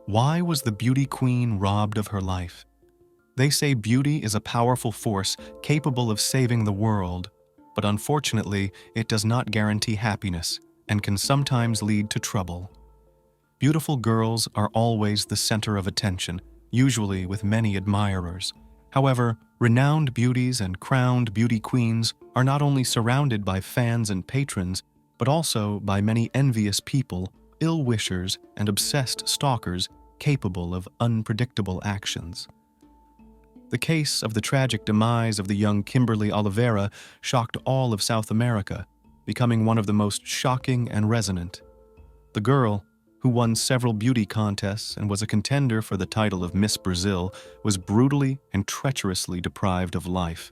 Why was the beauty queen robbed of her life? They say beauty is a powerful force capable of saving the world, but unfortunately, it does not guarantee happiness and can sometimes lead to trouble. Beautiful girls are always the center of attention, usually with many admirers. However, renowned beauties and crowned beauty queens are not only surrounded by fans and patrons, but also by many envious people, ill-wishers, and obsessed stalkers capable of unpredictable actions. The case of the tragic demise of the young Kimberly Olivera shocked all of South America, becoming one of the most shocking and resonant. The girl, who won several beauty contests and was a contender for the title of Miss Brazil, was brutally and treacherously deprived of life.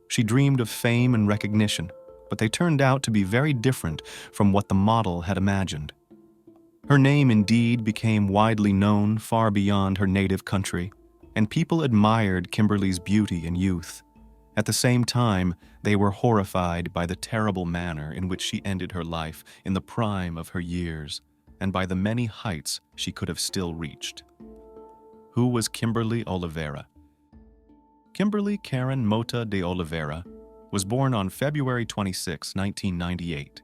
She dreamed of fame and recognition, but they turned out to be very different from what the model had imagined. Her name indeed became widely known far beyond her native country, and people admired Kimberly's beauty and youth. At the same time, they were horrified by the terrible manner in which she ended her life in the prime of her years, and by the many heights she could have still reached. Who was Kimberly Olivera? Kimberly Karen Mota de Oliveira was born on February 26, 1998,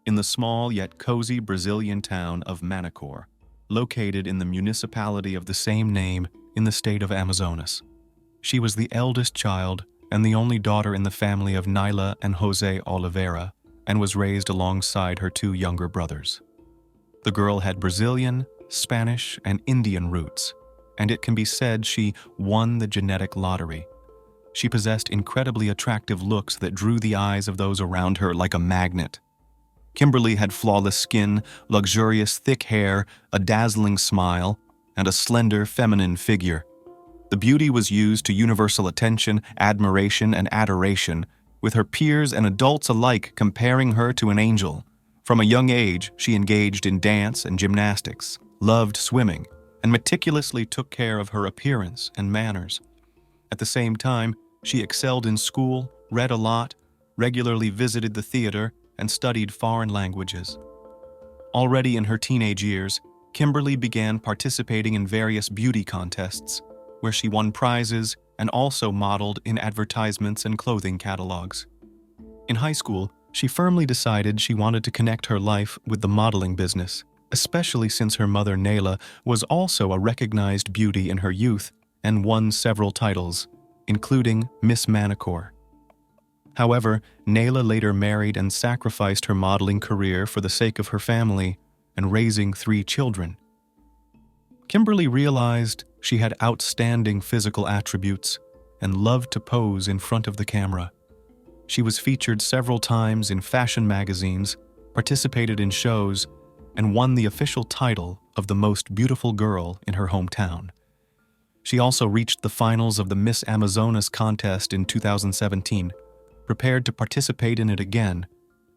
in the small yet cozy Brazilian town of Massacre, located in the municipality of the same name in the state of Amazonas. She was the eldest child and the only daughter in the family of Naila and Jose Oliveira, and was raised alongside her two younger brothers. The girl had Brazilian, Spanish, and Indian roots, and it can be said she won the genetic lottery. She possessed incredibly attractive looks that drew the eyes of those around her like a magnet. Kimberly had flawless skin, luxurious thick hair, a dazzling smile, and a slender feminine figure. The beauty was used to universal attention, admiration, and adoration, with her peers and adults alike comparing her to an angel. From a young age, she engaged in dance and gymnastics, loved swimming, and meticulously took care of her appearance and manners. At the same time, she excelled in school, read a lot, regularly visited the theater, and studied foreign languages. Already in her teenage years, Kimberly began participating in various beauty contests, where she won prizes and also modeled in advertisements and clothing catalogs. In high school, she firmly decided she wanted to connect her life with the modeling business, especially since her mother Naila was also a recognized beauty in her youth and won several titles, including Miss Massacre. However, Naila later married and sacrificed her modeling career for the sake of her family and raising 3 children. Kimberly realized she had outstanding physical attributes and loved to pose in front of the camera. She was featured several times in fashion magazines, participated in shows, and won the official title of the most beautiful girl in her hometown. She also reached the finals of the Miss Amazonas contest in 2017, prepared to participate in it again,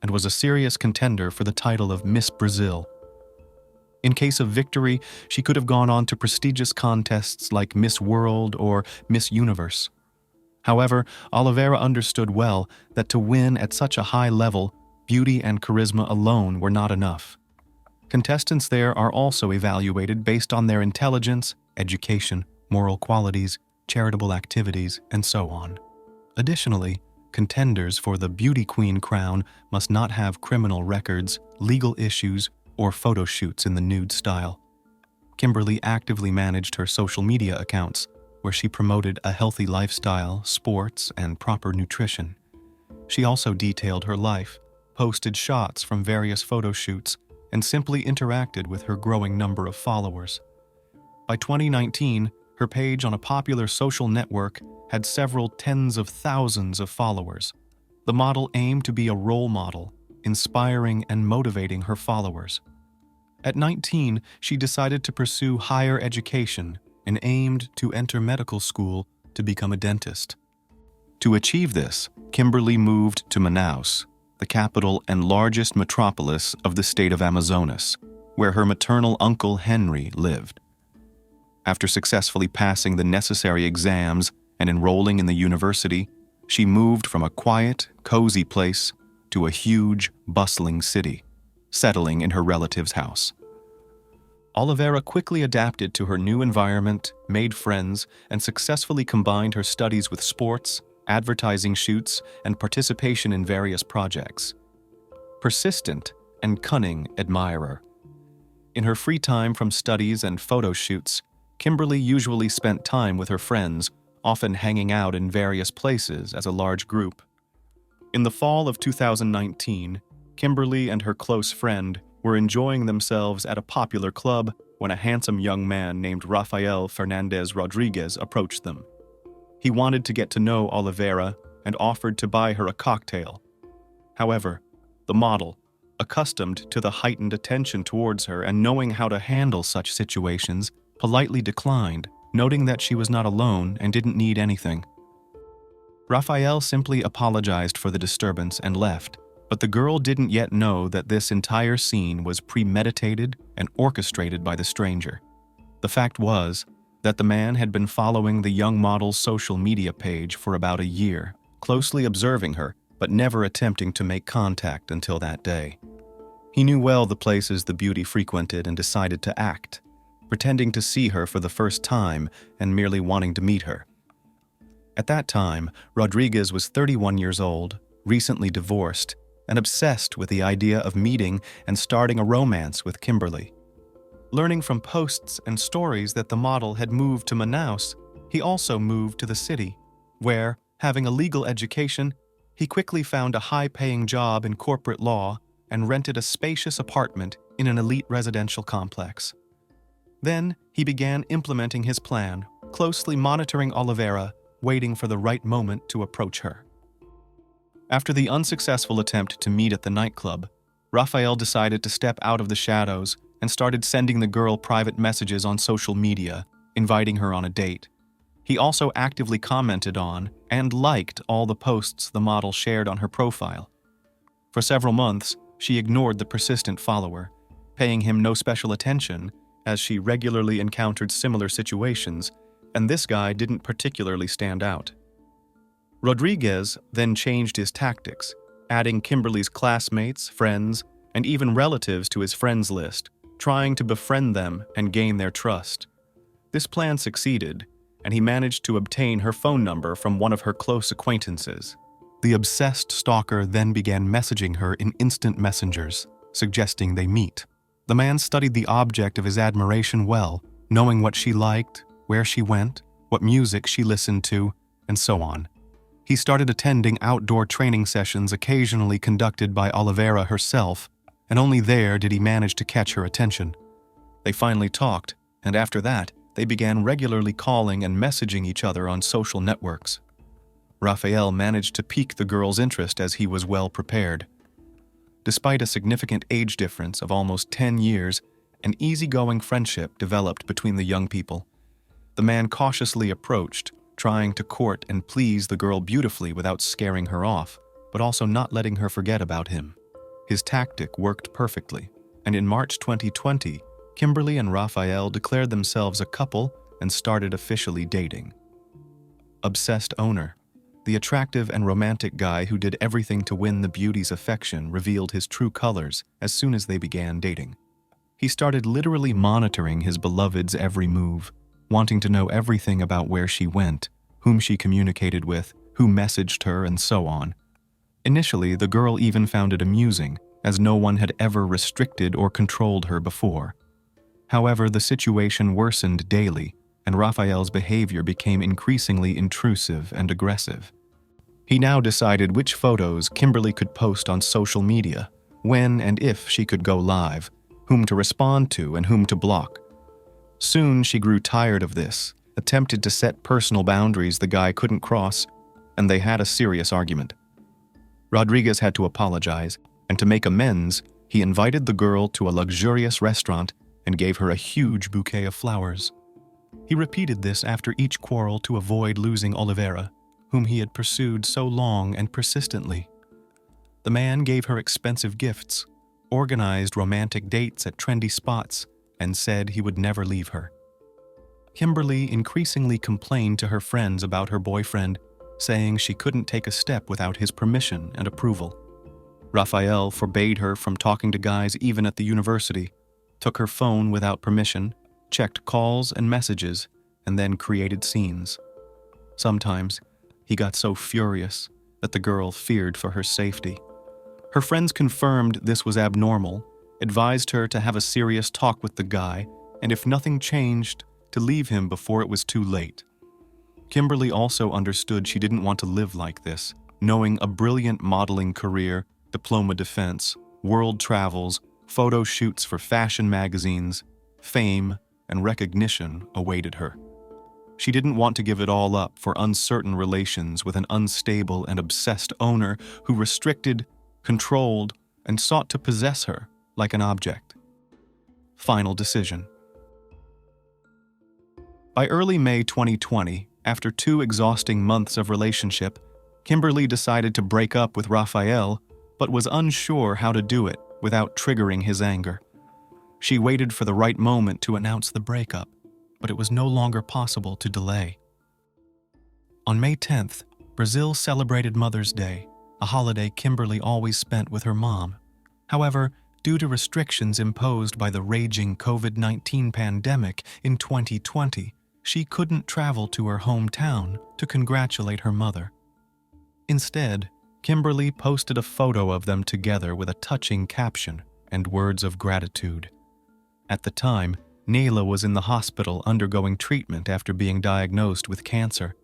and was a serious contender for the title of Miss Brazil. In case of victory, she could have gone on to prestigious contests like Miss World or Miss Universe. However, Oliveira understood well that to win at such a high level, beauty and charisma alone were not enough. Contestants there are also evaluated based on their intelligence, education, moral qualities, charitable activities, and so on. Additionally, contenders for the beauty queen crown must not have criminal records, legal issues, or photo shoots in the nude style. Kimberly actively managed her social media accounts, where she promoted a healthy lifestyle, sports, and proper nutrition. She also detailed her life, posted shots from various photo shoots, and simply interacted with her growing number of followers. By 2019, her page on a popular social network had several tens of thousands of followers. The model aimed to be a role model, inspiring and motivating her followers. At 19, she decided to pursue higher education and aimed to enter medical school to become a dentist. To achieve this, Kimberly moved to Manaus, the capital and largest metropolis of the state of Amazonas, where her maternal uncle Henry lived. After successfully passing the necessary exams and enrolling in the university, she moved from a quiet, cozy place to a huge, bustling city, settling in her relative's house. Olivera quickly adapted to her new environment, made friends, and successfully combined her studies with sports, advertising shoots, and participation in various projects. Persistent and cunning admirer. In her free time from studies and photo shoots, Kimberly usually spent time with her friends, often hanging out in various places as a large group. In the fall of 2019, Kimberly and her close friend were enjoying themselves at a popular club when a handsome young man named Rafael Fernandez Rodriguez approached them. He wanted to get to know Olivera and offered to buy her a cocktail. However, the model, accustomed to the heightened attention towards her and knowing how to handle such situations, politely declined, noting that she was not alone and didn't need anything. Rafael simply apologized for the disturbance and left, but the girl didn't yet know that this entire scene was premeditated and orchestrated by the stranger. The fact was that the man had been following the young model's social media page for about a year, closely observing her, but never attempting to make contact until that day. He knew well the places the beauty frequented and decided to act, pretending to see her for the first time and merely wanting to meet her. At that time, Rodriguez was 31 years old, recently divorced, and obsessed with the idea of meeting and starting a romance with Kimberly. Learning from posts and stories that the model had moved to Manaus, he also moved to the city, where, having a legal education, he quickly found a high-paying job in corporate law and rented a spacious apartment in an elite residential complex. Then, he began implementing his plan, closely monitoring Olivera, waiting for the right moment to approach her. After the unsuccessful attempt to meet at the nightclub, Rafael decided to step out of the shadows and started sending the girl private messages on social media, inviting her on a date. He also actively commented on and liked all the posts the model shared on her profile. For several months, she ignored the persistent follower, paying him no special attention as she regularly encountered similar situations, and this guy didn't particularly stand out. Rodriguez then changed his tactics, adding Kimberly's classmates, friends, and even relatives to his friends list, trying to befriend them and gain their trust. This plan succeeded, and he managed to obtain her phone number from one of her close acquaintances. The obsessed stalker then began messaging her in instant messengers, suggesting they meet. The man studied the object of his admiration well, knowing what she liked, where she went, what music she listened to, and so on. He started attending outdoor training sessions occasionally conducted by Olivera herself, and only there did he manage to catch her attention. They finally talked, and after that, they began regularly calling and messaging each other on social networks. Rafael managed to pique the girl's interest as he was well prepared. Despite a significant age difference of almost 10 years, an easygoing friendship developed between the young people. The man cautiously approached, trying to court and please the girl beautifully without scaring her off, but also not letting her forget about him. His tactic worked perfectly, and in March 2020, Kimberly and Rafael declared themselves a couple and started officially dating. Obsessed owner. The attractive and romantic guy who did everything to win the beauty's affection revealed his true colors as soon as they began dating. He started literally monitoring his beloved's every move, wanting to know everything about where she went, whom she communicated with, who messaged her, and so on. Initially, the girl even found it amusing, as no one had ever restricted or controlled her before. However, the situation worsened daily, and Rafael's behavior became increasingly intrusive and aggressive. He now decided which photos Kimberly could post on social media, when and if she could go live, whom to respond to and whom to block. Soon she grew tired of this, attempted to set personal boundaries the guy couldn't cross, and they had a serious argument. Rodriguez had to apologize, and to make amends, he invited the girl to a luxurious restaurant and gave her a huge bouquet of flowers. He repeated this after each quarrel to avoid losing Olivera, whom he had pursued so long and persistently. The man gave her expensive gifts, organized romantic dates at trendy spots, and said he would never leave her. Kimberly increasingly complained to her friends about her boyfriend, saying she couldn't take a step without his permission and approval. Rafael forbade her from talking to guys even at the university, took her phone without permission, checked calls and messages, and then created scenes. Sometimes, he got so furious that the girl feared for her safety. Her friends confirmed this was abnormal, advised her to have a serious talk with the guy, and if nothing changed, to leave him before it was too late. Kimberly also understood she didn't want to live like this, knowing a brilliant modeling career, diploma defense, world travels, photo shoots for fashion magazines, fame, and recognition awaited her. She didn't want to give it all up for uncertain relations with an unstable and obsessed owner who restricted, controlled, and sought to possess her like an object. Final decision. By early May 2020, after 2 exhausting months of relationship, Kimberly decided to break up with Raphael, but was unsure how to do it without triggering his anger. She waited for the right moment to announce the breakup, but it was no longer possible to delay. On May 10th, Brazil celebrated Mother's Day, a holiday Kimberly always spent with her mom. However, due to restrictions imposed by the raging COVID-19 pandemic in 2020, she couldn't travel to her hometown to congratulate her mother. Instead, Kimberly posted a photo of them together with a touching caption and words of gratitude. At the time, Nayla was in the hospital undergoing treatment after being diagnosed with cancer.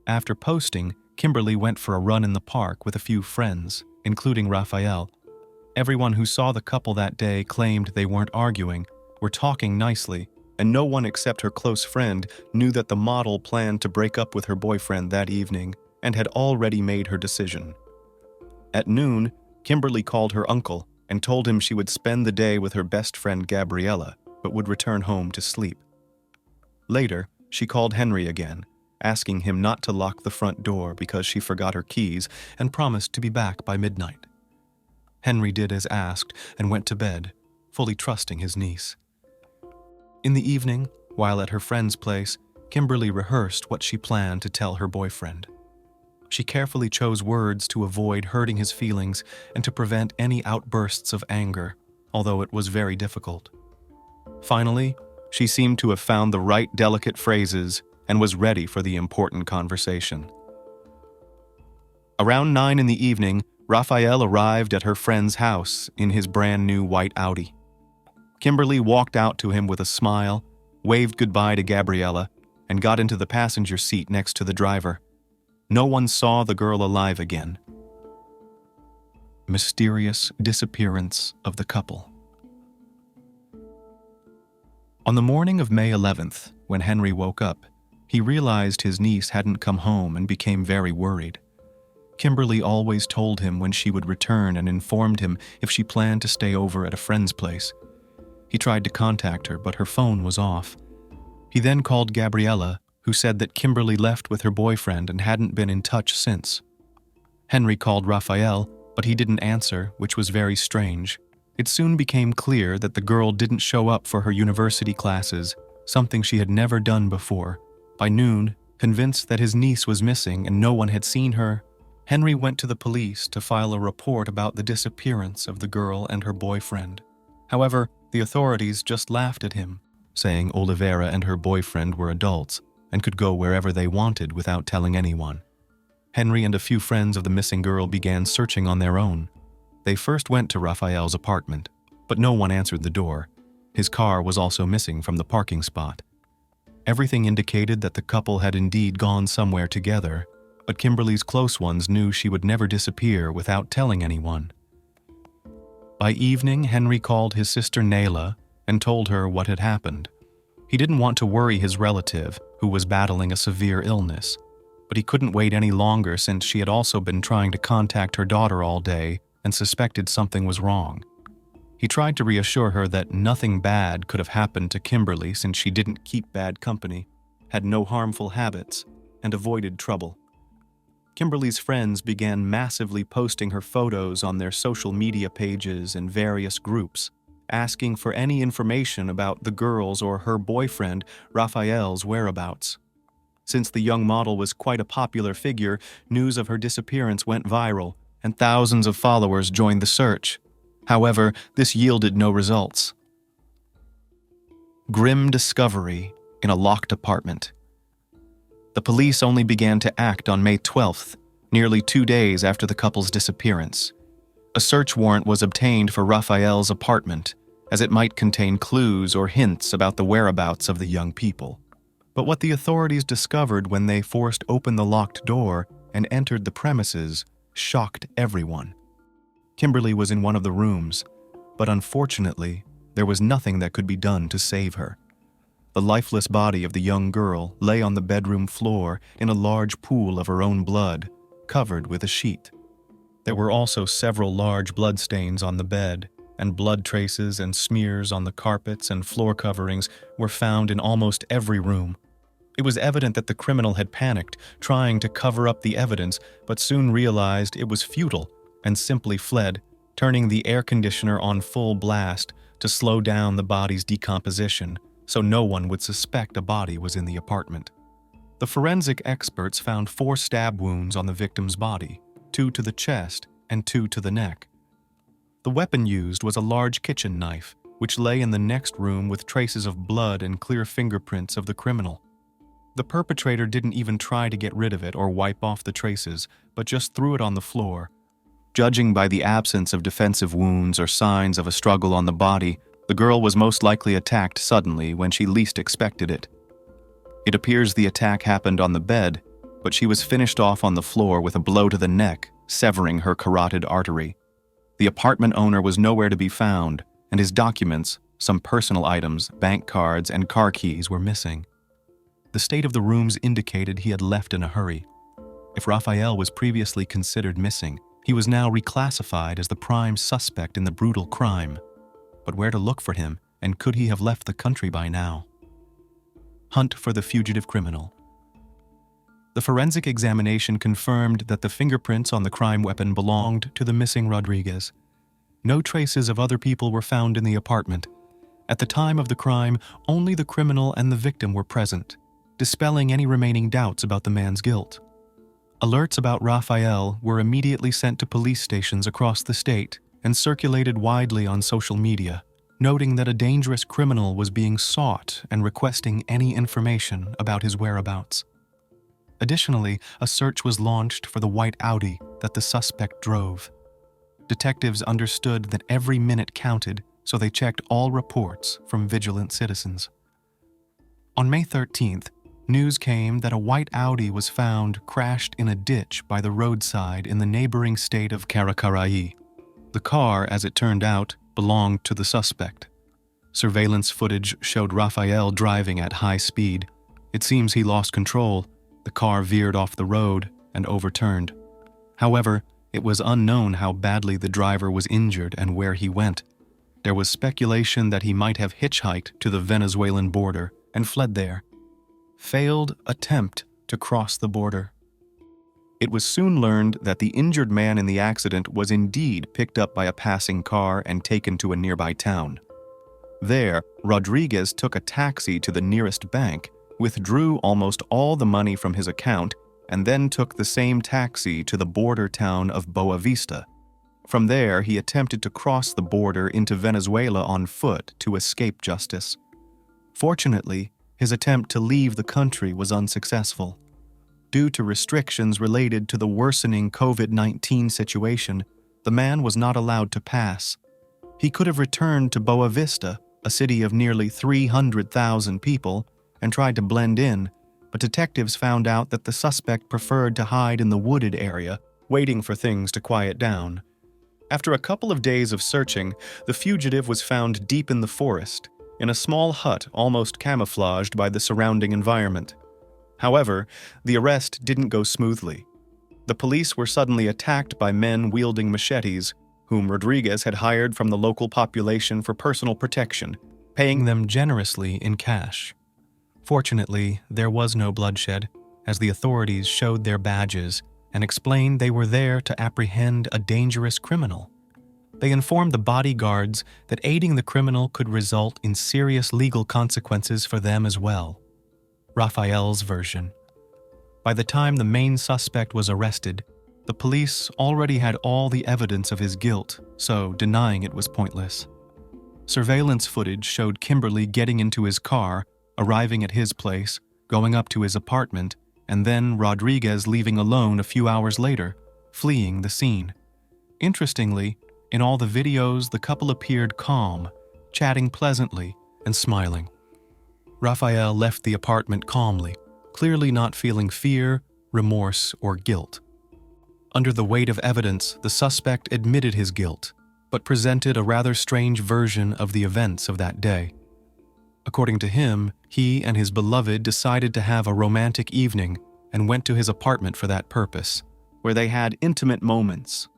After posting, Kimberly went for a run in the park with a few friends, including Raphael. Everyone who saw the couple that day claimed they weren't arguing, were talking nicely, and no one except her close friend knew that the model planned to break up with her boyfriend that evening and had already made her decision. At noon, Kimberly called her uncle and told him she would spend the day with her best friend Gabriella, but would return home to sleep. Later, she called Henry again, asking him not to lock the front door because she forgot her keys and promised to be back by midnight. Henry did as asked and went to bed, fully trusting his niece. In the evening, while at her friend's place, Kimberly rehearsed what she planned to tell her boyfriend. She carefully chose words to avoid hurting his feelings and to prevent any outbursts of anger, although it was very difficult. Finally, she seemed to have found the right delicate phrases and was ready for the important conversation. Around 9 in the evening, Raphael arrived at her friend's house in his brand new white Audi. Kimberly walked out to him with a smile, waved goodbye to Gabriella, and got into the passenger seat next to the driver. No one saw the girl alive again. Mysterious disappearance of the couple. On the morning of May 11th, when Henry woke up, he realized his niece hadn't come home and became very worried. Kimberly always told him when she would return and informed him if she planned to stay over at a friend's place. He tried to contact her, but her phone was off. He then called Gabriella, who said that Kimberly left with her boyfriend and hadn't been in touch since. Henry called Raphael, but he didn't answer, which was very strange. It soon became clear that the girl didn't show up for her university classes, something she had never done before. By noon, convinced that his niece was missing and no one had seen her, Henry went to the police to file a report about the disappearance of the girl and her boyfriend. However, the authorities just laughed at him, saying Olivera and her boyfriend were adults and could go wherever they wanted without telling anyone. Henry and a few friends of the missing girl began searching on their own. They first went to Raphael's apartment, but no one answered the door. His car was also missing from the parking spot. Everything indicated that the couple had indeed gone somewhere together, but Kimberly's close ones knew she would never disappear without telling anyone. By evening, Henry called his sister Nayla and told her what had happened. He didn't want to worry his relative, who was battling a severe illness, but he couldn't wait any longer since she had also been trying to contact her daughter all day and suspected something was wrong. He tried to reassure her that nothing bad could have happened to Kimberly since she didn't keep bad company, had no harmful habits, and avoided trouble. Kimberly's friends began massively posting her photos on their social media pages and various groups, asking for any information about the girls or her boyfriend, Raphael's whereabouts. Since the young model was quite a popular figure, news of her disappearance went viral, and thousands of followers joined the search. However, this yielded no results. Grim discovery in a locked apartment. The police only began to act on May 12th, nearly 2 days after the couple's disappearance. A search warrant was obtained for Raphael's apartment, as it might contain clues or hints about the whereabouts of the young people. But what the authorities discovered when they forced open the locked door and entered the premises shocked everyone. Kimberly was in one of the rooms, but unfortunately, there was nothing that could be done to save her. The lifeless body of the young girl lay on the bedroom floor in a large pool of her own blood, covered with a sheet. There were also several large bloodstains on the bed, and blood traces and smears on the carpets and floor coverings were found in almost every room. It was evident that the criminal had panicked, trying to cover up the evidence, but soon realized it was futile and simply fled, turning the air conditioner on full blast to slow down the body's decomposition so no one would suspect a body was in the apartment. The forensic experts found 4 stab wounds on the victim's body, 2 to the chest and 2 to the neck. The weapon used was a large kitchen knife, which lay in the next room with traces of blood and clear fingerprints of the criminal. The perpetrator didn't even try to get rid of it or wipe off the traces, but just threw it on the floor. Judging by the absence of defensive wounds or signs of a struggle on the body, the girl was most likely attacked suddenly when she least expected it. It appears the attack happened on the bed, but she was finished off on the floor with a blow to the neck, severing her carotid artery. The apartment owner was nowhere to be found, and his documents, some personal items, bank cards, and car keys were missing. The state of the rooms indicated he had left in a hurry. If Raphael was previously considered missing, he was now reclassified as the prime suspect in the brutal crime. But where to look for him, and could he have left the country by now? Hunt for the fugitive criminal. The forensic examination confirmed that the fingerprints on the crime weapon belonged to the missing Rodriguez. No traces of other people were found in the apartment. At the time of the crime, only the criminal and the victim were present, dispelling any remaining doubts about the man's guilt. Alerts about Raphael were immediately sent to police stations across the state and circulated widely on social media, noting that a dangerous criminal was being sought and requesting any information about his whereabouts. Additionally, a search was launched for the white Audi that the suspect drove. Detectives understood that every minute counted, so they checked all reports from vigilant citizens. On May 13th, news came that a white Audi was found crashed in a ditch by the roadside in the neighboring state of Caracaraí. The car, as it turned out, belonged to the suspect. Surveillance footage showed Raphael driving at high speed. It seems he lost control. The car veered off the road and overturned. However, it was unknown how badly the driver was injured and where he went. There was speculation that he might have hitchhiked to the Venezuelan border and fled there. Failed attempt to cross the border. It was soon learned that the injured man in the accident was indeed picked up by a passing car and taken to a nearby town. There, Rodriguez took a taxi to the nearest bank, withdrew almost all the money from his account, and then took the same taxi to the border town of Boa Vista. From there, he attempted to cross the border into Venezuela on foot to escape justice. Fortunately, his attempt to leave the country was unsuccessful. Due to restrictions related to the worsening COVID-19 situation, the man was not allowed to pass. He could have returned to Boa Vista, a city of nearly 300,000 people, and tried to blend in, but detectives found out that the suspect preferred to hide in the wooded area, waiting for things to quiet down. After a couple of days of searching, the fugitive was found deep in the forest, in a small hut almost camouflaged by the surrounding environment. However, the arrest didn't go smoothly. The police were suddenly attacked by men wielding machetes, whom Rodriguez had hired from the local population for personal protection, paying them generously in cash. Fortunately, there was no bloodshed, as the authorities showed their badges and explained they were there to apprehend a dangerous criminal. They informed the bodyguards that aiding the criminal could result in serious legal consequences for them as well. Raphael's version. By the time the main suspect was arrested, the police already had all the evidence of his guilt, so denying it was pointless. Surveillance footage showed Kimberly getting into his car, arriving at his place, going up to his apartment, and then Rodriguez leaving alone a few hours later, fleeing the scene. Interestingly, in all the videos, the couple appeared calm, chatting pleasantly and smiling. Rafael left the apartment calmly, clearly not feeling fear, remorse, or guilt. Under the weight of evidence, the suspect admitted his guilt, but presented a rather strange version of the events of that day. According to him, he and his beloved decided to have a romantic evening and went to his apartment for that purpose, where they had intimate moments.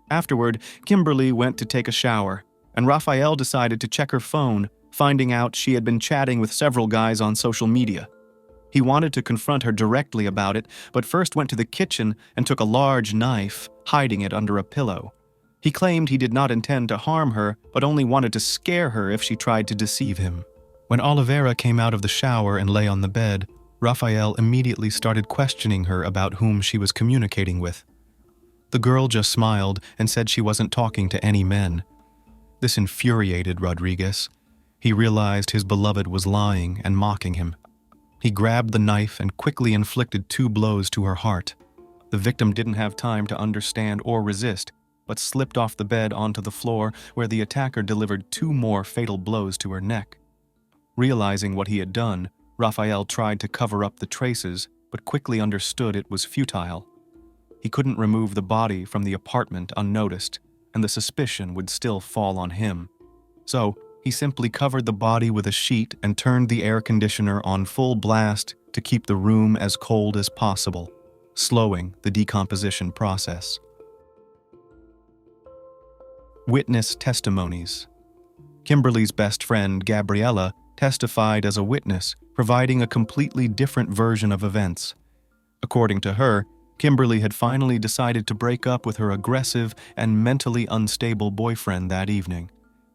Afterward, Kimberly went to take a shower, and Rafael decided to check her phone, finding out she had been chatting with several guys on social media. He wanted to confront her directly about it, but first went to the kitchen and took a large knife, hiding it under a pillow. He claimed he did not intend to harm her, but only wanted to scare her if she tried to deceive him. When Olivera came out of the shower and lay on the bed, Rafael immediately started questioning her about whom she was communicating with. The girl just smiled and said she wasn't talking to any men. This infuriated Rodriguez. He realized his beloved was lying and mocking him. He grabbed the knife and quickly inflicted 2 blows to her heart. The victim didn't have time to understand or resist, but slipped off the bed onto the floor, where the attacker delivered 2 more fatal blows to her neck. Realizing what he had done, Rafael tried to cover up the traces, but quickly understood it was futile. He couldn't remove the body from the apartment unnoticed, and the suspicion would still fall on him. So, he simply covered the body with a sheet and turned the air conditioner on full blast to keep the room as cold as possible, slowing the decomposition process. Witness testimonies. Kimberly's best friend, Gabriella, testified as a witness, providing a completely different version of events. According to her, Kimberly had finally decided to break up with her aggressive and mentally unstable boyfriend that evening.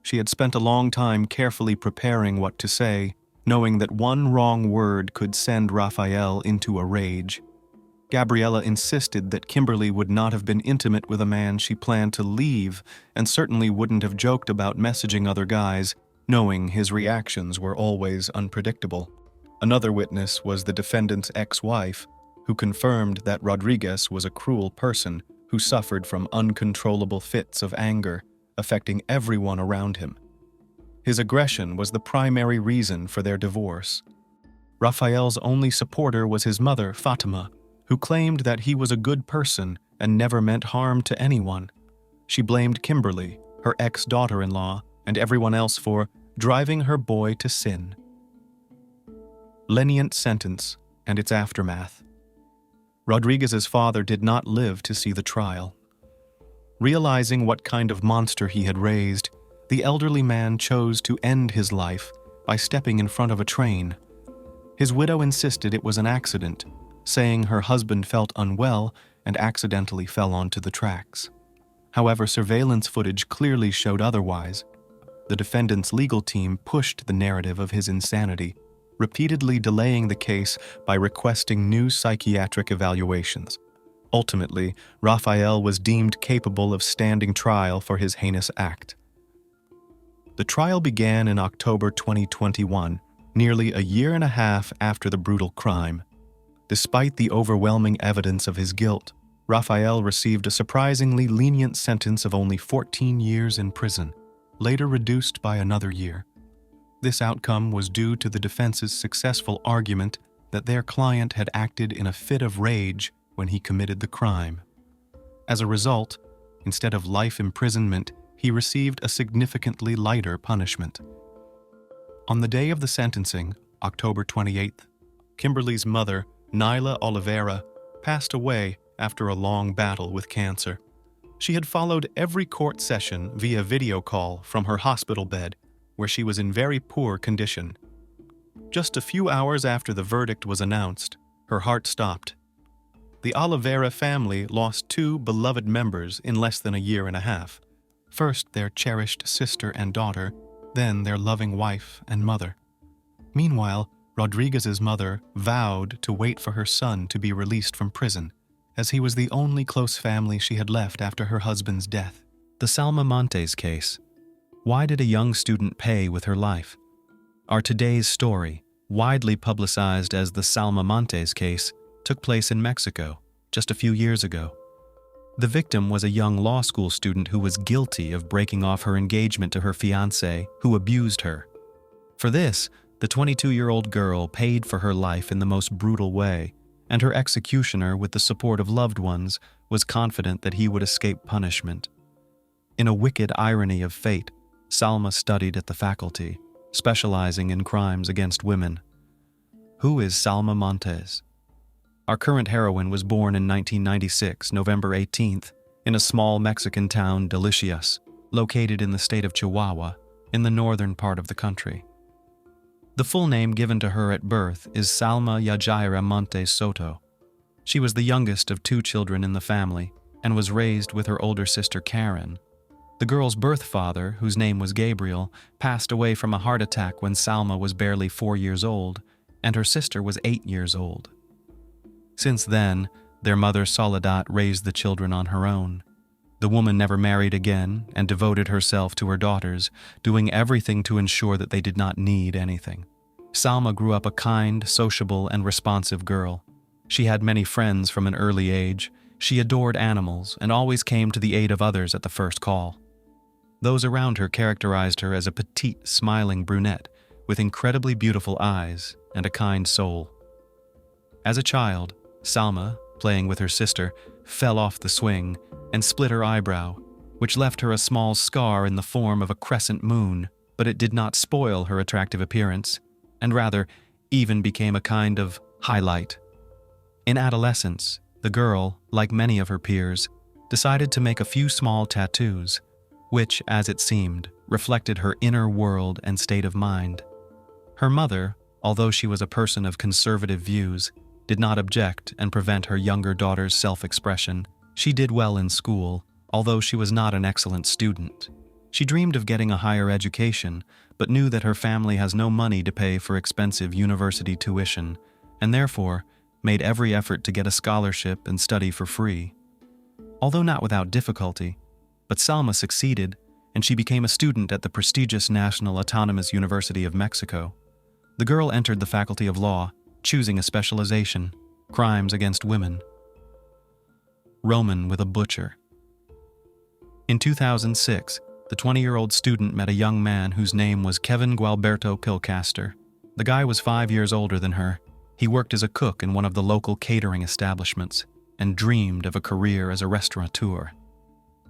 She had spent a long time carefully preparing what to say, knowing that one wrong word could send Rafael into a rage. Gabriella insisted that Kimberly would not have been intimate with a man she planned to leave, and certainly wouldn't have joked about messaging other guys, knowing his reactions were always unpredictable. Another witness was the defendant's ex-wife, who confirmed that Rodriguez was a cruel person who suffered from uncontrollable fits of anger, affecting everyone around him. His aggression was the primary reason for their divorce. Rafael's only supporter was his mother, Fatima, who claimed that he was a good person and never meant harm to anyone. She blamed Kimberly, her ex-daughter-in-law, and everyone else for driving her boy to sin. Lenient sentence and its aftermath. Rodriguez's father did not live to see the trial. Realizing what kind of monster he had raised, the elderly man chose to end his life by stepping in front of a train. His widow insisted it was an accident, saying her husband felt unwell and accidentally fell onto the tracks. However, surveillance footage clearly showed otherwise. The defendant's legal team pushed the narrative of his insanity, repeatedly delaying the case by requesting new psychiatric evaluations. Ultimately, Rafael was deemed capable of standing trial for his heinous act. The trial began in October 2021, nearly a year and a half after the brutal crime. Despite the overwhelming evidence of his guilt, Rafael received a surprisingly lenient sentence of only 14 years in prison, later reduced by another year. This outcome was due to the defense's successful argument that their client had acted in a fit of rage when he committed the crime. As a result, instead of life imprisonment, he received a significantly lighter punishment. On the day of the sentencing, October 28th, Kimberly's mother, Nyla Olivera, passed away after a long battle with cancer. She had followed every court session via video call from her hospital bed, where she was in very poor condition. Just a few hours after the verdict was announced, her heart stopped. The Olivera family lost 2 beloved members in less than a year and a half. First their cherished sister and daughter, then their loving wife and mother. Meanwhile, Rodriguez's mother vowed to wait for her son to be released from prison, as he was the only close family she had left after her husband's death. The Salma Montes case. Why did a young student pay with her life? Our today's story, widely publicized as the Salma Montes case, took place in Mexico just a few years ago. The victim was a young law school student who was guilty of breaking off her engagement to her fiancé, who abused her. For this, the 22-year-old girl paid for her life in the most brutal way, and her executioner, with the support of loved ones, was confident that he would escape punishment. In a wicked irony of fate, Salma studied at the faculty, specializing in crimes against women. Who is Salma Montes? Our current heroine was born in 1996, November 18th, in a small Mexican town, Delicias, located in the state of Chihuahua, in the northern part of the country. The full name given to her at birth is Salma Yajaira Montes Soto. She was the youngest of 2 children in the family and was raised with her older sister Karen. The girl's birth father, whose name was Gabriel, passed away from a heart attack when Salma was barely 4 years old, and her sister was 8 years old. Since then, their mother Soledad raised the children on her own. The woman never married again and devoted herself to her daughters, doing everything to ensure that they did not need anything. Salma grew up a kind, sociable, and responsive girl. She had many friends from an early age. She adored animals and always came to the aid of others at the first call. Those around her characterized her as a petite, smiling brunette with incredibly beautiful eyes and a kind soul. As a child, Salma, playing with her sister, fell off the swing and split her eyebrow, which left her a small scar in the form of a crescent moon, but it did not spoil her attractive appearance, and rather even became a kind of highlight. In adolescence, the girl, like many of her peers, decided to make a few small tattoos, which, as it seemed, reflected her inner world and state of mind. Her mother, although she was a person of conservative views, did not object and prevent her younger daughter's self-expression. She did well in school, although she was not an excellent student. She dreamed of getting a higher education, but knew that her family has no money to pay for expensive university tuition, and therefore made every effort to get a scholarship and study for free. Although not without difficulty, but Salma succeeded, and she became a student at the prestigious National Autonomous University of Mexico. The girl entered the Faculty of Law, choosing a specialization, crimes against women. Roman with a butcher. In 2006, the 20-year-old student met a young man whose name was Kevin Gualberto Pilcaster. The guy was 5 years older than her. He worked as a cook in one of the local catering establishments and dreamed of a career as a restaurateur.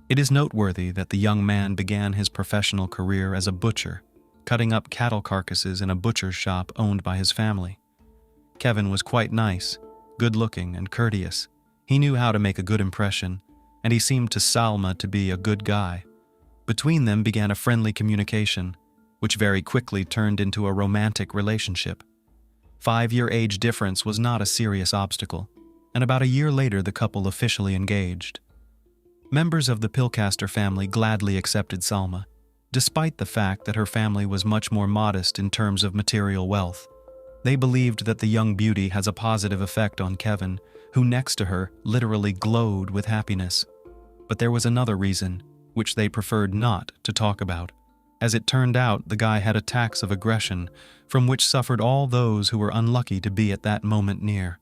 It is noteworthy that the young man began his professional career as a butcher, cutting up cattle carcasses in a butcher's shop owned by his family. Kevin was quite nice, good-looking, and courteous. He knew how to make a good impression, and he seemed to Salma to be a good guy. Between them began a friendly communication, which very quickly turned into a romantic relationship. 5-year age difference was not a serious obstacle, and about a year later the couple officially engaged. Members of the Pilcaster family gladly accepted Salma, despite the fact that her family was much more modest in terms of material wealth. They believed that the young beauty has a positive effect on Kevin, who next to her literally glowed with happiness. But there was another reason, which they preferred not to talk about. As it turned out, the guy had attacks of aggression, from which suffered all those who were unlucky to be at that moment near.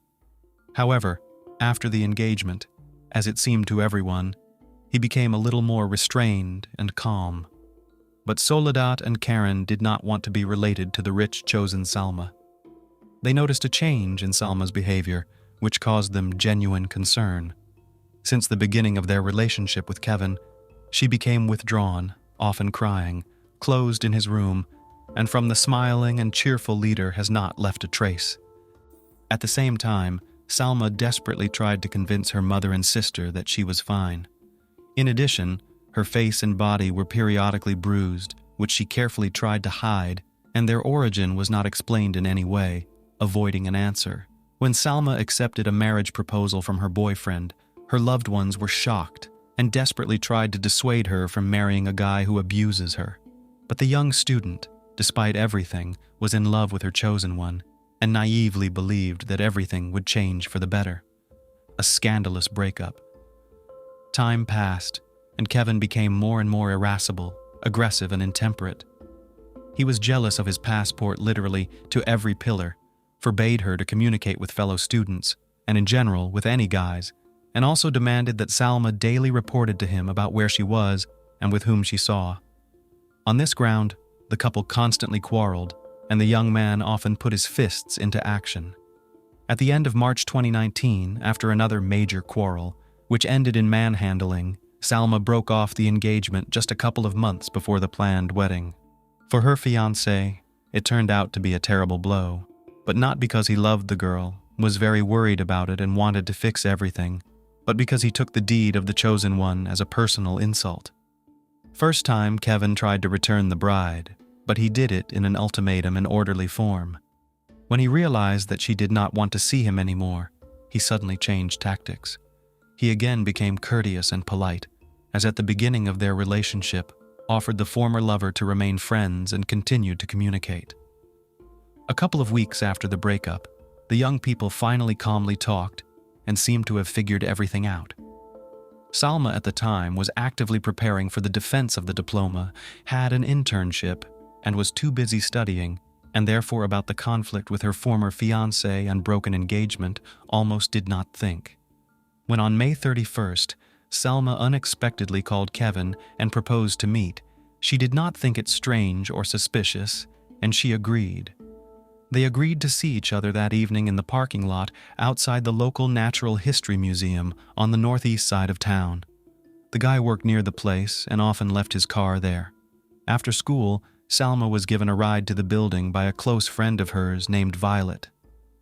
However, after the engagement, as it seemed to everyone, he became a little more restrained and calm. But Soledad and Karen did not want to be related to the rich chosen Salma. They noticed a change in Salma's behavior, which caused them genuine concern. Since the beginning of their relationship with Kevin, she became withdrawn, often crying, closed in his room, and from the smiling and cheerful leader has not left a trace. At the same time, Salma desperately tried to convince her mother and sister that she was fine. In addition, her face and body were periodically bruised, which she carefully tried to hide, and their origin was not explained in any way, avoiding an answer. When Salma accepted a marriage proposal from her boyfriend, her loved ones were shocked and desperately tried to dissuade her from marrying a guy who abuses her. But the young student, despite everything, was in love with her chosen one and naively believed that everything would change for the better. A scandalous breakup. Time passed, and Kevin became more and more irascible, aggressive and intemperate. He was jealous of his passport literally to every pillar, forbade her to communicate with fellow students, and in general with any guys, and also demanded that Salma daily reported to him about where she was and with whom she saw. On this ground, the couple constantly quarreled, and the young man often put his fists into action. At the end of March 2019, after another major quarrel, which ended in manhandling, Salma broke off the engagement just a couple of months before the planned wedding. For her fiancé, it turned out to be a terrible blow, but not because he loved the girl, was very worried about it and wanted to fix everything, but because he took the deed of the chosen one as a personal insult. First time, Kevin tried to return the bride, but he did it in an ultimatum and orderly form. When he realized that she did not want to see him anymore, he suddenly changed tactics. He again became courteous and polite, as at the beginning of their relationship, offered the former lover to remain friends and continued to communicate. A couple of weeks after the breakup, the young people finally calmly talked and seemed to have figured everything out. Salma at the time was actively preparing for the defense of the diploma, had an internship, and was too busy studying, and therefore about the conflict with her former fiancé and broken engagement almost did not think. When on May 31st, Salma unexpectedly called Kevin and proposed to meet, she did not think it strange or suspicious, and she agreed. They agreed to see each other that evening in the parking lot outside the local Natural History Museum on the northeast side of town. The guy worked near the place and often left his car there. After school, Salma was given a ride to the building by a close friend of hers named Violet.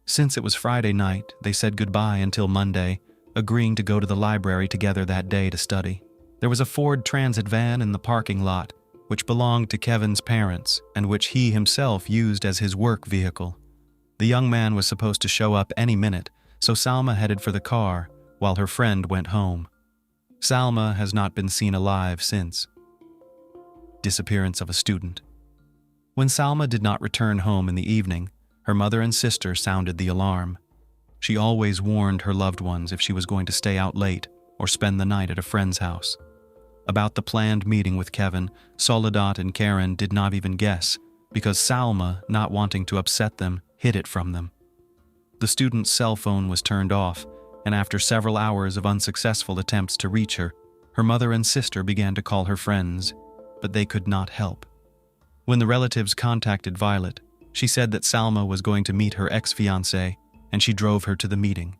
Since it was Friday night, they said goodbye until Monday, agreeing to go to the library together that day to study. There was a Ford Transit van in the parking lot, which belonged to Kevin's parents and which he himself used as his work vehicle. The young man was supposed to show up any minute, so Salma headed for the car while her friend went home. Salma has not been seen alive since. Disappearance of a student. When Salma did not return home in the evening, her mother and sister sounded the alarm. She always warned her loved ones if she was going to stay out late or spend the night at a friend's house. About the planned meeting with Kevin, Soledad and Karen did not even guess, because Salma, not wanting to upset them, hid it from them. The student's cell phone was turned off, and after several hours of unsuccessful attempts to reach her, her mother and sister began to call her friends, but they could not help. When the relatives contacted Violet, she said that Salma was going to meet her ex-fiancé, and she drove her to the meeting.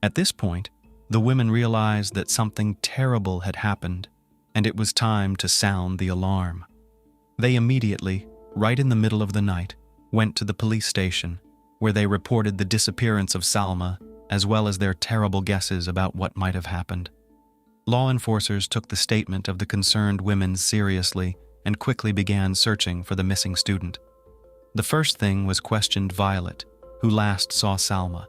At this point, the women realized that something terrible had happened, and it was time to sound the alarm. They immediately, right in the middle of the night, went to the police station, where they reported the disappearance of Salma, as well as their terrible guesses about what might have happened. Law enforcers took the statement of the concerned women seriously and quickly began searching for the missing student. The first thing was questioned Violet, who last saw Salma.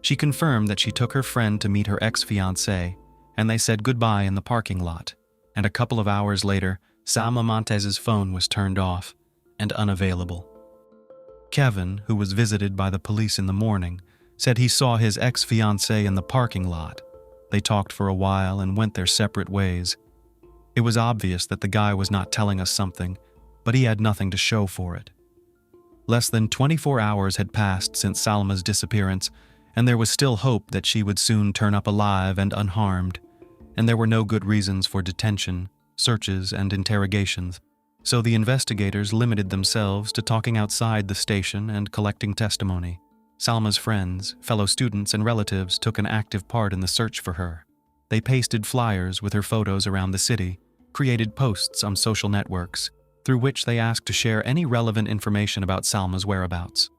She confirmed that she took her friend to meet her ex-fiancé, and they said goodbye in the parking lot, and a couple of hours later, Salma Montes' phone was turned off and unavailable. Kevin, who was visited by the police in the morning, said he saw his ex-fiancé in the parking lot. They talked for a while and went their separate ways. It was obvious that the guy was not telling us something, but he had nothing to show for it. Less than 24 hours had passed since Salma's disappearance, and there was still hope that she would soon turn up alive and unharmed, and there were no good reasons for detention, searches, and interrogations, so the investigators limited themselves to talking outside the station and collecting testimony. Salma's friends, fellow students, and relatives took an active part in the search for her. They pasted flyers with her photos around the city, created posts on social networks, through which they asked to share any relevant information about Salma's whereabouts.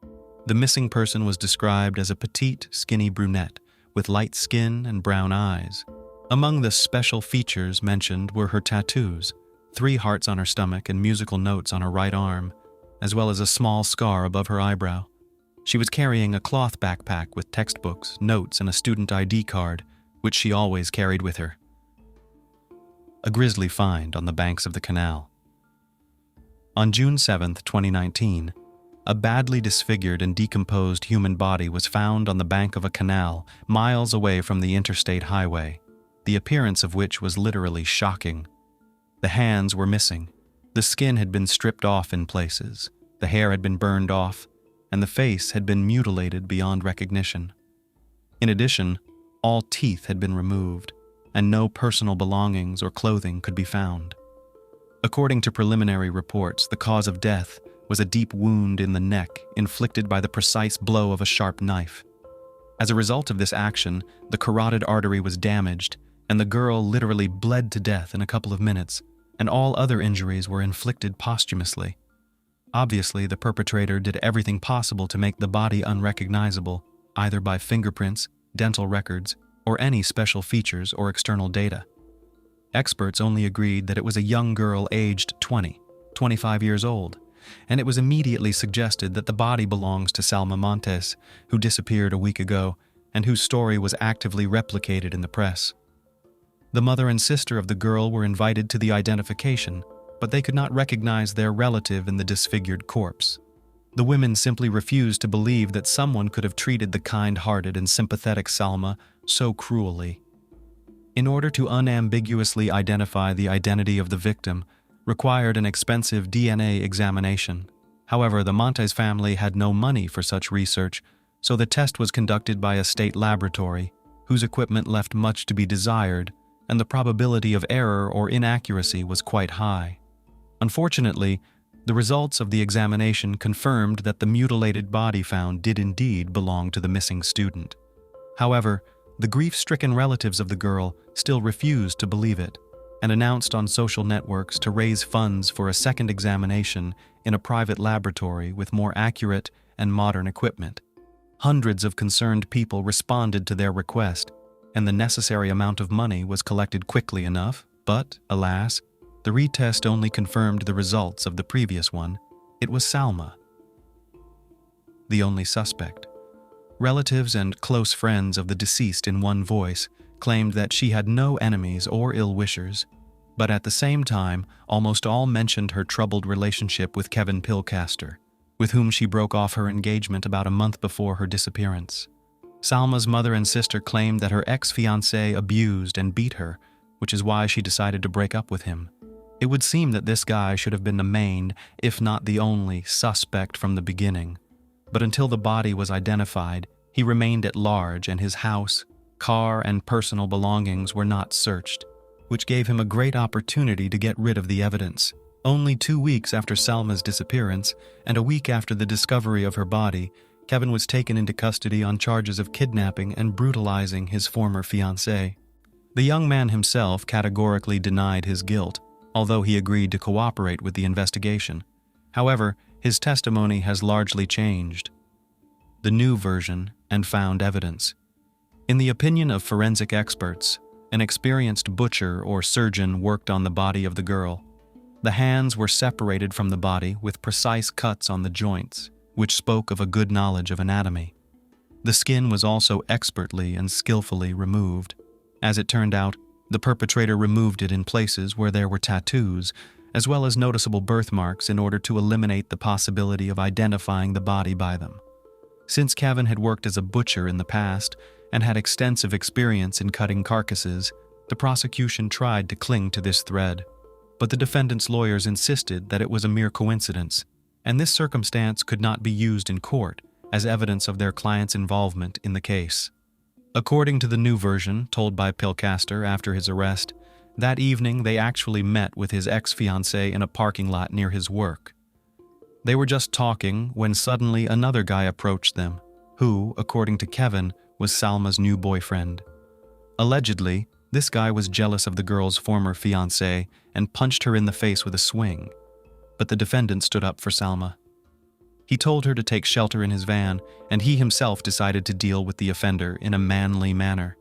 The missing person was described as a petite, skinny brunette with light skin and brown eyes. Among the special features mentioned were her tattoos, 3 hearts on her stomach and musical notes on her right arm, as well as a small scar above her eyebrow. She was carrying a cloth backpack with textbooks, notes, and a student ID card, which she always carried with her. A grisly find on the banks of the canal. On June 7, 2019, a badly disfigured and decomposed human body was found on the bank of a canal miles away from the interstate highway, the appearance of which was literally shocking. The hands were missing, The skin had been stripped off in places, the hair had been burned off, and the face had been mutilated beyond recognition. In addition, all teeth had been removed, and no personal belongings or clothing could be found. According to preliminary reports, the cause of death was a deep wound in the neck inflicted by the precise blow of a sharp knife. As a result of this action, the carotid artery was damaged, and the girl literally bled to death in a couple of minutes, and all other injuries were inflicted posthumously. Obviously, the perpetrator did everything possible to make the body unrecognizable, either by fingerprints, dental records, or any special features or external data. Experts only agreed that it was a young girl aged 25 years old, and it was immediately suggested that the body belongs to Salma Montes, who disappeared a week ago and whose story was actively replicated in the press. The mother and sister of the girl were invited to the identification, but they could not recognize their relative in the disfigured corpse. The women simply refused to believe that someone could have treated the kind-hearted and sympathetic Salma so cruelly. In order to unambiguously identify the identity of the victim, required an expensive DNA examination. However, the Montes family had no money for such research, so the test was conducted by a state laboratory, whose equipment left much to be desired, and the probability of error or inaccuracy was quite high. Unfortunately, the results of the examination confirmed that the mutilated body found did indeed belong to the missing student. However, the grief-stricken relatives of the girl still refused to believe it, and announced on social networks to raise funds for a second examination in a private laboratory with more accurate and modern equipment. Hundreds of concerned people responded to their request, and the necessary amount of money was collected quickly enough, but, alas, the retest only confirmed the results of the previous one. It was Salma, the only suspect. Relatives and close friends of the deceased in one voice claimed that she had no enemies or ill-wishers, but at the same time, almost all mentioned her troubled relationship with Kevin Pilcaster, with whom she broke off her engagement about a month before her disappearance. Salma's mother and sister claimed that her ex-fiancé abused and beat her, which is why she decided to break up with him. It would seem that this guy should have been the main, if not the only, suspect from the beginning. But until the body was identified, he remained at large and his house, car, and personal belongings were not searched, which gave him a great opportunity to get rid of the evidence. Only 2 weeks after Salma's disappearance, and a week after the discovery of her body, Kevin was taken into custody on charges of kidnapping and brutalizing his former fiancée. The young man himself categorically denied his guilt, although he agreed to cooperate with the investigation. However, his testimony has largely changed. The new version and found evidence. In the opinion of forensic experts, an experienced butcher or surgeon worked on the body of the girl. The hands were separated from the body with precise cuts on the joints, which spoke of a good knowledge of anatomy. The skin was also expertly and skillfully removed. As it turned out, the perpetrator removed it in places where there were tattoos, as well as noticeable birthmarks in order to eliminate the possibility of identifying the body by them. Since Kevin had worked as a butcher in the past and had extensive experience in cutting carcasses, the prosecution tried to cling to this thread. But the defendant's lawyers insisted that it was a mere coincidence, and this circumstance could not be used in court as evidence of their client's involvement in the case. According to the new version told by Pilcaster after his arrest, that evening they actually met with his ex-fiancée in a parking lot near his work. They were just talking when suddenly another guy approached them, who, according to Kevin, was Salma's new boyfriend. Allegedly, this guy was jealous of the girl's former fiancé and punched her in the face with a swing, but the defendant stood up for Salma. He told her to take shelter in his van, and he himself decided to deal with the offender in a manly manner.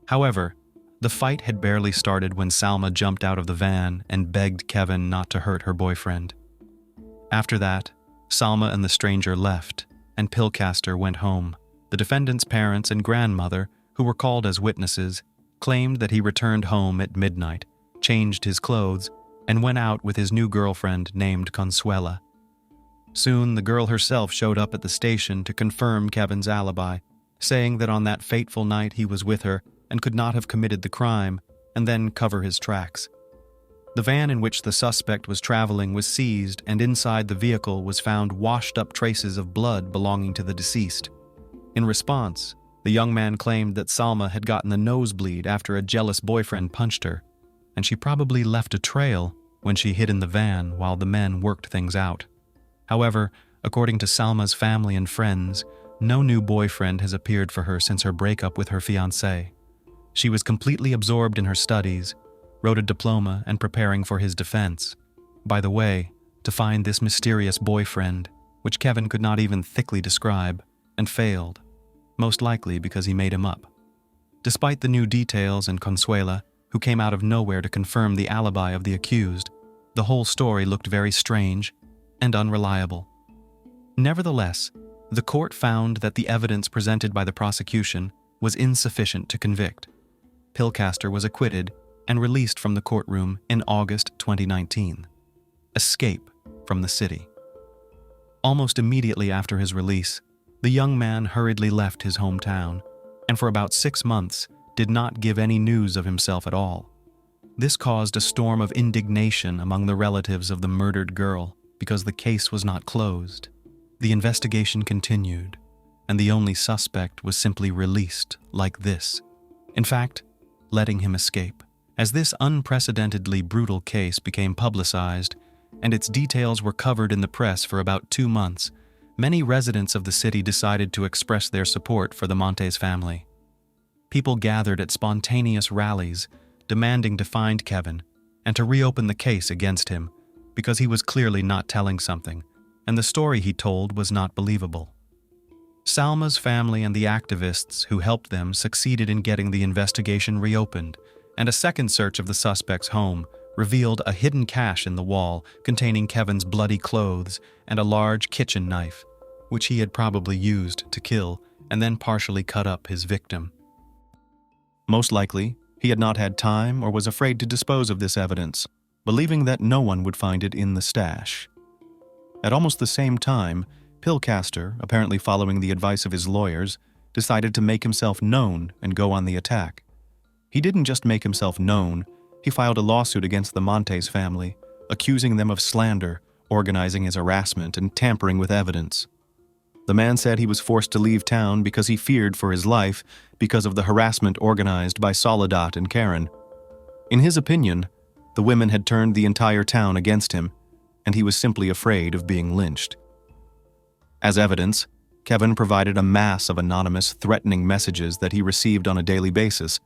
However, the fight had barely started when Salma jumped out of the van and begged Kevin not to hurt her boyfriend. After that, Salma and the stranger left, and Pilcaster went home. The defendant's parents and grandmother, who were called as witnesses, claimed that he returned home at midnight, changed his clothes, and went out with his new girlfriend named Consuela. Soon, the girl herself showed up at the station to confirm Kevin's alibi, saying that on that fateful night he was with her and could not have committed the crime, and then cover his tracks. The van in which the suspect was traveling was seized, and inside the vehicle was found washed-up traces of blood belonging to the deceased. In response, the young man claimed that Salma had gotten the nosebleed after a jealous boyfriend punched her, and she probably left a trail when she hid in the van while the men worked things out. However, according to Salma's family and friends, no new boyfriend has appeared for her since her breakup with her fiancé. She was completely absorbed in her studies, wrote a diploma, and preparing for his defense. By the way, to find this mysterious boyfriend, which Kevin could not even thickly describe, and failed, most likely because he made him up. Despite the new details and Consuela, who came out of nowhere to confirm the alibi of the accused, the whole story looked very strange and unreliable. Nevertheless, the court found that the evidence presented by the prosecution was insufficient to convict. Pilcaster was acquitted and released from the courtroom in August 2019. Escape from the city. Almost immediately after his release, the young man hurriedly left his hometown, and for about 6 months did not give any news of himself at all. This caused a storm of indignation among the relatives of the murdered girl because the case was not closed. The investigation continued, and the only suspect was simply released like this. In fact, letting him escape. As this unprecedentedly brutal case became publicized, and its details were covered in the press for about 2 months, many residents of the city decided to express their support for the Montes family. People gathered at spontaneous rallies, demanding to find Kevin and to reopen the case against him, because he was clearly not telling something, and the story he told was not believable. Salma's family and the activists who helped them succeeded in getting the investigation reopened, and a second search of the suspect's home revealed a hidden cache in the wall containing Kevin's bloody clothes and a large kitchen knife, which he had probably used to kill and then partially cut up his victim. Most likely, he had not had time or was afraid to dispose of this evidence, believing that no one would find it in the stash. At almost the same time, Pilcaster, apparently following the advice of his lawyers, decided to make himself known and go on the attack. He didn't just make himself known, he filed a lawsuit against the Montes family, accusing them of slander, organizing his harassment, and tampering with evidence. The man said he was forced to leave town because he feared for his life because of the harassment organized by Soledad and Karen. In his opinion, the women had turned the entire town against him, and he was simply afraid of being lynched. As evidence, Kevin provided a mass of anonymous, threatening messages that he received on a daily basis,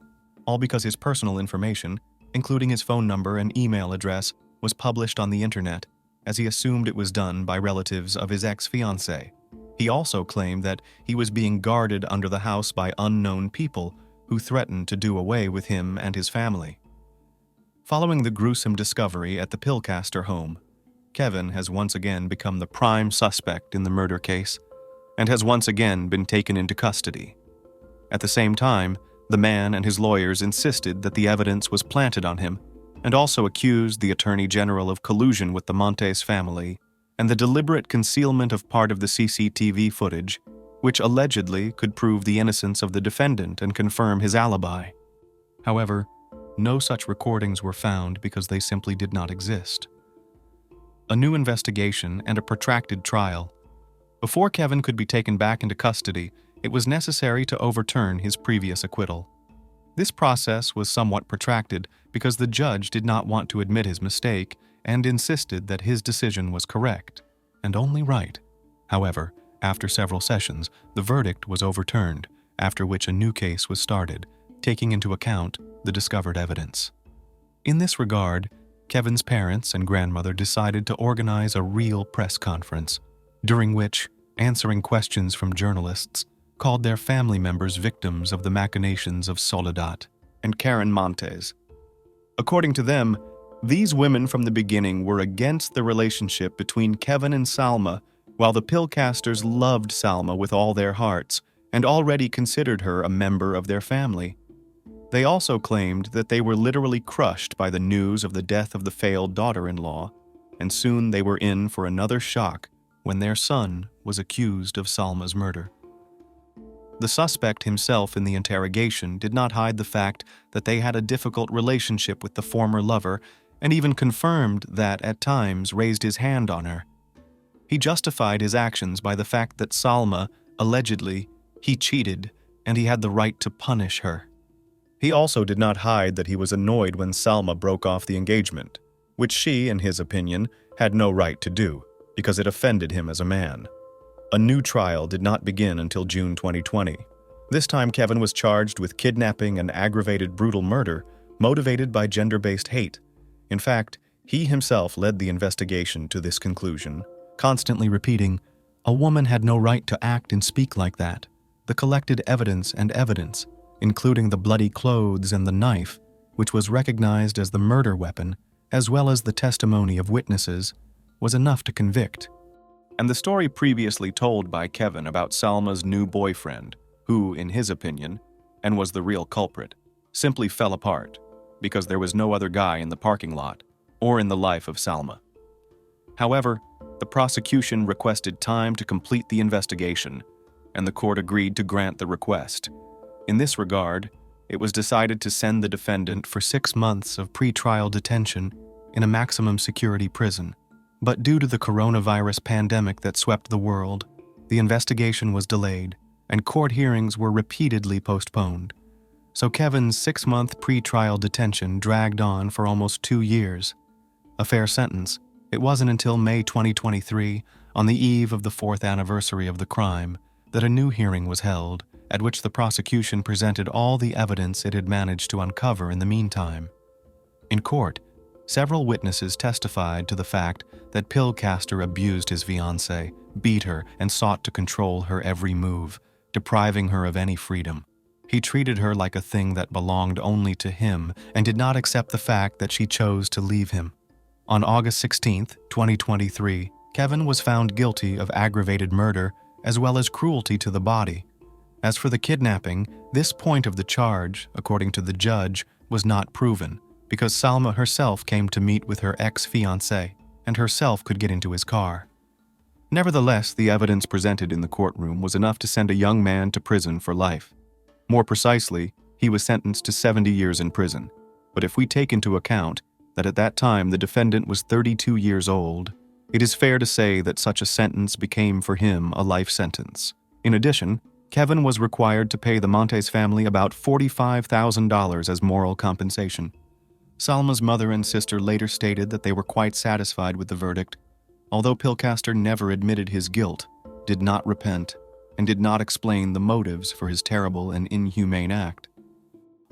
all because his personal information, including his phone number and email address, was published on the internet, as he assumed it was done by relatives of his ex-fiancée. He also claimed that he was being guarded under the house by unknown people who threatened to do away with him and his family. Following the gruesome discovery at the Pilcaster home, Kevin has once again become the prime suspect in the murder case and has once again been taken into custody. At the same time, the man and his lawyers insisted that the evidence was planted on him and also accused the Attorney General of collusion with the Montes family and the deliberate concealment of part of the CCTV footage, which allegedly could prove the innocence of the defendant and confirm his alibi. However, no such recordings were found because they simply did not exist. A new investigation and a protracted trial. Before Kevin could be taken back into custody, it was necessary to overturn his previous acquittal. This process was somewhat protracted because the judge did not want to admit his mistake and insisted that his decision was correct, and only right. However, after several sessions, the verdict was overturned, after which a new case was started, taking into account the discovered evidence. In this regard, Kevin's parents and grandmother decided to organize a real press conference, during which, answering questions from journalists, called their family members victims of the machinations of Soledad and Karen Montes. According to them, these women from the beginning were against the relationship between Kevin and Salma, while the Pilcasters loved Salma with all their hearts and already considered her a member of their family. They also claimed that they were literally crushed by the news of the death of the failed daughter-in-law, and soon they were in for another shock when their son was accused of Salma's murder. The suspect himself in the interrogation did not hide the fact that they had a difficult relationship with the former lover and even confirmed that at times raised his hand on her. He justified his actions by the fact that Salma, allegedly, he cheated and he had the right to punish her. He also did not hide that he was annoyed when Salma broke off the engagement, which she, in his opinion, had no right to do, because it offended him as a man. A new trial did not begin until June 2020. This time Kevin was charged with kidnapping and aggravated brutal murder motivated by gender-based hate. In fact, he himself led the investigation to this conclusion, constantly repeating, "A woman had no right to act and speak like that." The collected evidence, including the bloody clothes and the knife, which was recognized as the murder weapon, as well as the testimony of witnesses, was enough to convict. And the story previously told by Kevin about Salma's new boyfriend, who, in his opinion, and was the real culprit, simply fell apart because there was no other guy in the parking lot or in the life of Salma. However, the prosecution requested time to complete the investigation, and the court agreed to grant the request. In this regard, it was decided to send the defendant for 6 months of pre-trial detention in a maximum security prison. But due to the coronavirus pandemic that swept the world, the investigation was delayed, and court hearings were repeatedly postponed. So Kevin's 6-month pre-trial detention dragged on for almost 2 years. A fair sentence. It wasn't until May 2023, on the eve of the 4th anniversary of the crime, that a new hearing was held, at which the prosecution presented all the evidence it had managed to uncover in the meantime. In court, several witnesses testified to the fact that Pillcaster abused his fiancée, beat her, and sought to control her every move, depriving her of any freedom. He treated her like a thing that belonged only to him and did not accept the fact that she chose to leave him. On August 16, 2023, Kevin was found guilty of aggravated murder as well as cruelty to the body. As for the kidnapping, this point of the charge, according to the judge, was not proven because Salma herself came to meet with her ex-fiancé and herself could get into his car. Nevertheless, the evidence presented in the courtroom was enough to send a young man to prison for life. More precisely, he was sentenced to 70 years in prison. But if we take into account that at that time the defendant was 32 years old, it is fair to say that such a sentence became for him a life sentence. In addition, Kevin was required to pay the Montes family about $45,000 as moral compensation. Salma's mother and sister later stated that they were quite satisfied with the verdict, although Pillcaster never admitted his guilt, did not repent, and did not explain the motives for his terrible and inhumane act.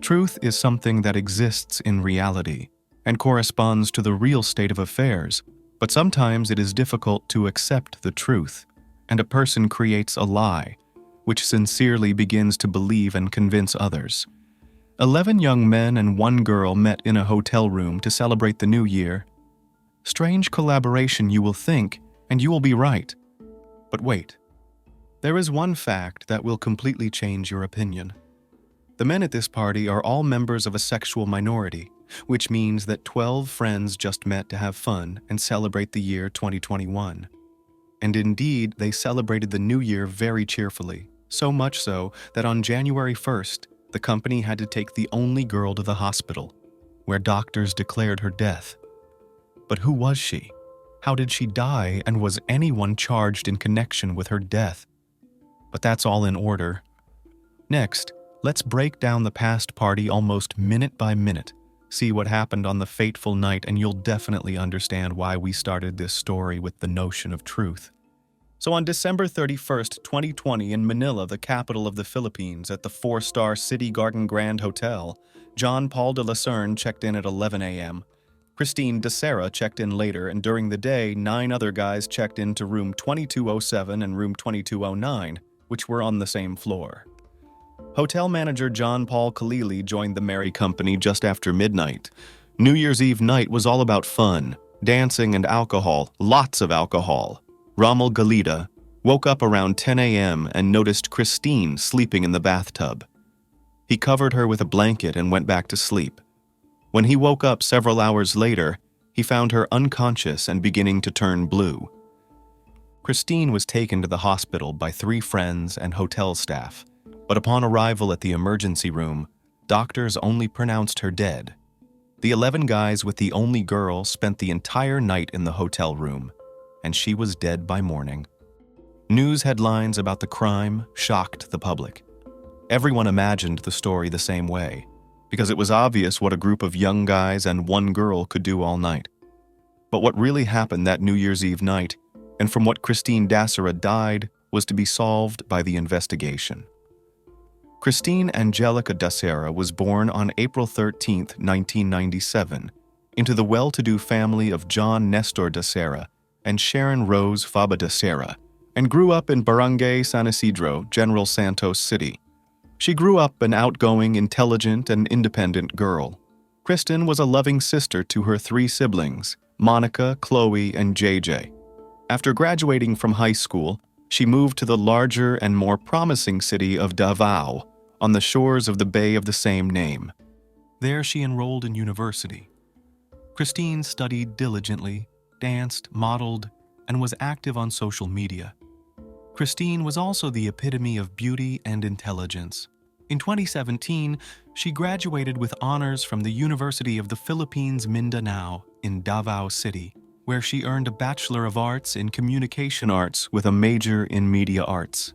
Truth is something that exists in reality and corresponds to the real state of affairs, but sometimes it is difficult to accept the truth, and a person creates a lie, which sincerely begins to believe and convince others. 11 young men and 1 girl met in a hotel room to celebrate the new year. Strange collaboration, you will think, and you will be right. But wait. There is one fact that will completely change your opinion. The men at this party are all members of a sexual minority, which means that 12 friends just met to have fun and celebrate the year 2021. And indeed, they celebrated the new year very cheerfully, so much so that on January 1st, the company had to take the only girl to the hospital, where doctors declared her death. But who was she? How did she die, and was anyone charged in connection with her death? But that's all in order. Next, let's break down the past party almost minute by minute, see what happened on the fateful night, and you'll definitely understand why we started this story with the notion of truth. So on December 31st, 2020, in Manila, the capital of the Philippines, at the 4-star City Garden Grand Hotel, John Paul de Lucerne checked in at 11 a.m. Christine Dacera checked in later, and during the day, 9 other guys checked into room 2207 and room 2209, which were on the same floor. Hotel manager John Paul Khalili joined the merry company just after midnight. New Year's Eve night was all about fun, dancing, and alcohol, lots of alcohol. Rommel Galita woke up around 10 a.m. and noticed Christine sleeping in the bathtub. He covered her with a blanket and went back to sleep. When he woke up several hours later, he found her unconscious and beginning to turn blue. Christine was taken to the hospital by 3 friends and hotel staff, but upon arrival at the emergency room, doctors only pronounced her dead. The 11 guys with the only girl spent the entire night in the hotel room, and she was dead by morning. News headlines about the crime shocked the public. Everyone imagined the story the same way, because it was obvious what a group of young guys and one girl could do all night. But what really happened that New Year's Eve night, and from what Christine Dacera died, was to be solved by the investigation. Christine Angelica Dacera was born on April 13, 1997, into the well-to-do family of John Nestor Dacera and Sharon Rose Faba Dacera, and grew up in Barangay San Isidro, General Santos City. She grew up an outgoing, intelligent, and independent girl. Kristen was a loving sister to her 3 siblings, Monica, Chloe, and JJ. After graduating from high school, she moved to the larger and more promising city of Davao, on the shores of the bay of the same name. There she enrolled in university. Christine studied diligently, danced, modeled, and was active on social media. Christine was also the epitome of beauty and intelligence. In 2017, she graduated with honors from the University of the Philippines Mindanao in Davao City, where she earned a Bachelor of Arts in Communication Arts with a major in Media Arts.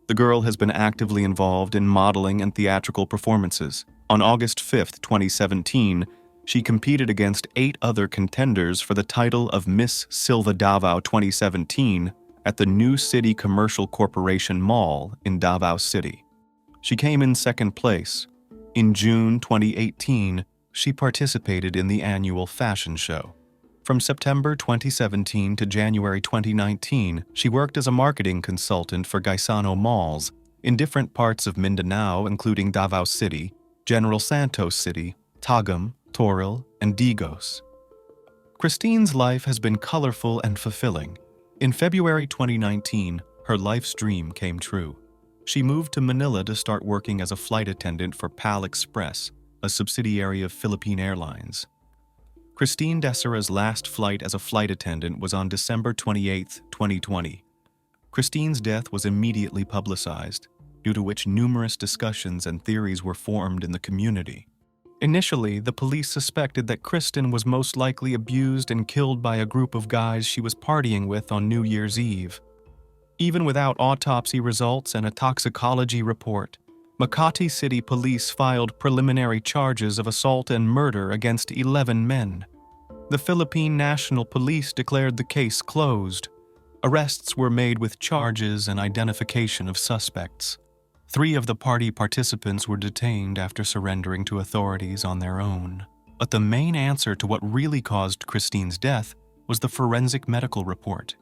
The girl has been actively involved in modeling and theatrical performances. On August 5, 2017, she competed against 8 other contenders for the title of Miss Silva Davao 2017 at the New City Commercial Corporation Mall in Davao City. She came in second place. In June 2018, she participated in the annual fashion show. From September 2017 to January 2019, she worked as a marketing consultant for Gaisano Malls in different parts of Mindanao, including Davao City, General Santos City, Tagum, Toril, and Digos. Christine's life has been colorful and fulfilling. In February 2019, her life's dream came true. She moved to Manila to start working as a flight attendant for PAL Express, a subsidiary of Philippine Airlines. Christine Dacera's last flight as a flight attendant was on December 28, 2020. Christine's death was immediately publicized, due to which numerous discussions and theories were formed in the community. Initially, the police suspected that Kristen was most likely abused and killed by a group of guys she was partying with on New Year's Eve. Even without autopsy results and a toxicology report, Makati City Police filed preliminary charges of assault and murder against 11 men. The Philippine National Police declared the case closed. Arrests were made with charges and identification of suspects. 3 of the party participants were detained after surrendering to authorities on their own. But the main answer to what really caused Christine's death was the forensic medical report.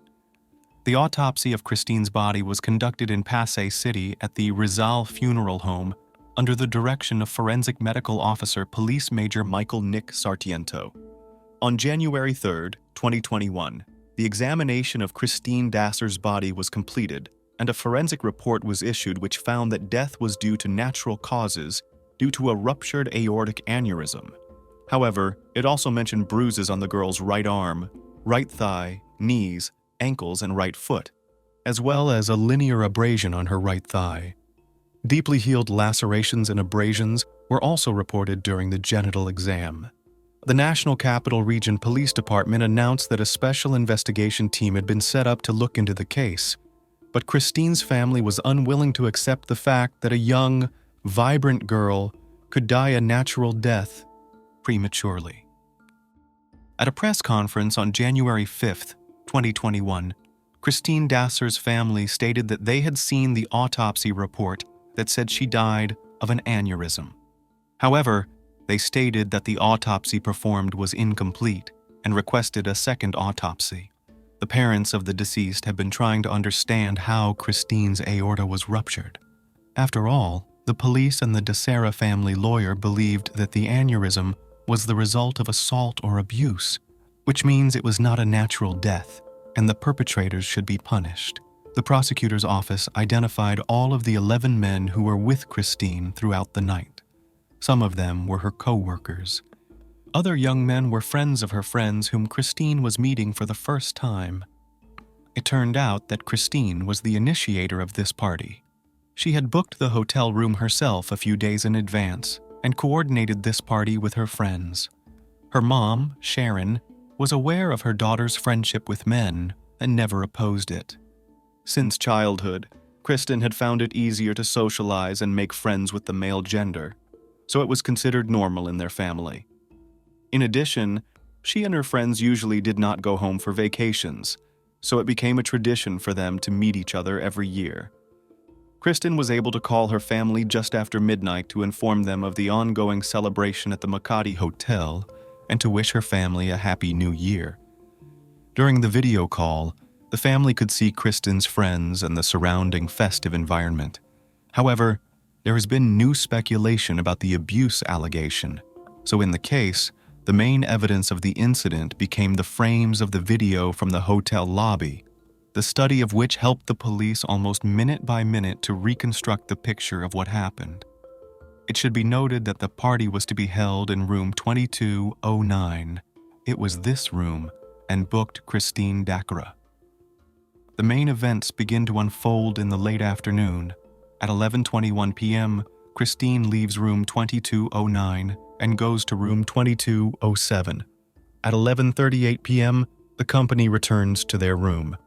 The autopsy of Christine's body was conducted in Pasay City at the Rizal Funeral Home under the direction of Forensic Medical Officer Police Major Michael Nick Sartiento. On January 3, 2021, the examination of Christine Dacera's body was completed, and a forensic report was issued which found that death was due to natural causes due to a ruptured aortic aneurysm. However, it also mentioned bruises on the girl's right arm, right thigh, knees, ankles, and right foot, as well as a linear abrasion on her right thigh. Deeply healed lacerations and abrasions were also reported during the genital exam. The National Capital Region Police Department announced that a special investigation team had been set up to look into the case, but Christine's family was unwilling to accept the fact that a young, vibrant girl could die a natural death prematurely. At a press conference on January 5, 2021, Christine Dacera's family stated that they had seen the autopsy report that said she died of an aneurysm. However, they stated that the autopsy performed was incomplete and requested a second autopsy. The parents of the deceased have been trying to understand how Christine's aorta was ruptured. After all, the police and the Dacera family lawyer believed that the aneurysm was the result of assault or abuse, which means it was not a natural death, and the perpetrators should be punished. The prosecutor's office identified all of the 11 men who were with Christine throughout the night. Some of them were her co-workers. Other young men were friends of her friends whom Christine was meeting for the first time. It turned out that Christine was the initiator of this party. She had booked the hotel room herself a few days in advance and coordinated this party with her friends. Her mom, Sharon, was aware of her daughter's friendship with men and never opposed it. Since childhood, Kristen had found it easier to socialize and make friends with the male gender, so it was considered normal in their family. In addition, she and her friends usually did not go home for vacations, so it became a tradition for them to meet each other every year. Kristen was able to call her family just after midnight to inform them of the ongoing celebration at the Makati Hotel and to wish her family a happy new year. During the video call, the family could see Kristen's friends and the surrounding festive environment. However, there has been new speculation about the abuse allegation, so in the case, the main evidence of the incident became the frames of the video from the hotel lobby, the study of which helped the police almost minute by minute to reconstruct the picture of what happened. It should be noted that the party was to be held in room 2209. It was this room and booked Christine Dacera. The main events begin to unfold in the late afternoon. At 11:21 p.m., Christine leaves room 2209 and goes to room 2207. At 11:38 p.m., the company returns to their room.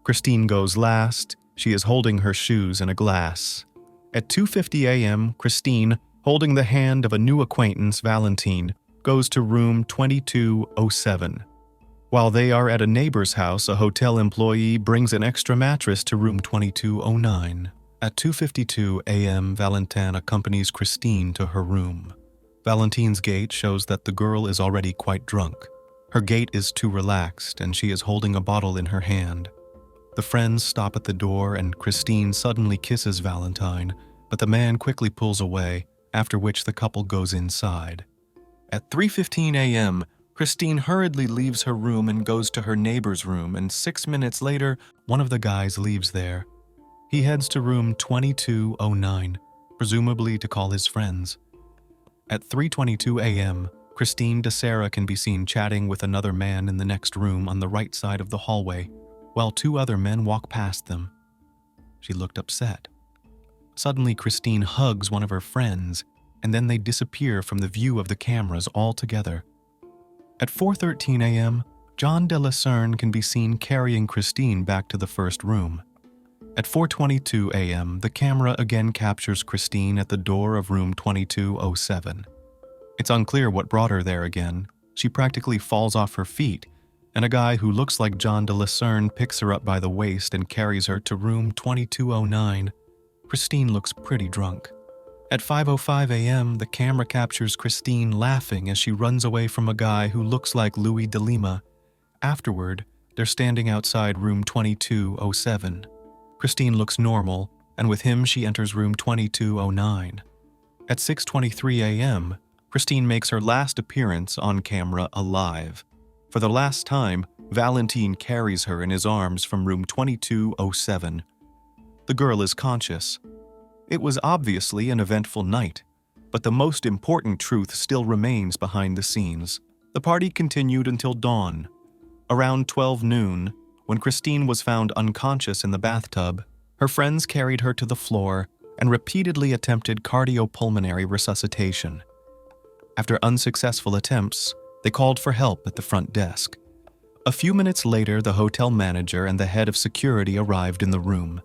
Christine goes last. She is holding her shoes in a glass. At 2:50 a.m., Christine, holding the hand of a new acquaintance, Valentine, goes to room 2207. While they are at a neighbor's house, a hotel employee brings an extra mattress to room 2209. At 2:52 a.m., Valentine accompanies Christine to her room. Valentine's gait shows that the girl is already quite drunk. Her gait is too relaxed, and she is holding a bottle in her hand. The friends stop at the door, and Christine suddenly kisses Valentine, but the man quickly pulls away, after which the couple goes inside. At 3:15 a.m., Christine hurriedly leaves her room and goes to her neighbor's room, and 6 minutes later, one of the guys leaves there. He heads to room 2209, presumably to call his friends. At 3:22 a.m., Christine Dacera can be seen chatting with another man in the next room on the right side of the hallway, while two other men walk past them. She looked upset. Suddenly, Christine hugs one of her friends, and then they disappear from the view of the cameras altogether. At 4:13 a.m., John de Lucerne can be seen carrying Christine back to the first room. At 4:22 a.m., the camera again captures Christine at the door of room 2207. It's unclear what brought her there again. She practically falls off her feet, and a guy who looks like John de Lucerne picks her up by the waist and carries her to room 2209. Christine looks pretty drunk. At 5:05 a.m., the camera captures Christine laughing as she runs away from a guy who looks like Louis de Lima. Afterward, they're standing outside room 2207. Christine looks normal, and with him she enters room 2209. At 6:23 a.m., Christine makes her last appearance on camera alive. For the last time, Valentine carries her in his arms from room 2207. The girl is conscious. It was obviously an eventful night, but the most important truth still remains behind the scenes. The party continued until dawn. Around 12 noon, when Christine was found unconscious in the bathtub, her friends carried her to the floor and repeatedly attempted cardiopulmonary resuscitation. After unsuccessful attempts, they called for help at the front desk. A few minutes later, the hotel manager and the head of security arrived in the room.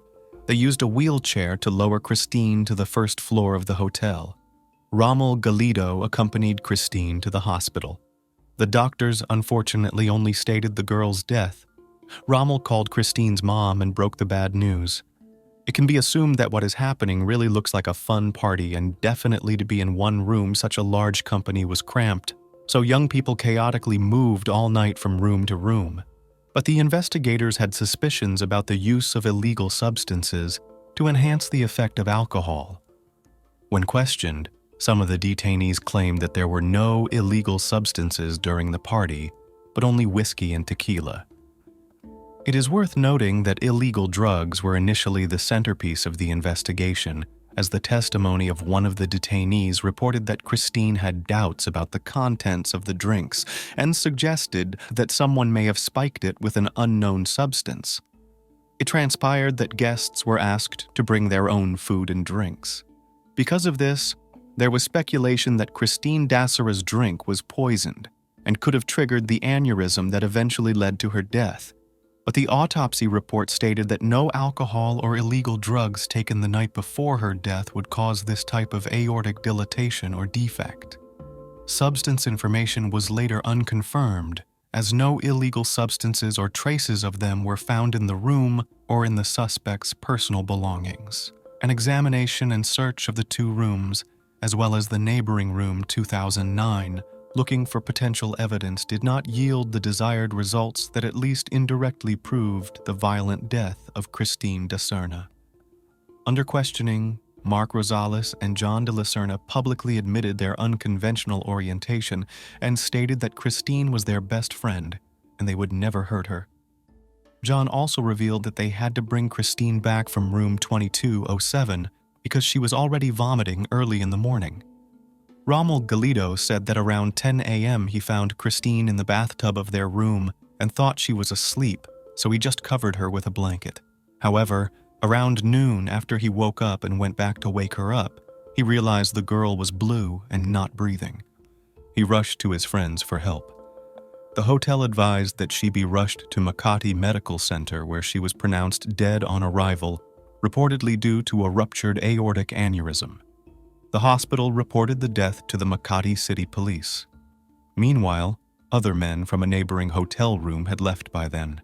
They used a wheelchair to lower Christine to the first floor of the hotel. Rommel Galido accompanied Christine to the hospital. The doctors unfortunately only stated the girl's death. Rommel called Christine's mom and broke the bad news. It can be assumed that what is happening really looks like a fun party, and definitely to be in one room such a large company was cramped, so young people chaotically moved all night from room to room. But the investigators had suspicions about the use of illegal substances to enhance the effect of alcohol. When questioned, some of the detainees claimed that there were no illegal substances during the party, but only whiskey and tequila. It is worth noting that illegal drugs were initially the centerpiece of the investigation, as the testimony of one of the detainees reported that Christine had doubts about the contents of the drinks and suggested that someone may have spiked it with an unknown substance. It transpired that guests were asked to bring their own food and drinks. Because of this, there was speculation that Christine Dacera's drink was poisoned, and could have triggered the aneurysm that eventually led to her death. But the autopsy report stated that no alcohol or illegal drugs taken the night before her death would cause this type of aortic dilatation or defect. Substance information was later unconfirmed, as no illegal substances or traces of them were found in the room or in the suspect's personal belongings. An examination and search of the two rooms, as well as the neighboring room 2009, looking for potential evidence, did not yield the desired results that at least indirectly proved the violent death of Christine Dacera. Under questioning, Mark Rosales and John de la Serna publicly admitted their unconventional orientation and stated that Christine was their best friend and they would never hurt her. John also revealed that they had to bring Christine back from room 2207 because she was already vomiting early in the morning. Rommel Galido said that around 10 a.m. he found Christine in the bathtub of their room and thought she was asleep, so he just covered her with a blanket. However, around noon, after he woke up and went back to wake her up, he realized the girl was blue and not breathing. He rushed to his friends for help. The hotel advised that she be rushed to Makati Medical Center, where she was pronounced dead on arrival, reportedly due to a ruptured aortic aneurysm. The hospital reported the death to the Makati City Police. Meanwhile, other men from a neighboring hotel room had left by then.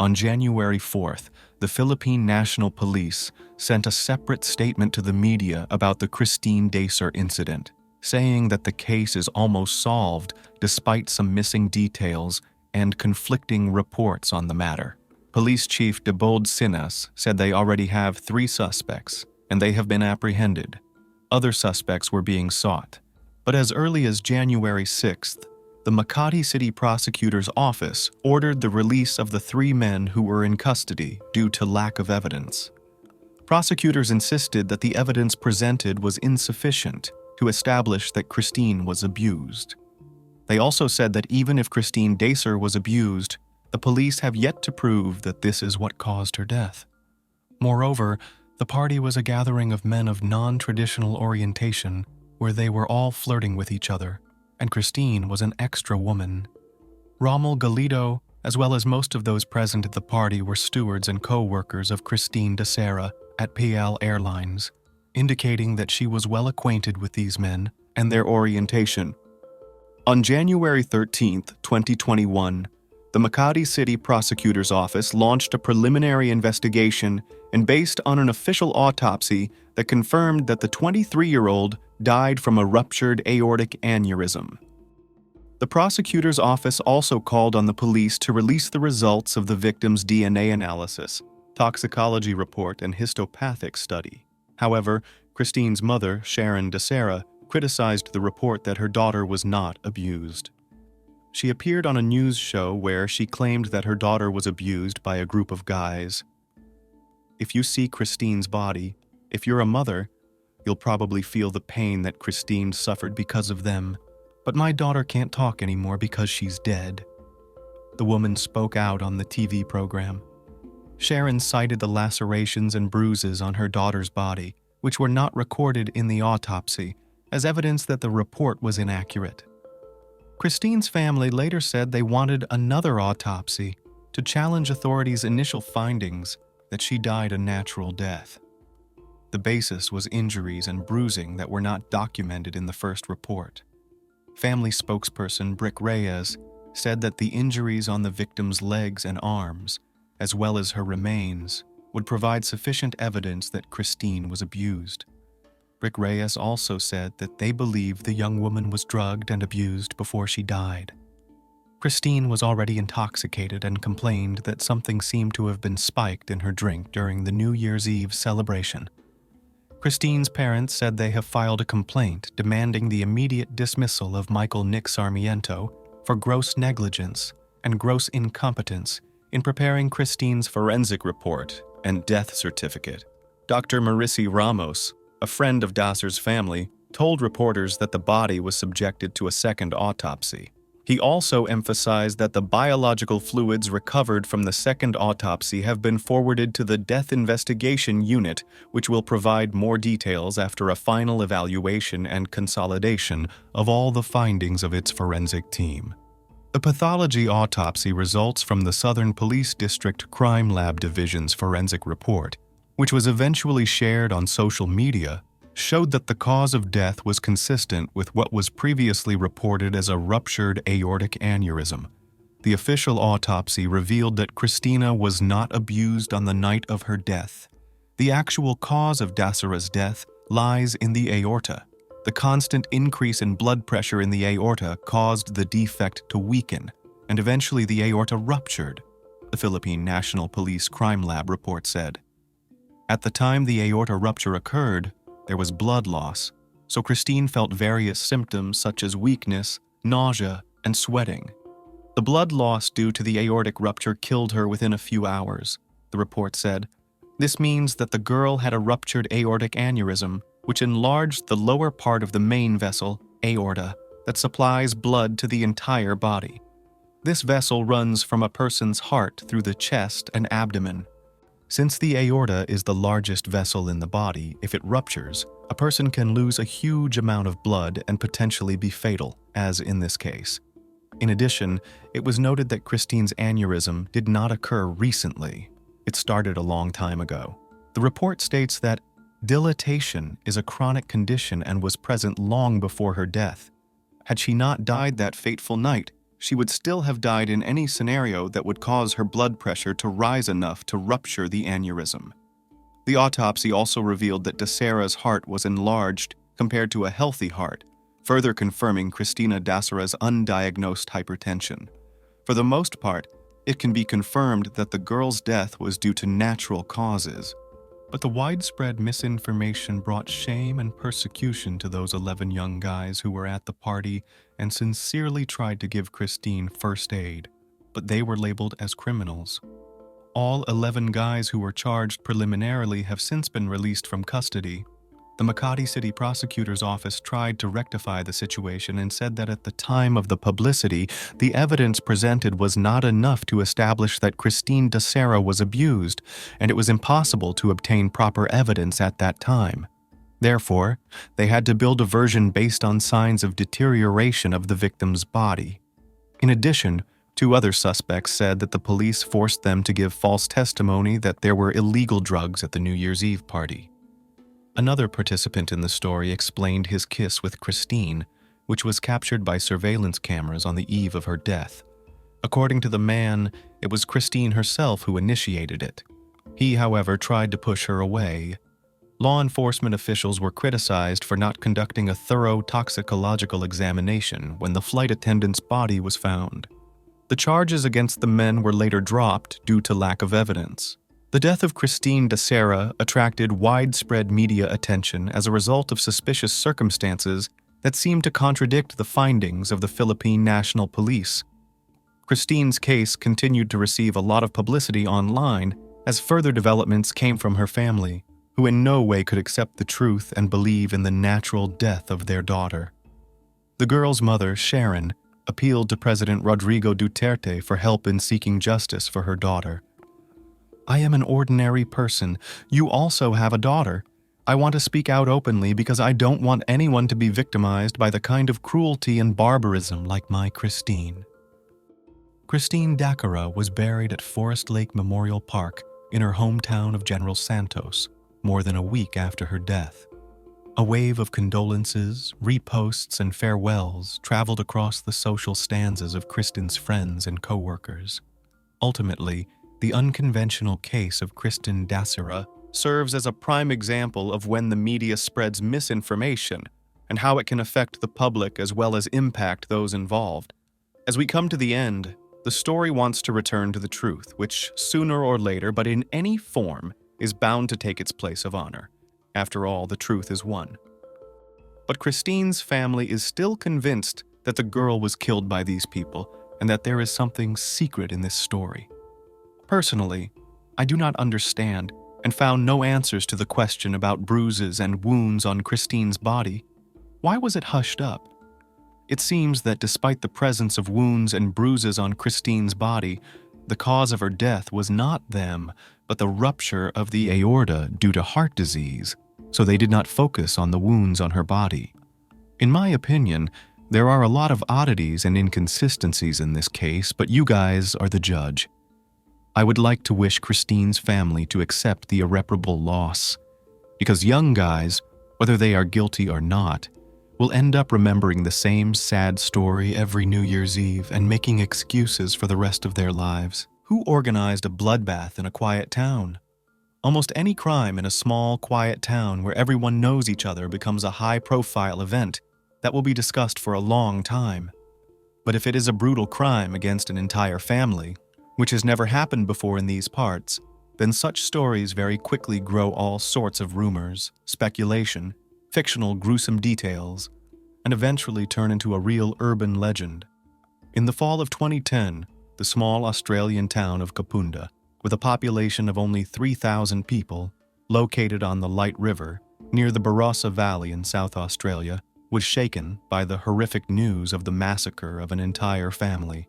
On January 4th, the Philippine National Police sent a separate statement to the media about the Christine Dacera incident, saying that the case is almost solved despite some missing details and conflicting reports on the matter. Police Chief Debold Sinas said they already have 3 suspects, and they have been apprehended. Other suspects were being sought. But as early as January 6th, the Makati City Prosecutor's Office ordered the release of the 3 men who were in custody due to lack of evidence. Prosecutors insisted that the evidence presented was insufficient to establish that Christine was abused. They also said that even if Christine Dacera was abused, the police have yet to prove that this is what caused her death. Moreover, the party was a gathering of men of non-traditional orientation where they were all flirting with each other, and Christine was an extra woman. Rommel Galido, as well as most of those present at the party, were stewards and co-workers of Christine Dacera at PL Airlines, indicating that she was well acquainted with these men and their orientation. On January 13, 2021, the Makati City Prosecutor's Office launched a preliminary investigation and based on an official autopsy that confirmed that the 23-year-old died from a ruptured aortic aneurysm. The prosecutor's office also called on the police to release the results of the victim's DNA analysis, toxicology report, and histopathic study. However, Christine's mother, Sharon Dacera, criticized the report that her daughter was not abused. She appeared on a news show where she claimed that her daughter was abused by a group of guys. If you see Christine's body, if you're a mother, you'll probably feel the pain that Christine suffered because of them. But my daughter can't talk anymore because she's dead. The woman spoke out on the TV program. Sharon cited the lacerations and bruises on her daughter's body, which were not recorded in the autopsy, as evidence that the report was inaccurate. Christine's family later said they wanted another autopsy to challenge authorities' initial findings that she died a natural death. The basis was injuries and bruising that were not documented in the first report. Family spokesperson Brick Reyes said that the injuries on the victim's legs and arms, as well as her remains, would provide sufficient evidence that Christine was abused. Brick Reyes also said that they believed the young woman was drugged and abused before she died. Christine was already intoxicated and complained that something seemed to have been spiked in her drink during the New Year's Eve celebration. Christine's parents said they have filed a complaint demanding the immediate dismissal of Michael Nick Sarmiento for gross negligence and gross incompetence in preparing Christine's forensic report and death certificate. Dr. Maurici Ramos, a friend of Dacera's family, told reporters that the body was subjected to a second autopsy. He also emphasized that the biological fluids recovered from the second autopsy have been forwarded to the Death Investigation Unit, which will provide more details after a final evaluation and consolidation of all the findings of its forensic team. The pathology autopsy results from the Southern Police District Crime Lab Division's forensic report, which was eventually shared on social media, showed that the cause of death was consistent with what was previously reported as a ruptured aortic aneurysm. The official autopsy revealed that Christina was not abused on the night of her death. The actual cause of Dacera's death lies in the aorta. The constant increase in blood pressure in the aorta caused the defect to weaken, and eventually the aorta ruptured, the Philippine National Police Crime Lab report said. At the time the aorta rupture occurred, there was blood loss, so Christine felt various symptoms such as weakness, nausea, and sweating. The blood loss due to the aortic rupture killed her within a few hours, the report said. This means that the girl had a ruptured aortic aneurysm, which enlarged the lower part of the main vessel, aorta, that supplies blood to the entire body. This vessel runs from a person's heart through the chest and abdomen. Since the aorta is the largest vessel in the body, if it ruptures, a person can lose a huge amount of blood and potentially be fatal, as in this case. In addition, it was noted that Christine's aneurysm did not occur recently. It started a long time ago. The report states that dilatation is a chronic condition and was present long before her death. Had she not died that fateful night, she would still have died in any scenario that would cause her blood pressure to rise enough to rupture the aneurysm. The autopsy also revealed that Dacera's heart was enlarged compared to a healthy heart, further confirming Christina Dacera's undiagnosed hypertension. For the most part, it can be confirmed that the girl's death was due to natural causes. But the widespread misinformation brought shame and persecution to those 11 young guys who were at the party and sincerely tried to give Christine first aid, but they were labeled as criminals. All 11 guys who were charged preliminarily have since been released from custody. The Makati City Prosecutor's Office tried to rectify the situation and said that at the time of the publicity, the evidence presented was not enough to establish that Christine Dacera was abused, and it was impossible to obtain proper evidence at that time. Therefore, they had to build a version based on signs of deterioration of the victim's body. In addition, 2 other suspects said that the police forced them to give false testimony that there were illegal drugs at the New Year's Eve party. Another participant in the story explained his kiss with Christine, which was captured by surveillance cameras on the eve of her death. According to the man, it was Christine herself who initiated it. He, however, tried to push her away. Law enforcement officials were criticized for not conducting a thorough toxicological examination when the flight attendant's body was found. The charges against the men were later dropped due to lack of evidence. The death of Christine Dacera attracted widespread media attention as a result of suspicious circumstances that seemed to contradict the findings of the Philippine National Police. Christine's case continued to receive a lot of publicity online as further developments came from her family, who in no way could accept the truth and believe in the natural death of their daughter. The girl's mother, Sharon, appealed to President Rodrigo Duterte for help in seeking justice for her daughter. I am an ordinary person. You also have a daughter. I want to speak out openly because I don't want anyone to be victimized by the kind of cruelty and barbarism like my Christine. Christine Dacera was buried at Forest Lake Memorial Park in her hometown of General Santos, more than a week after her death. A wave of condolences, reposts, and farewells traveled across the social stanzas of Kristen's friends and co-workers. Ultimately, the unconventional case of Christine Dacera serves as a prime example of when the media spreads misinformation and how it can affect the public as well as impact those involved. As we come to the end, the story wants to return to the truth, which sooner or later, but in any form, is bound to take its place of honor. After all, the truth is one. But Christine's family is still convinced that the girl was killed by these people and that there is something secret in this story. Personally, I do not understand and found no answers to the question about bruises and wounds on Christine's body. Why was it hushed up? It seems that despite the presence of wounds and bruises on Christine's body, the cause of her death was not them, but the rupture of the aorta due to heart disease, so they did not focus on the wounds on her body. In my opinion, there are a lot of oddities and inconsistencies in this case, but you guys are the judge. I would like to wish Christine's family to accept the irreparable loss, because young guys, whether they are guilty or not, will end up remembering the same sad story every New Year's Eve and making excuses for the rest of their lives. Who organized a bloodbath in a quiet town? Almost any crime in a small, quiet town where everyone knows each other becomes a high-profile event that will be discussed for a long time. But if it is a brutal crime against an entire family, which has never happened before in these parts, then such stories very quickly grow all sorts of rumors, speculation, fictional gruesome details, and eventually turn into a real urban legend. In the fall of 2010, the small Australian town of Kapunda, with a population of only 3,000 people, located on the Light River, near the Barossa Valley in South Australia, was shaken by the horrific news of the massacre of an entire family.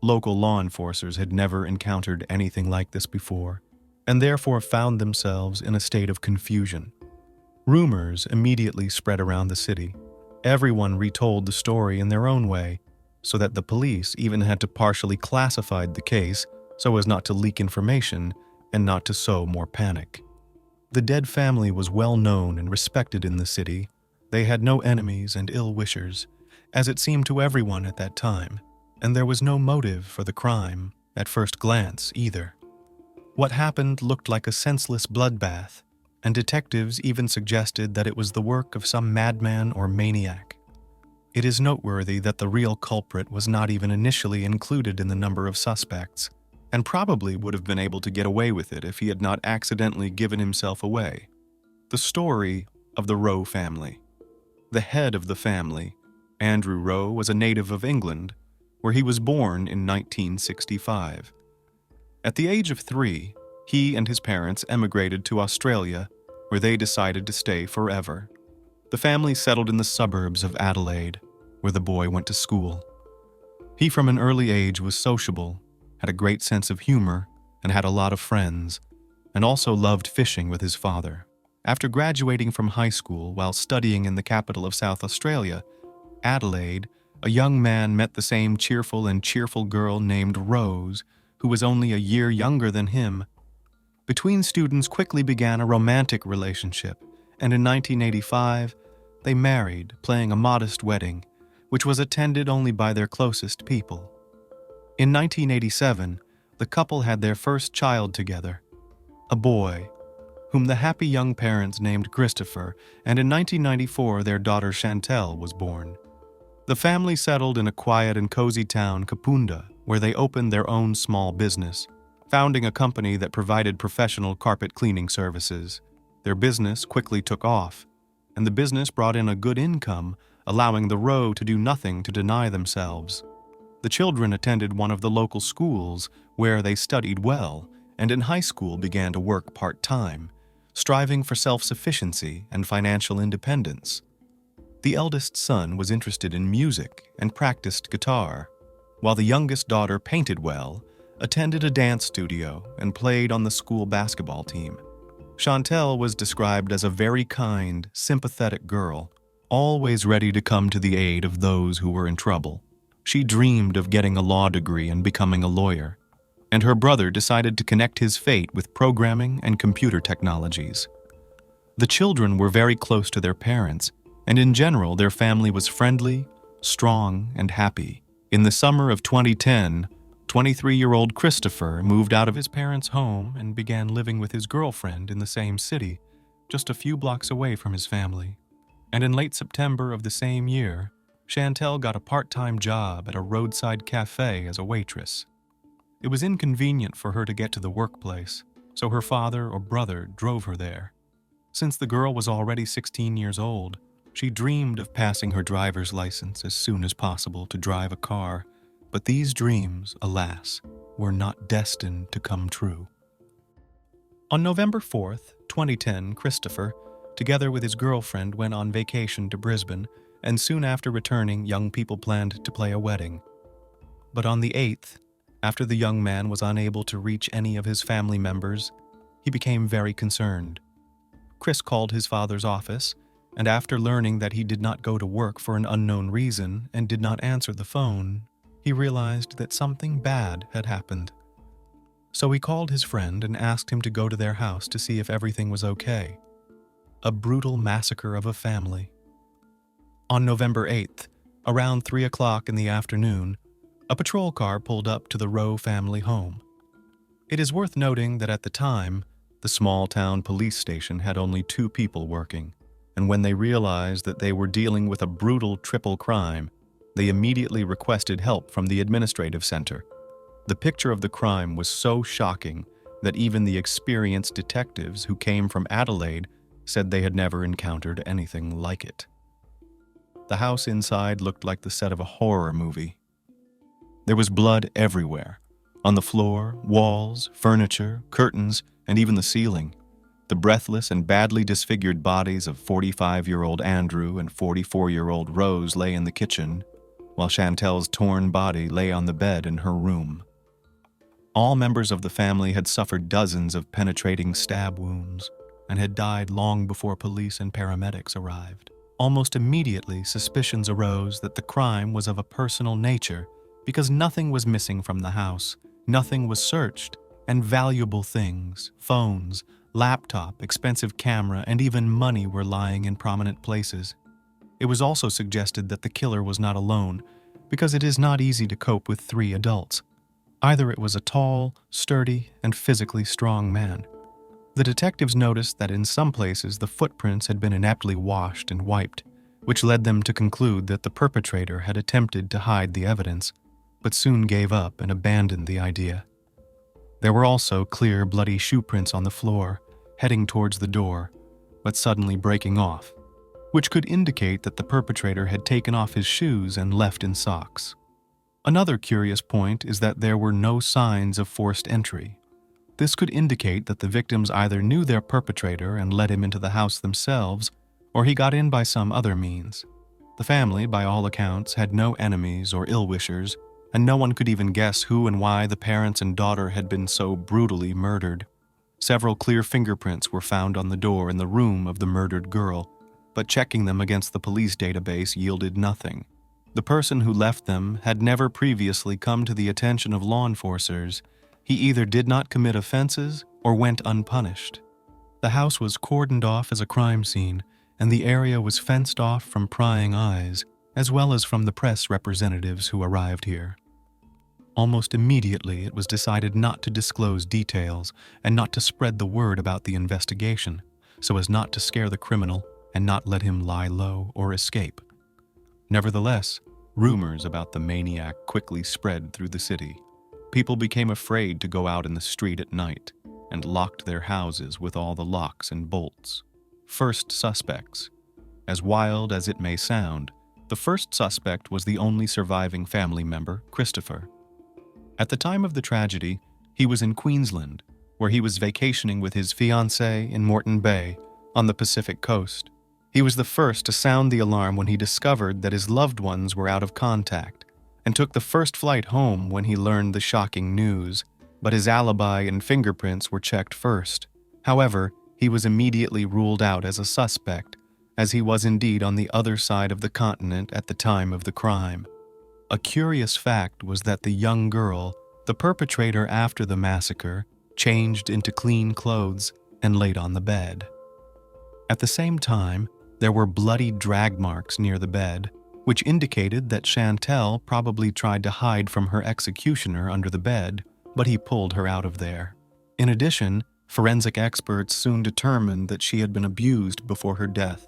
Local law enforcers had never encountered anything like this before, and therefore found themselves in a state of confusion. Rumors immediately spread around the city. Everyone retold the story in their own way, so that the police even had to partially classify the case so as not to leak information and not to sow more panic. The dead family was well known and respected in the city. They had no enemies and ill-wishers, as it seemed to everyone at that time, and there was no motive for the crime at first glance either. What happened looked like a senseless bloodbath, and detectives even suggested that it was the work of some madman or maniac. It is noteworthy that the real culprit was not even initially included in the number of suspects, and probably would have been able to get away with it if he had not accidentally given himself away. The story of the Rowe family. The head of the family, Andrew Rowe, was a native of England, where he was born in 1965. At the age of 3, he and his parents emigrated to Australia, where they decided to stay forever. The family settled in the suburbs of Adelaide, where the boy went to school. He from an early age was sociable, had a great sense of humor, and had a lot of friends, and also loved fishing with his father. After graduating from high school while studying in the capital of South Australia, Adelaide, a young man met the same cheerful girl named Rose, who was only a year younger than him. Between students quickly began a romantic relationship, and in 1985, they married, playing a modest wedding, which was attended only by their closest people. In 1987, the couple had their first child together, a boy, whom the happy young parents named Christopher, and in 1994 their daughter Chantel was born. The family settled in a quiet and cozy town, Kapunda, where they opened their own small business, founding a company that provided professional carpet cleaning services. Their business quickly took off, and the business brought in a good income, allowing the Rowe to do nothing to deny themselves. The children attended one of the local schools, where they studied well, and in high school began to work part-time, striving for self-sufficiency and financial independence. The eldest son was interested in music and practiced guitar, while the youngest daughter painted well, attended a dance studio, and played on the school basketball team. Chantel was described as a very kind, sympathetic girl, always ready to come to the aid of those who were in trouble. She dreamed of getting a law degree and becoming a lawyer, and her brother decided to connect his fate with programming and computer technologies. The children were very close to their parents, and in general their family was friendly, strong, and happy. In the summer of 2010, 23-year-old Christopher moved out of his parents' home and began living with his girlfriend in the same city, just a few blocks away from his family. And in late September of the same year, Chantel got a part-time job at a roadside cafe as a waitress. It was inconvenient for her to get to the workplace, so her father or brother drove her there. Since the girl was already 16 years old, she dreamed of passing her driver's license as soon as possible to drive a car, but these dreams, alas, were not destined to come true. On November 4th, 2010, Christopher, together with his girlfriend, went on vacation to Brisbane and soon after returning, young people planned to play a wedding. But on the 8th, after the young man was unable to reach any of his family members, he became very concerned. Chris called his father's office, and after learning that he did not go to work for an unknown reason and did not answer the phone, he realized that something bad had happened. So he called his friend and asked him to go to their house to see if everything was okay. A brutal massacre of a family. On November 8th, around 3 o'clock in the afternoon, a patrol car pulled up to the Rowe family home. It is worth noting that at the time, the small-town police station had only 2 people working, and when they realized that they were dealing with a brutal triple crime, they immediately requested help from the administrative center. The picture of the crime was so shocking that even the experienced detectives who came from Adelaide said they had never encountered anything like it. The house inside looked like the set of a horror movie. There was blood everywhere, on the floor, walls, furniture, curtains, and even the ceiling. The breathless and badly disfigured bodies of 45-year-old Andrew and 44-year-old Rose lay in the kitchen, while Chantel's torn body lay on the bed in her room. All members of the family had suffered dozens of penetrating stab wounds and had died long before police and paramedics arrived. Almost immediately, suspicions arose that the crime was of a personal nature because nothing was missing from the house, nothing was searched, and valuable things, phones, laptop, expensive camera, and even money were lying in prominent places. It was also suggested that the killer was not alone, because it is not easy to cope with 3 adults. Either it was a tall, sturdy, and physically strong man. The detectives noticed that in some places the footprints had been ineptly washed and wiped, which led them to conclude that the perpetrator had attempted to hide the evidence, but soon gave up and abandoned the idea. There were also clear, bloody shoe prints on the floor, heading towards the door, but suddenly breaking off, which could indicate that the perpetrator had taken off his shoes and left in socks. Another curious point is that there were no signs of forced entry. This could indicate that the victims either knew their perpetrator and let him into the house themselves, or he got in by some other means. The family, by all accounts, had no enemies or ill-wishers, and no one could even guess who and why the parents and daughter had been so brutally murdered. Several clear fingerprints were found on the door in the room of the murdered girl, but checking them against the police database yielded nothing. The person who left them had never previously come to the attention of law enforcers. He either did not commit offenses or went unpunished. The house was cordoned off as a crime scene, and the area was fenced off from prying eyes, as well as from the press representatives who arrived here. Almost immediately, it was decided not to disclose details and not to spread the word about the investigation, so as not to scare the criminal and not let him lie low or escape. Nevertheless, rumors about the maniac quickly spread through the city. People became afraid to go out in the street at night and locked their houses with all the locks and bolts. First suspects. As wild as it may sound, the first suspect was the only surviving family member, Christopher. At the time of the tragedy, he was in Queensland, where he was vacationing with his fiancée in Moreton Bay on the Pacific coast. He was the first to sound the alarm when he discovered that his loved ones were out of contact, and took the first flight home when he learned the shocking news, but his alibi and fingerprints were checked first. However, he was immediately ruled out as a suspect, as he was indeed on the other side of the continent at the time of the crime. A curious fact was that the young girl, the perpetrator after the massacre, changed into clean clothes and laid on the bed. At the same time, there were bloody drag marks near the bed, which indicated that Chantel probably tried to hide from her executioner under the bed, but he pulled her out of there. In addition, forensic experts soon determined that she had been abused before her death.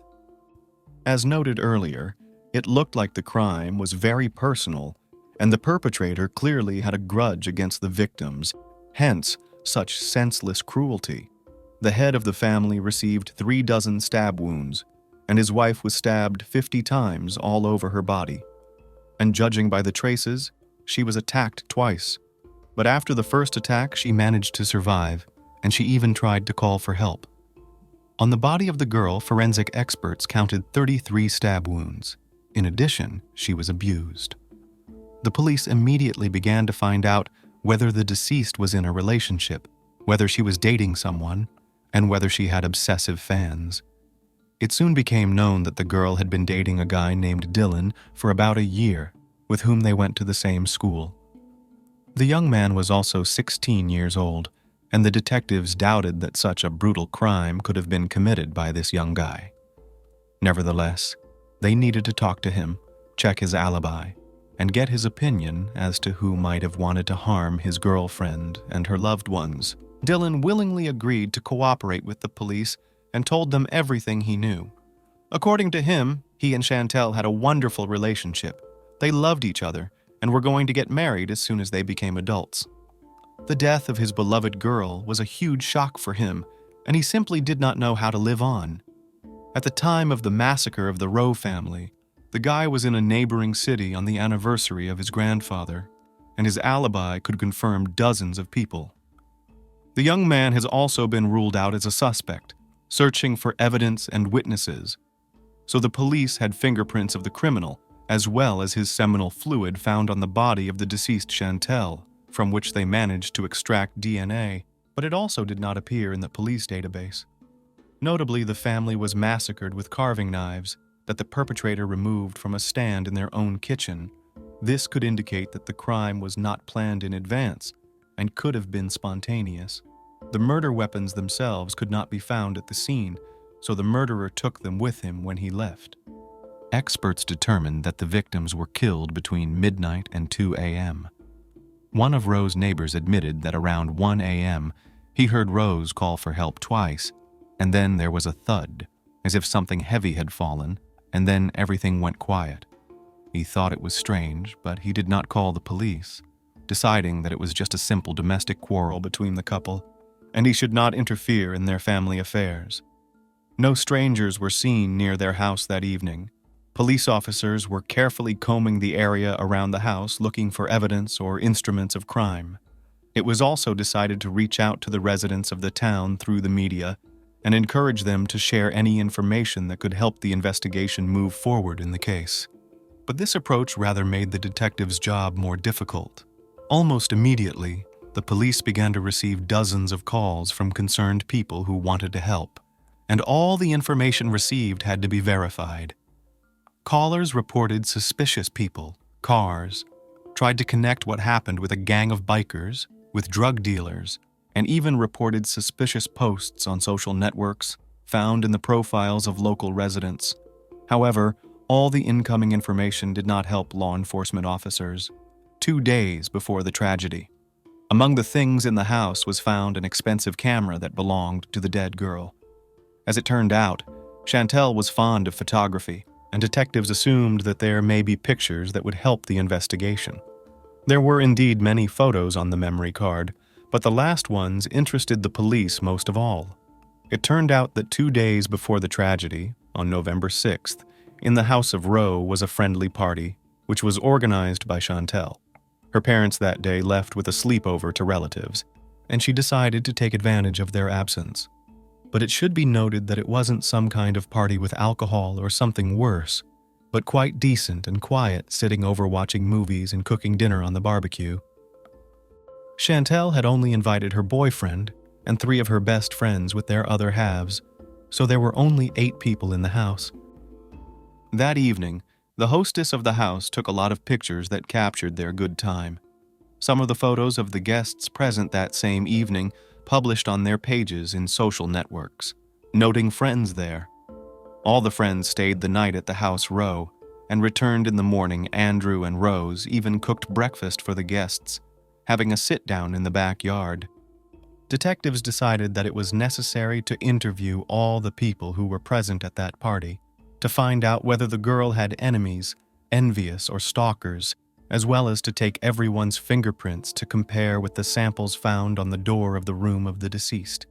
As noted earlier, it looked like the crime was very personal, and the perpetrator clearly had a grudge against the victims, hence such senseless cruelty. The head of the family received 36 stab wounds, and his wife was stabbed 50 times all over her body. And judging by the traces, she was attacked twice. But after the first attack, she managed to survive, and she even tried to call for help. On the body of the girl, forensic experts counted 33 stab wounds. In addition, she was abused. The police immediately began to find out whether the deceased was in a relationship, whether she was dating someone, and whether she had obsessive fans. It soon became known that the girl had been dating a guy named Dylan for about a year, with whom they went to the same school. The young man was also 16 years old, and the detectives doubted that such a brutal crime could have been committed by this young guy. Nevertheless, they needed to talk to him, check his alibi, and get his opinion as to who might have wanted to harm his girlfriend and her loved ones. Dylan willingly agreed to cooperate with the police and told them everything he knew. According to him, he and Chantel had a wonderful relationship. They loved each other and were going to get married as soon as they became adults. The death of his beloved girl was a huge shock for him, and he simply did not know how to live on. At the time of the massacre of the Rowe family, the guy was in a neighboring city on the anniversary of his grandfather, and his alibi could confirm dozens of people. The young man has also been ruled out as a suspect, searching for evidence and witnesses, so the police had fingerprints of the criminal, as well as his seminal fluid found on the body of the deceased Chantel, from which they managed to extract DNA, but it also did not appear in the police database. Notably, the family was massacred with carving knives that the perpetrator removed from a stand in their own kitchen. This could indicate that the crime was not planned in advance and could have been spontaneous. The murder weapons themselves could not be found at the scene, so the murderer took them with him when he left. Experts determined that the victims were killed between midnight and 2 a.m. One of Rose's neighbors admitted that around 1 a.m. he heard Rose call for help twice, and then there was a thud, as if something heavy had fallen, and then everything went quiet. He thought it was strange, but he did not call the police, deciding that it was just a simple domestic quarrel between the couple, and he should not interfere in their family affairs. No strangers were seen near their house that evening. Police officers were carefully combing the area around the house looking for evidence or instruments of crime. It was also decided to reach out to the residents of the town through the media and encourage them to share any information that could help the investigation move forward in the case. But this approach rather made the detectives' job more difficult. Almost immediately, the police began to receive dozens of calls from concerned people who wanted to help, and all the information received had to be verified. Callers reported suspicious people, cars, tried to connect what happened with a gang of bikers, with drug dealers, and even reported suspicious posts on social networks found in the profiles of local residents. However, all the incoming information did not help law enforcement officers. 2 days before the tragedy, among the things in the house was found an expensive camera that belonged to the dead girl. As it turned out, Chantel was fond of photography, and detectives assumed that there may be pictures that would help the investigation. There were indeed many photos on the memory card, but the last ones interested the police most of all. It turned out that 2 days before the tragedy, on November 6th, in the house of Rowe was a friendly party, which was organized by Chantel. Her parents that day left with a sleepover to relatives, and she decided to take advantage of their absence. But it should be noted that it wasn't some kind of party with alcohol or something worse, but quite decent and quiet, sitting over watching movies and cooking dinner on the barbecue. Chantel had only invited her boyfriend and 3 of her best friends with their other halves, so there were only 8 people in the house. That evening, the hostess of the house took a lot of pictures that captured their good time. Some of the photos of the guests present that same evening published on their pages in social networks, noting friends there. All the friends stayed the night at the house Rowe and returned in the morning. Andrew and Rose even cooked breakfast for the guests, having a sit-down in the backyard. Detectives decided that it was necessary to interview all the people who were present at that party to find out whether the girl had enemies, envious, or stalkers, as well as to take everyone's fingerprints to compare with the samples found on the door of the room of the deceased.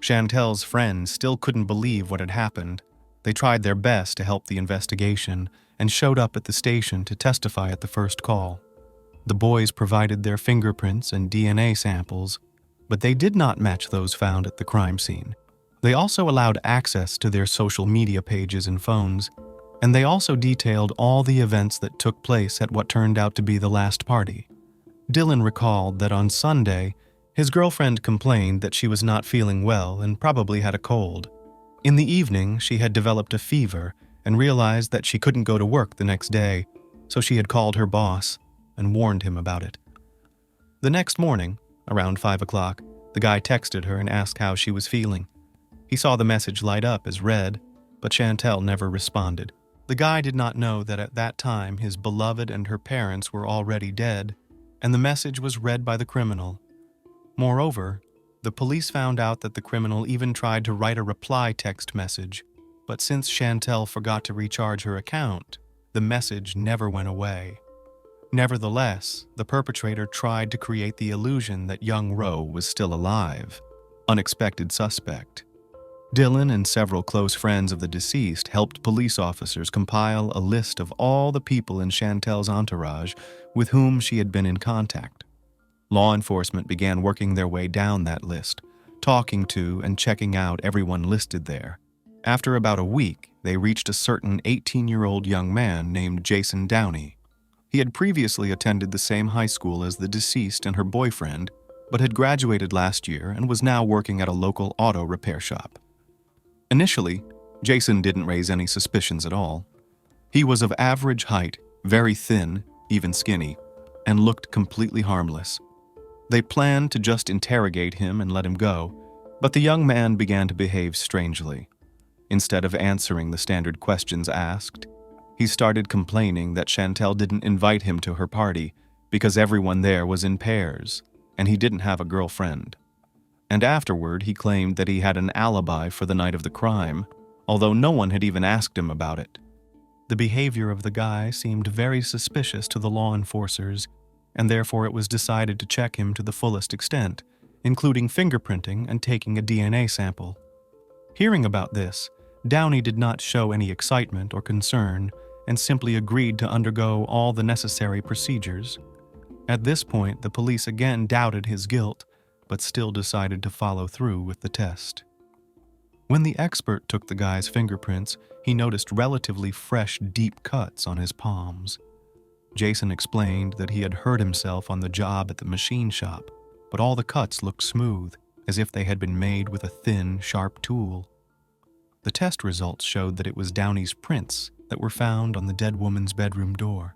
Chantel's friends still couldn't believe what had happened. They tried their best to help the investigation and showed up at the station to testify at the first call. The boys provided their fingerprints and DNA samples, but they did not match those found at the crime scene. They also allowed access to their social media pages and phones, And they also detailed all the events that took place at what turned out to be the last party. Dylan recalled that on Sunday, his girlfriend complained that she was not feeling well and probably had a cold. In the evening, she had developed a fever and realized that she couldn't go to work the next day, so she had called her boss and warned him about it. The next morning, around 5 o'clock, the guy texted her and asked how she was feeling. He saw the message light up as read, but Chantel never responded. The guy did not know that at that time his beloved and her parents were already dead, and the message was read by the criminal. Moreover, the police found out that the criminal even tried to write a reply text message, but since Chantel forgot to recharge her account, the message never went away. Nevertheless, the perpetrator tried to create the illusion that young Roe was still alive. Unexpected suspect. Dylan and several close friends of the deceased helped police officers compile a list of all the people in Chantel's entourage with whom she had been in contact. Law enforcement began working their way down that list, talking to and checking out everyone listed there. After about a week, they reached a certain 18-year-old young man named Jason Downey. He had previously attended the same high school as the deceased and her boyfriend, but had graduated last year and was now working at a local auto repair shop. Initially, Jason didn't raise any suspicions at all. He was of average height, very thin, even skinny, and looked completely harmless. They planned to just interrogate him and let him go, but the young man began to behave strangely. Instead of answering the standard questions asked, he started complaining that Chantel didn't invite him to her party because everyone there was in pairs, and he didn't have a girlfriend. And afterward, he claimed that he had an alibi for the night of the crime, although no one had even asked him about it. The behavior of the guy seemed very suspicious to the law enforcers, and therefore it was decided to check him to the fullest extent, including fingerprinting and taking a DNA sample. Hearing about this, Downey did not show any excitement or concern and simply agreed to undergo all the necessary procedures. At this point, the police again doubted his guilt, but still decided to follow through with the test. When the expert took the guy's fingerprints, he noticed relatively fresh, deep cuts on his palms. Jason explained that he had hurt himself on the job at the machine shop, but all the cuts looked smooth, as if they had been made with a thin, sharp tool. The test results showed that it was Downey's prints that were found on the dead woman's bedroom door.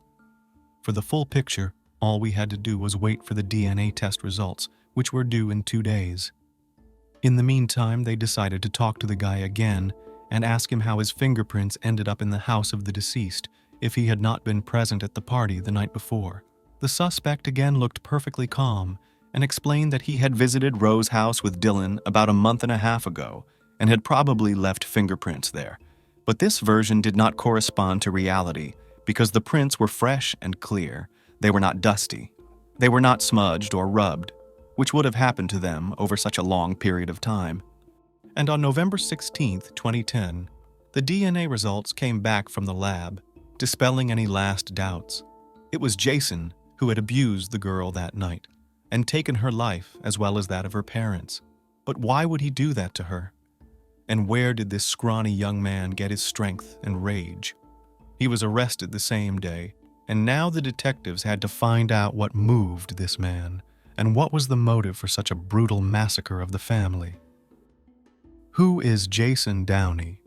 For the full picture, all we had to do was wait for the DNA test results, which were due in 2 days. In the meantime, they decided to talk to the guy again and ask him how his fingerprints ended up in the house of the deceased if he had not been present at the party the night before. The suspect again looked perfectly calm and explained that he had visited Roe's house with Dylan about a month and a half ago and had probably left fingerprints there. But this version did not correspond to reality because the prints were fresh and clear. They were not dusty. They were not smudged or rubbed, which would have happened to them over such a long period of time. And on November 16, 2010, the DNA results came back from the lab, dispelling any last doubts. It was Jason who had abused the girl that night and taken her life as well as that of her parents. But why would he do that to her? And where did this scrawny young man get his strength and rage? He was arrested the same day, and now the detectives had to find out what moved this man and what was the motive for such a brutal massacre of the family. Who is Jason Downey?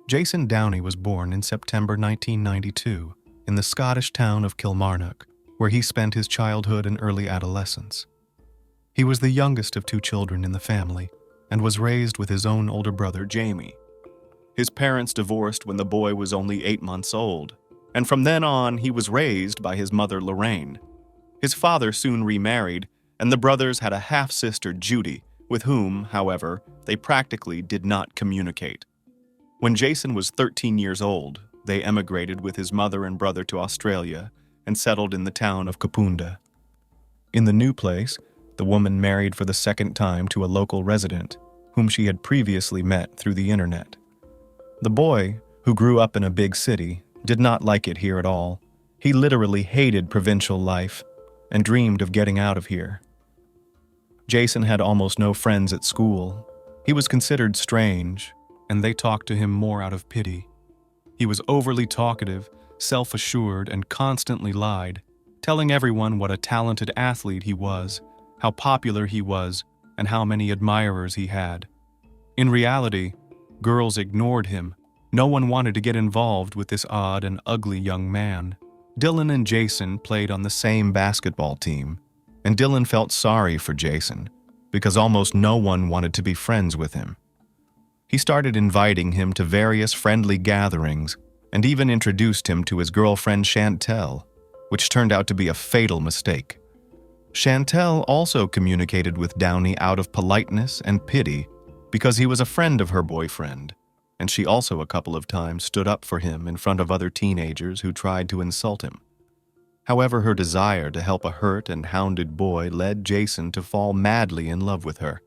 Jason Downey was born in September 1992 in the Scottish town of Kilmarnock, where he spent his childhood and early adolescence. He was the youngest of 2 children in the family and was raised with his own older brother, Jamie. His parents divorced when the boy was only 8 months old, and from then on he was raised by his mother, Lorraine. His father soon remarried, and the brothers had a half-sister, Judy, with whom, however, they practically did not communicate. When Jason was 13 years old, they emigrated with his mother and brother to Australia and settled in the town of Kapunda. In the new place, the woman married for the second time to a local resident, whom she had previously met through the internet. The boy, who grew up in a big city, did not like it here at all. He literally hated provincial life and dreamed of getting out of here. Jason had almost no friends at school. He was considered strange, and they talked to him more out of pity. He was overly talkative, self-assured, and constantly lied, telling everyone what a talented athlete he was, how popular he was, and how many admirers he had. In reality, girls ignored him. No one wanted to get involved with this odd and ugly young man. Dylan and Jason played on the same basketball team, and Dylan felt sorry for Jason because almost no one wanted to be friends with him. He started inviting him to various friendly gatherings and even introduced him to his girlfriend Chantel, which turned out to be a fatal mistake. Chantel also communicated with Downey out of politeness and pity because he was a friend of her boyfriend, and she also a couple of times stood up for him in front of other teenagers who tried to insult him. However, her desire to help a hurt and hounded boy led Jason to fall madly in love with her.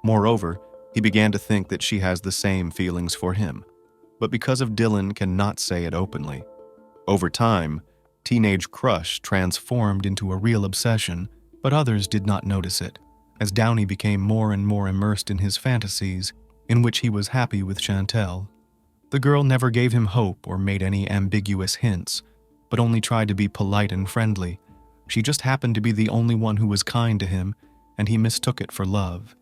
Moreover, he began to think that she has the same feelings for him, but because of Dylan cannot say it openly. Over time, teenage crush transformed into a real obsession, but others did not notice it, as Downey became more and more immersed in his fantasies, in which he was happy with Chantel. The girl never gave him hope or made any ambiguous hints, but only tried to be polite and friendly. She just happened to be the only one who was kind to him, and he mistook it for love.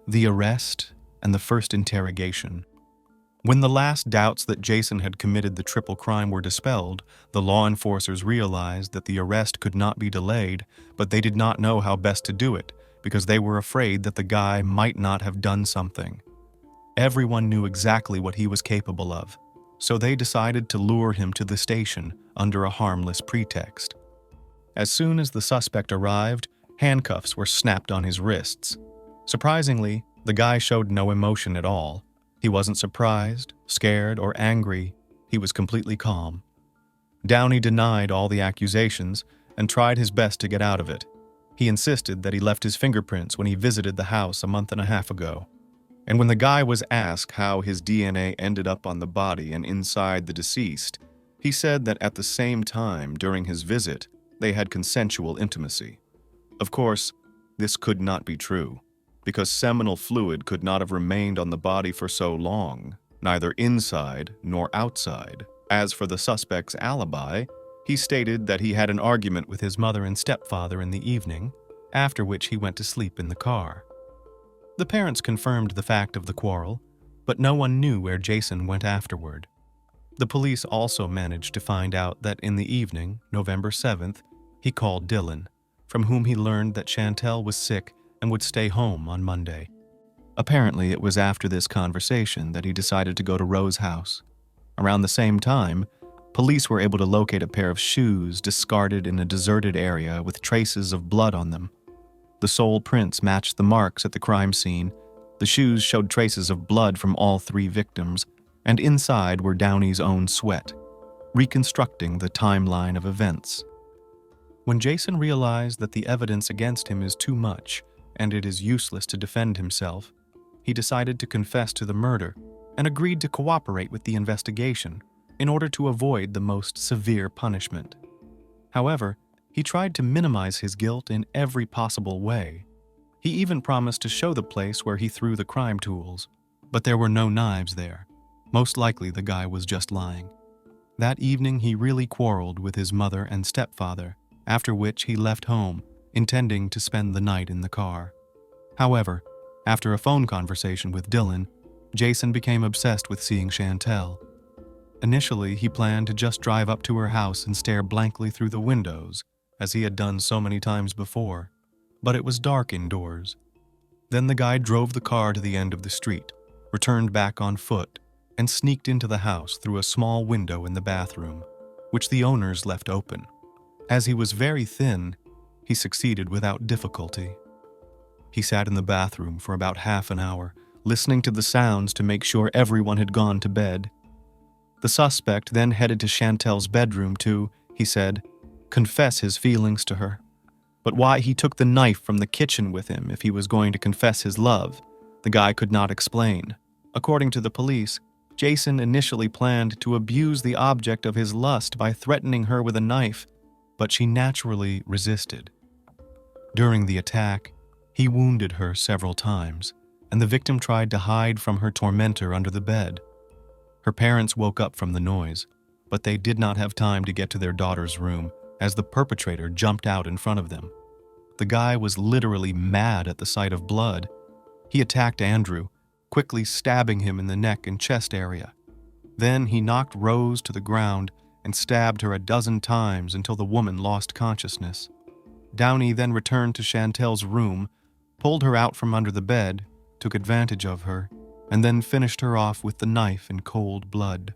The arrest and the first interrogation. When the last doubts that Jason had committed the triple crime were dispelled, the law enforcers realized that the arrest could not be delayed, but they did not know how best to do it because they were afraid that the guy might not have done something. Everyone knew exactly what he was capable of, so they decided to lure him to the station under a harmless pretext. As soon as the suspect arrived, handcuffs were snapped on his wrists. Surprisingly, the guy showed no emotion at all. He wasn't surprised, scared, or angry. He was completely calm. Downey denied all the accusations and tried his best to get out of it. He insisted that he left his fingerprints when he visited the house a month and a half ago. And when the guy was asked how his DNA ended up on the body and inside the deceased, he said that at the same time during his visit, they had consensual intimacy. Of course, this could not be true, because seminal fluid could not have remained on the body for so long, neither inside nor outside. As for the suspect's alibi, he stated that he had an argument with his mother and stepfather in the evening, after which he went to sleep in the car. The parents confirmed the fact of the quarrel, but no one knew where Jason went afterward. The police also managed to find out that in the evening, November 7th, he called Dylan, from whom he learned that Chantel was sick and would stay home on Monday. Apparently, it was after this conversation that he decided to go to Rose's house. Around the same time, police were able to locate a pair of shoes discarded in a deserted area with traces of blood on them. The sole prints matched the marks at the crime scene. The shoes showed traces of blood from all three victims, and inside were Downey's own sweat, reconstructing the timeline of events. When Jason realized that the evidence against him is too much and it is useless to defend himself, he decided to confess to the murder and agreed to cooperate with the investigation in order to avoid the most severe punishment. However, he tried to minimize his guilt in every possible way. He even promised to show the place where he threw the crime tools, but there were no knives there. Most likely the guy was just lying. That evening he really quarreled with his mother and stepfather, after which he left home, intending to spend the night in the car. However, after a phone conversation with Dylan, Jason became obsessed with seeing Chantel. Initially, he planned to just drive up to her house and stare blankly through the windows, as he had done so many times before, but it was dark indoors. Then the guy drove the car to the end of the street, returned back on foot, and sneaked into the house through a small window in the bathroom, which the owners left open. As he was very thin, he succeeded without difficulty. He sat in the bathroom for about half an hour, listening to the sounds to make sure everyone had gone to bed. The suspect then headed to Chantel's bedroom to, he said, confess his feelings to her. But why he took the knife from the kitchen with him if he was going to confess his love, the guy could not explain. According to the police, Jason initially planned to abuse the object of his lust by threatening her with a knife, but she naturally resisted. During the attack, he wounded her several times, and the victim tried to hide from her tormentor under the bed. Her parents woke up from the noise, but they did not have time to get to their daughter's room as the perpetrator jumped out in front of them. The guy was literally mad at the sight of blood. He attacked Andrew, quickly stabbing him in the neck and chest area. Then he knocked Rose to the ground and stabbed her a dozen times until the woman lost consciousness. Downey then returned to Chantel's room, pulled her out from under the bed, took advantage of her, and then finished her off with the knife in cold blood.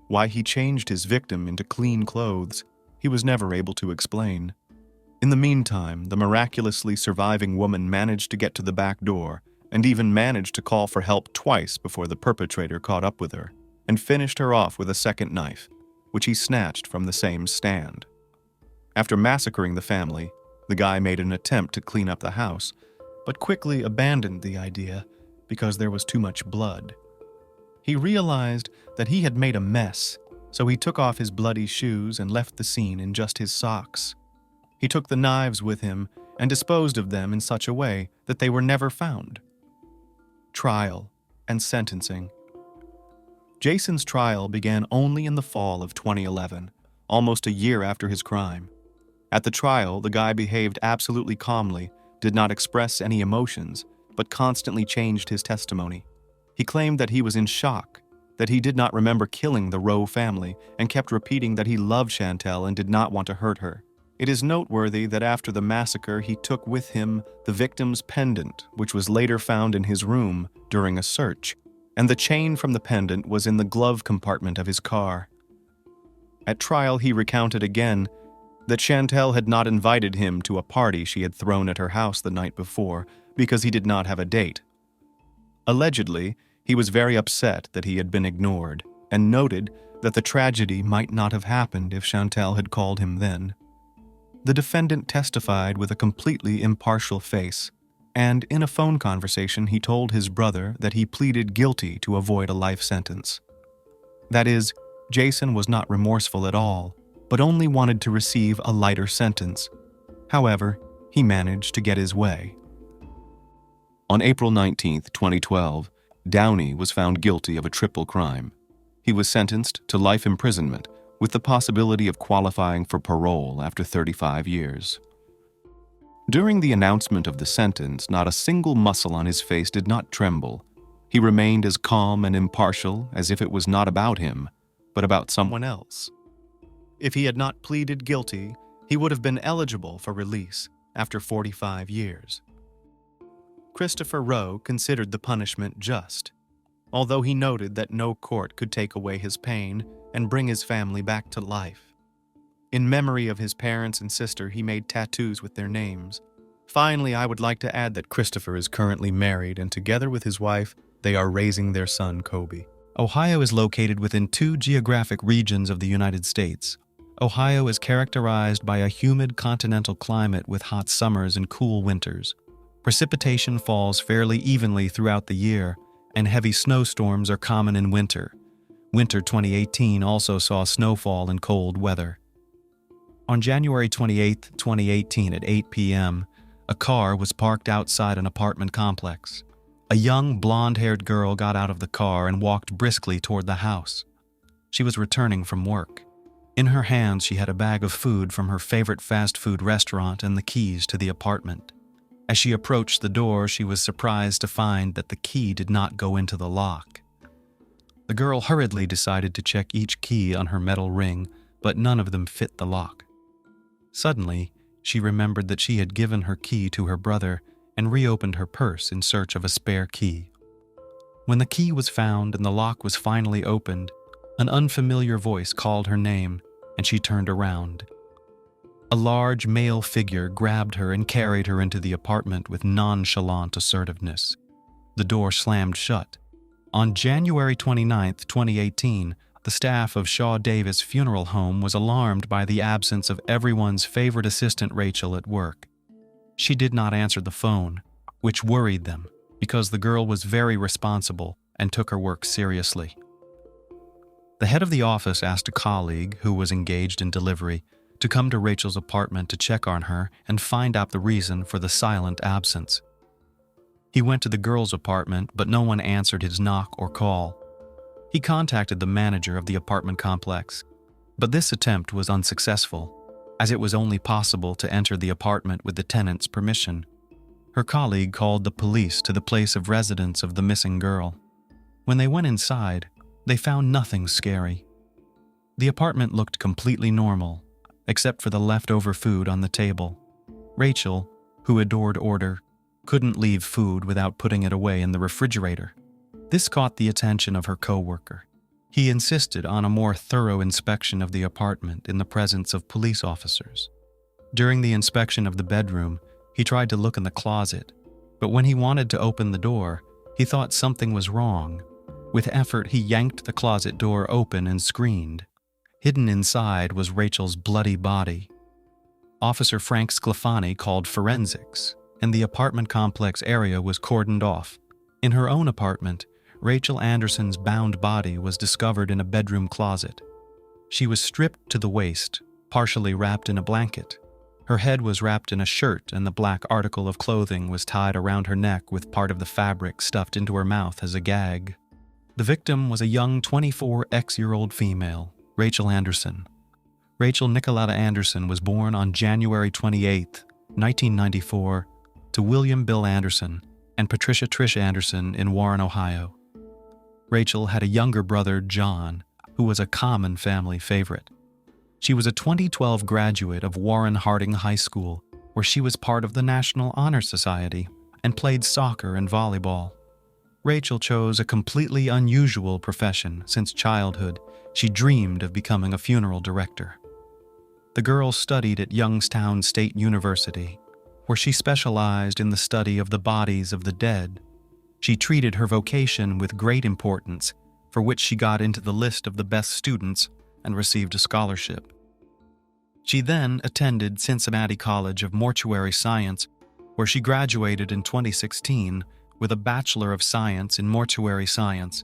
Why he changed his victim into clean clothes, he was never able to explain. In the meantime, the miraculously surviving woman managed to get to the back door and even managed to call for help twice before the perpetrator caught up with her and finished her off with a second knife, which he snatched from the same stand. After massacring the family, the guy made an attempt to clean up the house, but quickly abandoned the idea because there was too much blood. He realized that he had made a mess, so he took off his bloody shoes and left the scene in just his socks. He took the knives with him and disposed of them in such a way that they were never found. Trial and sentencing. Jason's trial began only in the fall of 2011, almost a year after his crime. At the trial, the guy behaved absolutely calmly, did not express any emotions, but constantly changed his testimony. He claimed that he was in shock, that he did not remember killing the Rowe family, and kept repeating that he loved Chantel and did not want to hurt her. It is noteworthy that after the massacre, he took with him the victim's pendant, which was later found in his room during a search, and the chain from the pendant was in the glove compartment of his car. At trial, he recounted again that Chantel had not invited him to a party she had thrown at her house the night before because he did not have a date. Allegedly, he was very upset that he had been ignored and noted that the tragedy might not have happened if Chantel had called him then. The defendant testified with a completely impartial face, and in a phone conversation he told his brother that he pleaded guilty to avoid a life sentence. That is, Jason was not remorseful at all, but only wanted to receive a lighter sentence. However, he managed to get his way. On April 19, 2012, Downey was found guilty of a triple crime. He was sentenced to life imprisonment with the possibility of qualifying for parole after 35 years. During the announcement of the sentence, not a single muscle on his face did not tremble. He remained as calm and impartial as if it was not about him, but about someone else. If he had not pleaded guilty, he would have been eligible for release after 45 years. Christopher Rowe considered the punishment just, although he noted that no court could take away his pain and bring his family back to life. In memory of his parents and sister, he made tattoos with their names. Finally, I would like to add that Christopher is currently married, and together with his wife, they are raising their son, Kobe. Ohio is located within 2 geographic regions of the United States. Ohio is characterized by a humid continental climate with hot summers and cool winters. Precipitation falls fairly evenly throughout the year, and heavy snowstorms are common in winter. Winter 2018 also saw snowfall and cold weather. On January 28, 2018 at 8 p.m., a car was parked outside an apartment complex. A young, blonde-haired girl got out of the car and walked briskly toward the house. She was returning from work. In her hands, she had a bag of food from her favorite fast food restaurant and the keys to the apartment. As she approached the door, she was surprised to find that the key did not go into the lock. The girl hurriedly decided to check each key on her metal ring, but none of them fit the lock. Suddenly, she remembered that she had given her key to her brother and reopened her purse in search of a spare key. When the key was found and the lock was finally opened, an unfamiliar voice called her name, and she turned around. A large male figure grabbed her and carried her into the apartment with nonchalant assertiveness. The door slammed shut. On January 29, 2018, the staff of Shaw Davis Funeral Home was alarmed by the absence of everyone's favorite assistant Rachel at work. She did not answer the phone, which worried them because the girl was very responsible and took her work seriously. The head of the office asked a colleague, who was engaged in delivery, to come to Rachel's apartment to check on her and find out the reason for the silent absence. He went to the girl's apartment, but no one answered his knock or call. He contacted the manager of the apartment complex, but this attempt was unsuccessful, as it was only possible to enter the apartment with the tenant's permission. Her colleague called the police to the place of residence of the missing girl. When they went inside, they found nothing scary. The apartment looked completely normal, except for the leftover food on the table. Rachel, who adored order, couldn't leave food without putting it away in the refrigerator. This caught the attention of her coworker. He insisted on a more thorough inspection of the apartment in the presence of police officers. During the inspection of the bedroom, he tried to look in the closet, but when he wanted to open the door, he thought something was wrong. With effort, he yanked the closet door open and screamed. Hidden inside was Rachel's bloody body. Officer Frank Sclafani called forensics, and the apartment complex area was cordoned off. In her own apartment, Rachel Anderson's bound body was discovered in a bedroom closet. She was stripped to the waist, partially wrapped in a blanket. Her head was wrapped in a shirt, and the black article of clothing was tied around her neck with part of the fabric stuffed into her mouth as a gag. The victim was a young 24-year-old female, Rachel Anderson. Rachel Nicoletta Anderson was born on January 28, 1994, to William Bill Anderson and Patricia Trish Anderson in Warren, Ohio. Rachel had a younger brother, John, who was a common family favorite. She was a 2012 graduate of Warren Harding High School, where she was part of the National Honor Society and played soccer and volleyball. Rachel chose a completely unusual profession. Since childhood, she dreamed of becoming a funeral director. The girl studied at Youngstown State University, where she specialized in the study of the bodies of the dead. She treated her vocation with great importance, for which she got into the list of the best students and received a scholarship. She then attended Cincinnati College of Mortuary Science, where she graduated in 2016 with a Bachelor of Science in Mortuary Science.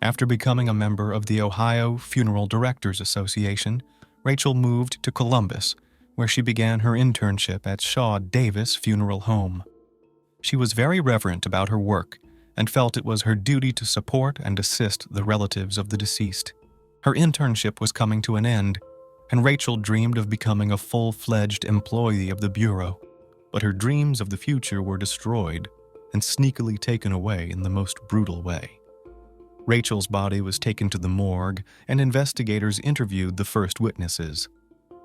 After becoming a member of the Ohio Funeral Directors Association, Rachel moved to Columbus, where she began her internship at Shaw Davis Funeral Home. She was very reverent about her work and felt it was her duty to support and assist the relatives of the deceased. Her internship was coming to an end, and Rachel dreamed of becoming a full-fledged employee of the Bureau, but her dreams of the future were destroyed and sneakily taken away in the most brutal way. Rachel's body was taken to the morgue, and investigators interviewed the first witnesses.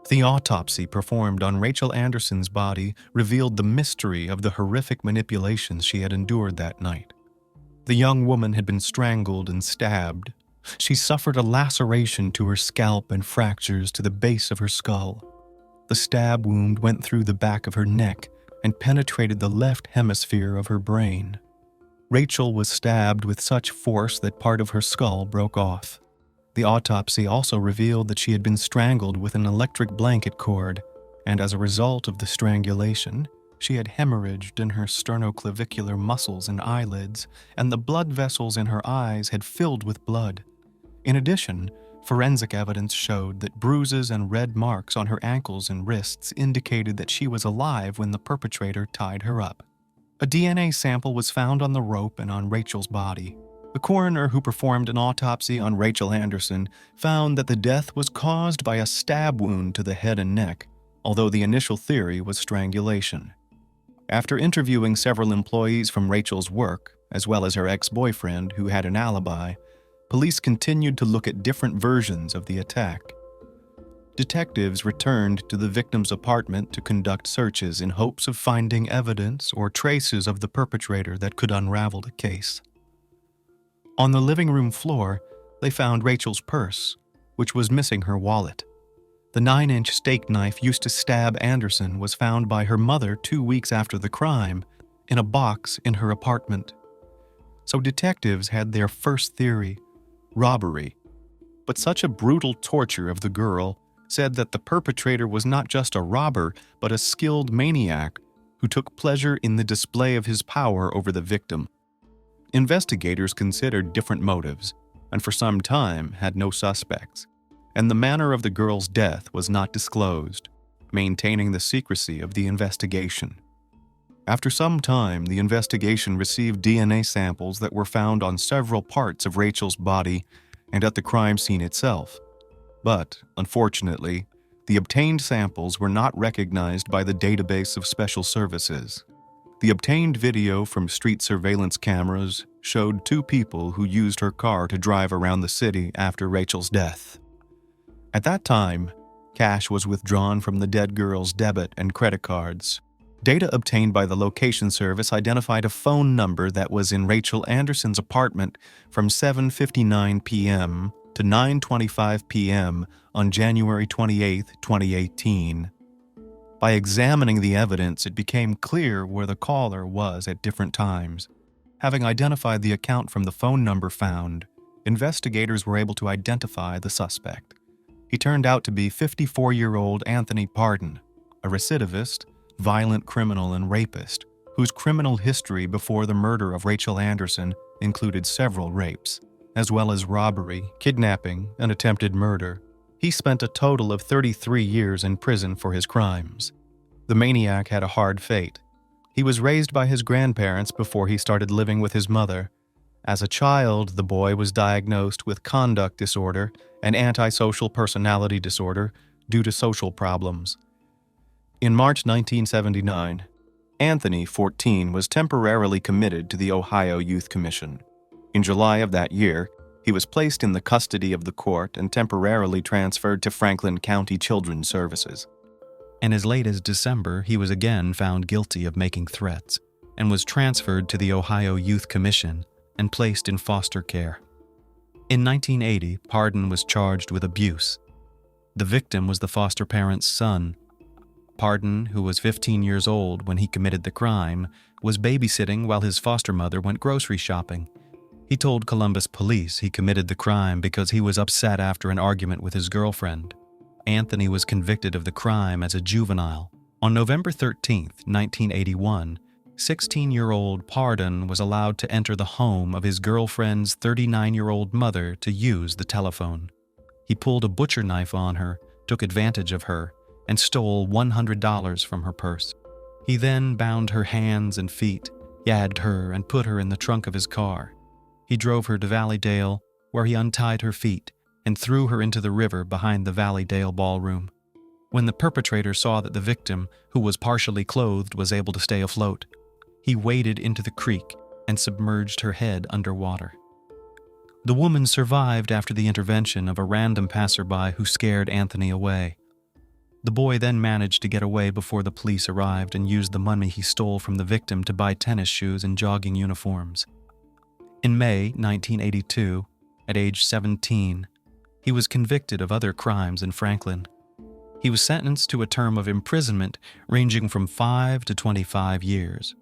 The autopsy performed on Rachel Anderson's body revealed the mystery of the horrific manipulations she had endured that night. The young woman had been strangled and stabbed. She suffered a laceration to her scalp and fractures to the base of her skull. The stab wound went through the back of her neck and penetrated the left hemisphere of her brain. Rachel was stabbed with such force that part of her skull broke off. The autopsy also revealed that she had been strangled with an electric blanket cord, and as a result of the strangulation, she had hemorrhaged in her sternoclavicular muscles and eyelids, and the blood vessels in her eyes had filled with blood. In addition, forensic evidence showed that bruises and red marks on her ankles and wrists indicated that she was alive when the perpetrator tied her up. A DNA sample was found on the rope and on Rachel's body. The coroner who performed an autopsy on Rachel Anderson found that the death was caused by a stab wound to the head and neck, although the initial theory was strangulation. After interviewing several employees from Rachel's work, as well as her ex-boyfriend who had an alibi, police continued to look at different versions of the attack. Detectives returned to the victim's apartment to conduct searches in hopes of finding evidence or traces of the perpetrator that could unravel the case. On the living room floor, they found Rachel's purse, which was missing her wallet. The 9-inch steak knife used to stab Anderson was found by her mother 2 weeks after the crime in a box in her apartment. So detectives had their first theory, robbery. But such a brutal torture of the girl said that the perpetrator was not just a robber, but a skilled maniac who took pleasure in the display of his power over the victim. Investigators considered different motives, and for some time had no suspects, and the manner of the girl's death was not disclosed, maintaining the secrecy of the investigation. After some time, the investigation received DNA samples that were found on several parts of Rachel's body and at the crime scene itself. But, unfortunately, the obtained samples were not recognized by the database of special services. The obtained video from street surveillance cameras showed two people who used her car to drive around the city after Rachel's death. At that time, cash was withdrawn from the dead girl's debit and credit cards. Data obtained by the location service identified a phone number that was in Rachel Anderson's apartment from 7:59 p.m. to 9:25 p.m. on January 28, 2018. By examining the evidence, it became clear where the caller was at different times. Having identified the account from the phone number found, investigators were able to identify the suspect. He turned out to be 54-year-old Anthony Pardon, a recidivist, violent criminal and rapist, whose criminal history before the murder of Rachel Anderson included several rapes, as well as robbery, kidnapping, and attempted murder. He spent a total of 33 years in prison for his crimes. The maniac had a hard fate. He was raised by his grandparents before he started living with his mother. As a child, the boy was diagnosed with conduct disorder and antisocial personality disorder due to social problems. In March 1979, Anthony, 14, was temporarily committed to the Ohio Youth Commission. In July of that year, he was placed in the custody of the court and temporarily transferred to Franklin County Children's Services. And as late as December, he was again found guilty of making threats and was transferred to the Ohio Youth Commission and placed in foster care. In 1980, Pardon was charged with abuse. The victim was the foster parent's son. Pardon, who was 15 years old when he committed the crime, was babysitting while his foster mother went grocery shopping. He told Columbus police he committed the crime because he was upset after an argument with his girlfriend. Anthony was convicted of the crime as a juvenile. On November 13, 1981, 16-year-old Pardon was allowed to enter the home of his girlfriend's 39-year-old mother to use the telephone. He pulled a butcher knife on her, took advantage of her, and stole $100 from her purse. He then bound her hands and feet, gagged her, and put her in the trunk of his car. He drove her to Valleydale, where he untied her feet and threw her into the river behind the Valleydale ballroom. When the perpetrator saw that the victim, who was partially clothed, was able to stay afloat, he waded into the creek and submerged her head underwater. The woman survived after the intervention of a random passerby who scared Anthony away. The boy then managed to get away before the police arrived and used the money he stole from the victim to buy tennis shoes and jogging uniforms. In May 1982, at age 17, he was convicted of other crimes in Franklin. He was sentenced to a term of imprisonment ranging from 5 to 25 years.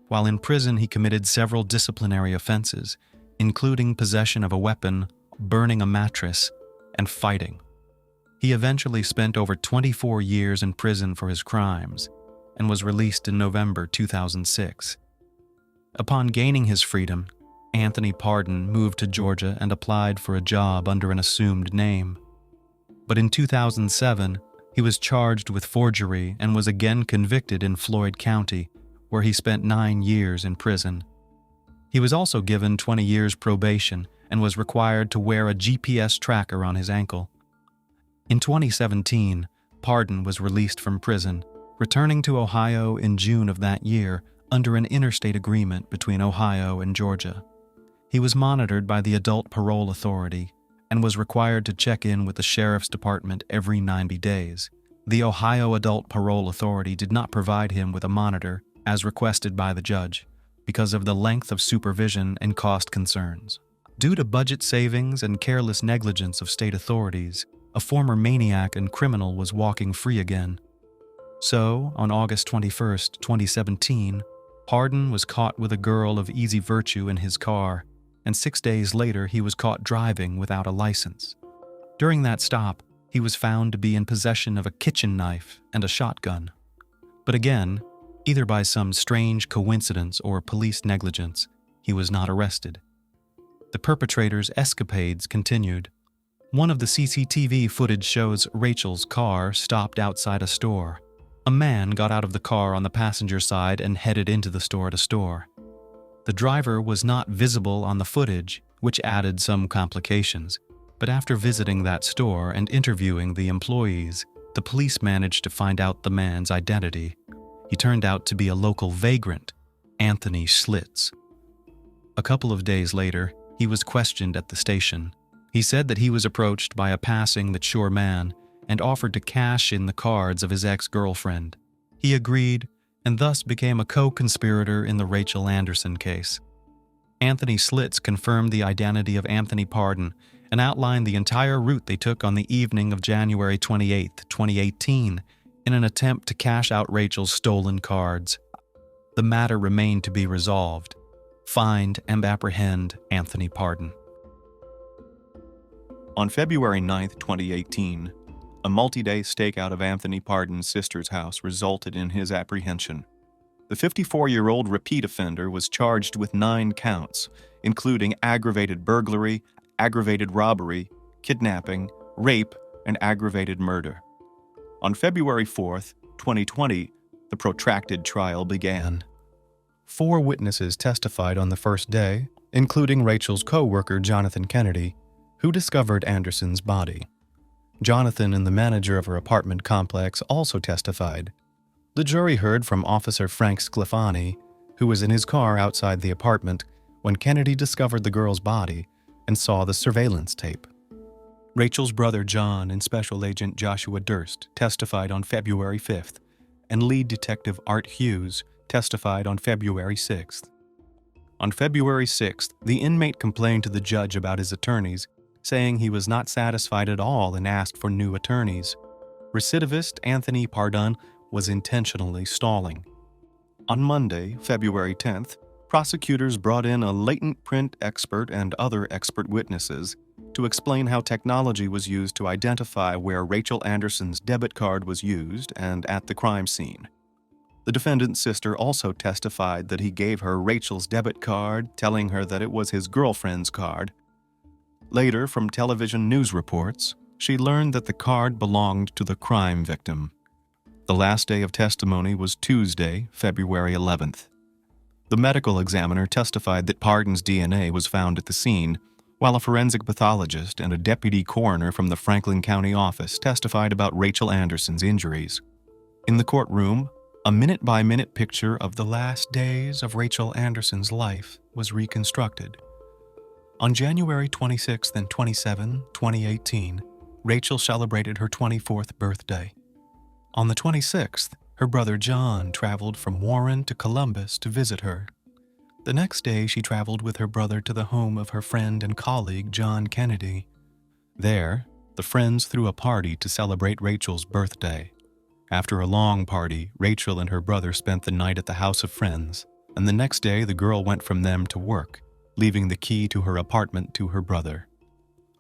While in prison, he committed several disciplinary offenses, including possession of a weapon, burning a mattress, and fighting. He eventually spent over 24 years in prison for his crimes and was released in November 2006. Upon gaining his freedom, Anthony Pardon moved to Georgia and applied for a job under an assumed name. But in 2007, he was charged with forgery and was again convicted in Floyd County, where he spent 9 years in prison. He was also given 20 years probation and was required to wear a GPS tracker on his ankle. In 2017, Pardon was released from prison, returning to Ohio in June of that year under an interstate agreement between Ohio and Georgia. He was monitored by the Adult Parole Authority and was required to check in with the Sheriff's Department every 90 days. The Ohio Adult Parole Authority did not provide him with a monitor, as requested by the judge, because of the length of supervision and cost concerns. Due to budget savings and careless negligence of state authorities, a former maniac and criminal was walking free again. So, on August 21, 2017, Pardon was caught with a girl of easy virtue in his car, and 6 days later he was caught driving without a license. During that stop, he was found to be in possession of a kitchen knife and a shotgun. But again, either by some strange coincidence or police negligence, he was not arrested. The perpetrator's escapades continued. One of the CCTV footage shows Rachel's car stopped outside a store. A man got out of the car on the passenger side and headed into the store. The driver was not visible on the footage, which added some complications. But after visiting that store and interviewing the employees, the police managed to find out the man's identity. He turned out to be a local vagrant, Anthony Schlitz. A couple of days later, he was questioned at the station. He said that he was approached by a passing mature man and offered to cash in the cards of his ex-girlfriend. He agreed and thus became a co-conspirator in the Rachel Anderson case. Anthony Schlitz confirmed the identity of Anthony Pardon and outlined the entire route they took on the evening of January 28, 2018, in an attempt to cash out Rachel's stolen cards. The matter remained to be resolved. Find and apprehend Anthony Pardon. On February 9, 2018, a multi-day stakeout of Anthony Pardon's sister's house resulted in his apprehension. The 54-year-old repeat offender was charged with 9 counts, including aggravated burglary, aggravated robbery, kidnapping, rape, and aggravated murder. On February 4, 2020, the protracted trial began. 4 witnesses testified on the first day, including Rachel's co-worker Jonathan Kennedy, who discovered Anderson's body. Jonathan and the manager of her apartment complex also testified. The jury heard from Officer Frank Sclafani, who was in his car outside the apartment when Kennedy discovered the girl's body and saw the surveillance tape. Rachel's brother John and Special Agent Joshua Durst testified on February 5th, and lead detective Art Hughes testified on February 6th. On February 6th, the inmate complained to the judge about his attorneys, saying he was not satisfied at all and asked for new attorneys. Recidivist Anthony Pardon was intentionally stalling. On Monday, February 10th, prosecutors brought in a latent print expert and other expert witnesses to explain how technology was used to identify where Rachel Anderson's debit card was used and at the crime scene. The defendant's sister also testified that he gave her Rachel's debit card, telling her that it was his girlfriend's card. Later, from television news reports, she learned that the card belonged to the crime victim. The last day of testimony was Tuesday, February 11th. The medical examiner testified that Pardon's DNA was found at the scene, while a forensic pathologist and a deputy coroner from the Franklin County office testified about Rachel Anderson's injuries. In the courtroom, a minute-by-minute picture of the last days of Rachel Anderson's life was reconstructed. On January 26 and 27, 2018, Rachel celebrated her 24th birthday. On the 26th, her brother John traveled from Warren to Columbus to visit her. The next day, she traveled with her brother to the home of her friend and colleague John Kennedy. There, the friends threw a party to celebrate Rachel's birthday. After a long party, Rachel and her brother spent the night at the house of friends, and the next day the girl went from them to work, leaving the key to her apartment to her brother.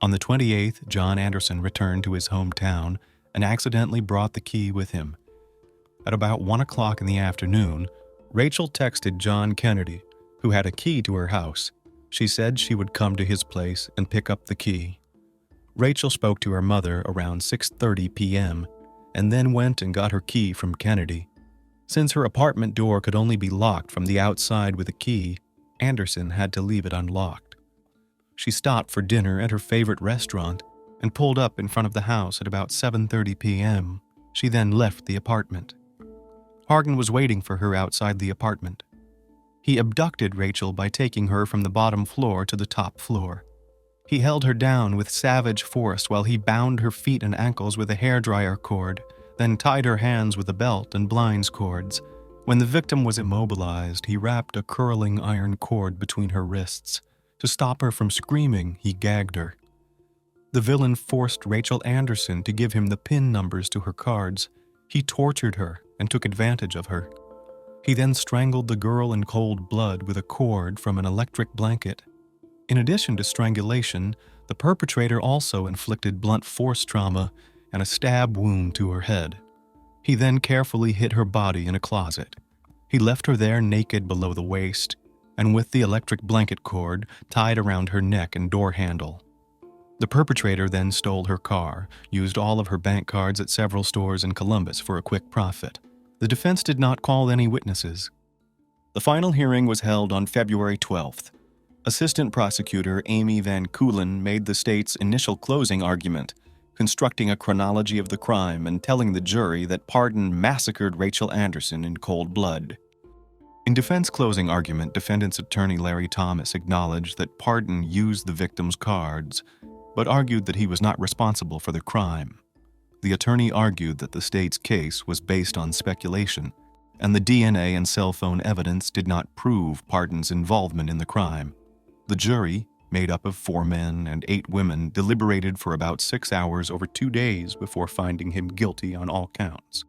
On the 28th, John Anderson returned to his hometown and accidentally brought the key with him. At about 1 o'clock in the afternoon, Rachel texted John Kennedy, who had a key to her house. She said she would come to his place and pick up the key. Rachel spoke to her mother around 6:30 p.m. and then went and got her key from Kennedy. Since her apartment door could only be locked from the outside with a key, Anderson had to leave it unlocked. She stopped for dinner at her favorite restaurant and pulled up in front of the house at about 7:30 p.m. She then left the apartment. Pardon was waiting for her outside the apartment. He abducted Rachel by taking her from the bottom floor to the top floor. He held her down with savage force while he bound her feet and ankles with a hairdryer cord, then tied her hands with a belt and blinds cords. When the victim was immobilized, he wrapped a curling iron cord between her wrists. To stop her from screaming, he gagged her. The villain forced Rachel Anderson to give him the PIN numbers to her cards. He tortured her and took advantage of her. He then strangled the girl in cold blood with a cord from an electric blanket. In addition to strangulation, the perpetrator also inflicted blunt force trauma and a stab wound to her head. He then carefully hid her body in a closet. He left her there naked below the waist and with the electric blanket cord tied around her neck and door handle. The perpetrator then stole her car, used all of her bank cards at several stores in Columbus for a quick profit, The defense did not call any witnesses. The final hearing was held on February 12th. Assistant Prosecutor Amy Van Keulen made the state's initial closing argument, constructing a chronology of the crime and telling the jury that Pardon massacred Rachel Anderson in cold blood. In defense closing argument, defendant's attorney Larry Thomas acknowledged that Pardon used the victim's cards, but argued that he was not responsible for the crime. The attorney argued that the state's case was based on speculation, and the DNA and cell phone evidence did not prove Pardon's involvement in the crime. The jury, made up of 4 men and 8 women, deliberated for about 6 hours over 2 days before finding him guilty on all counts.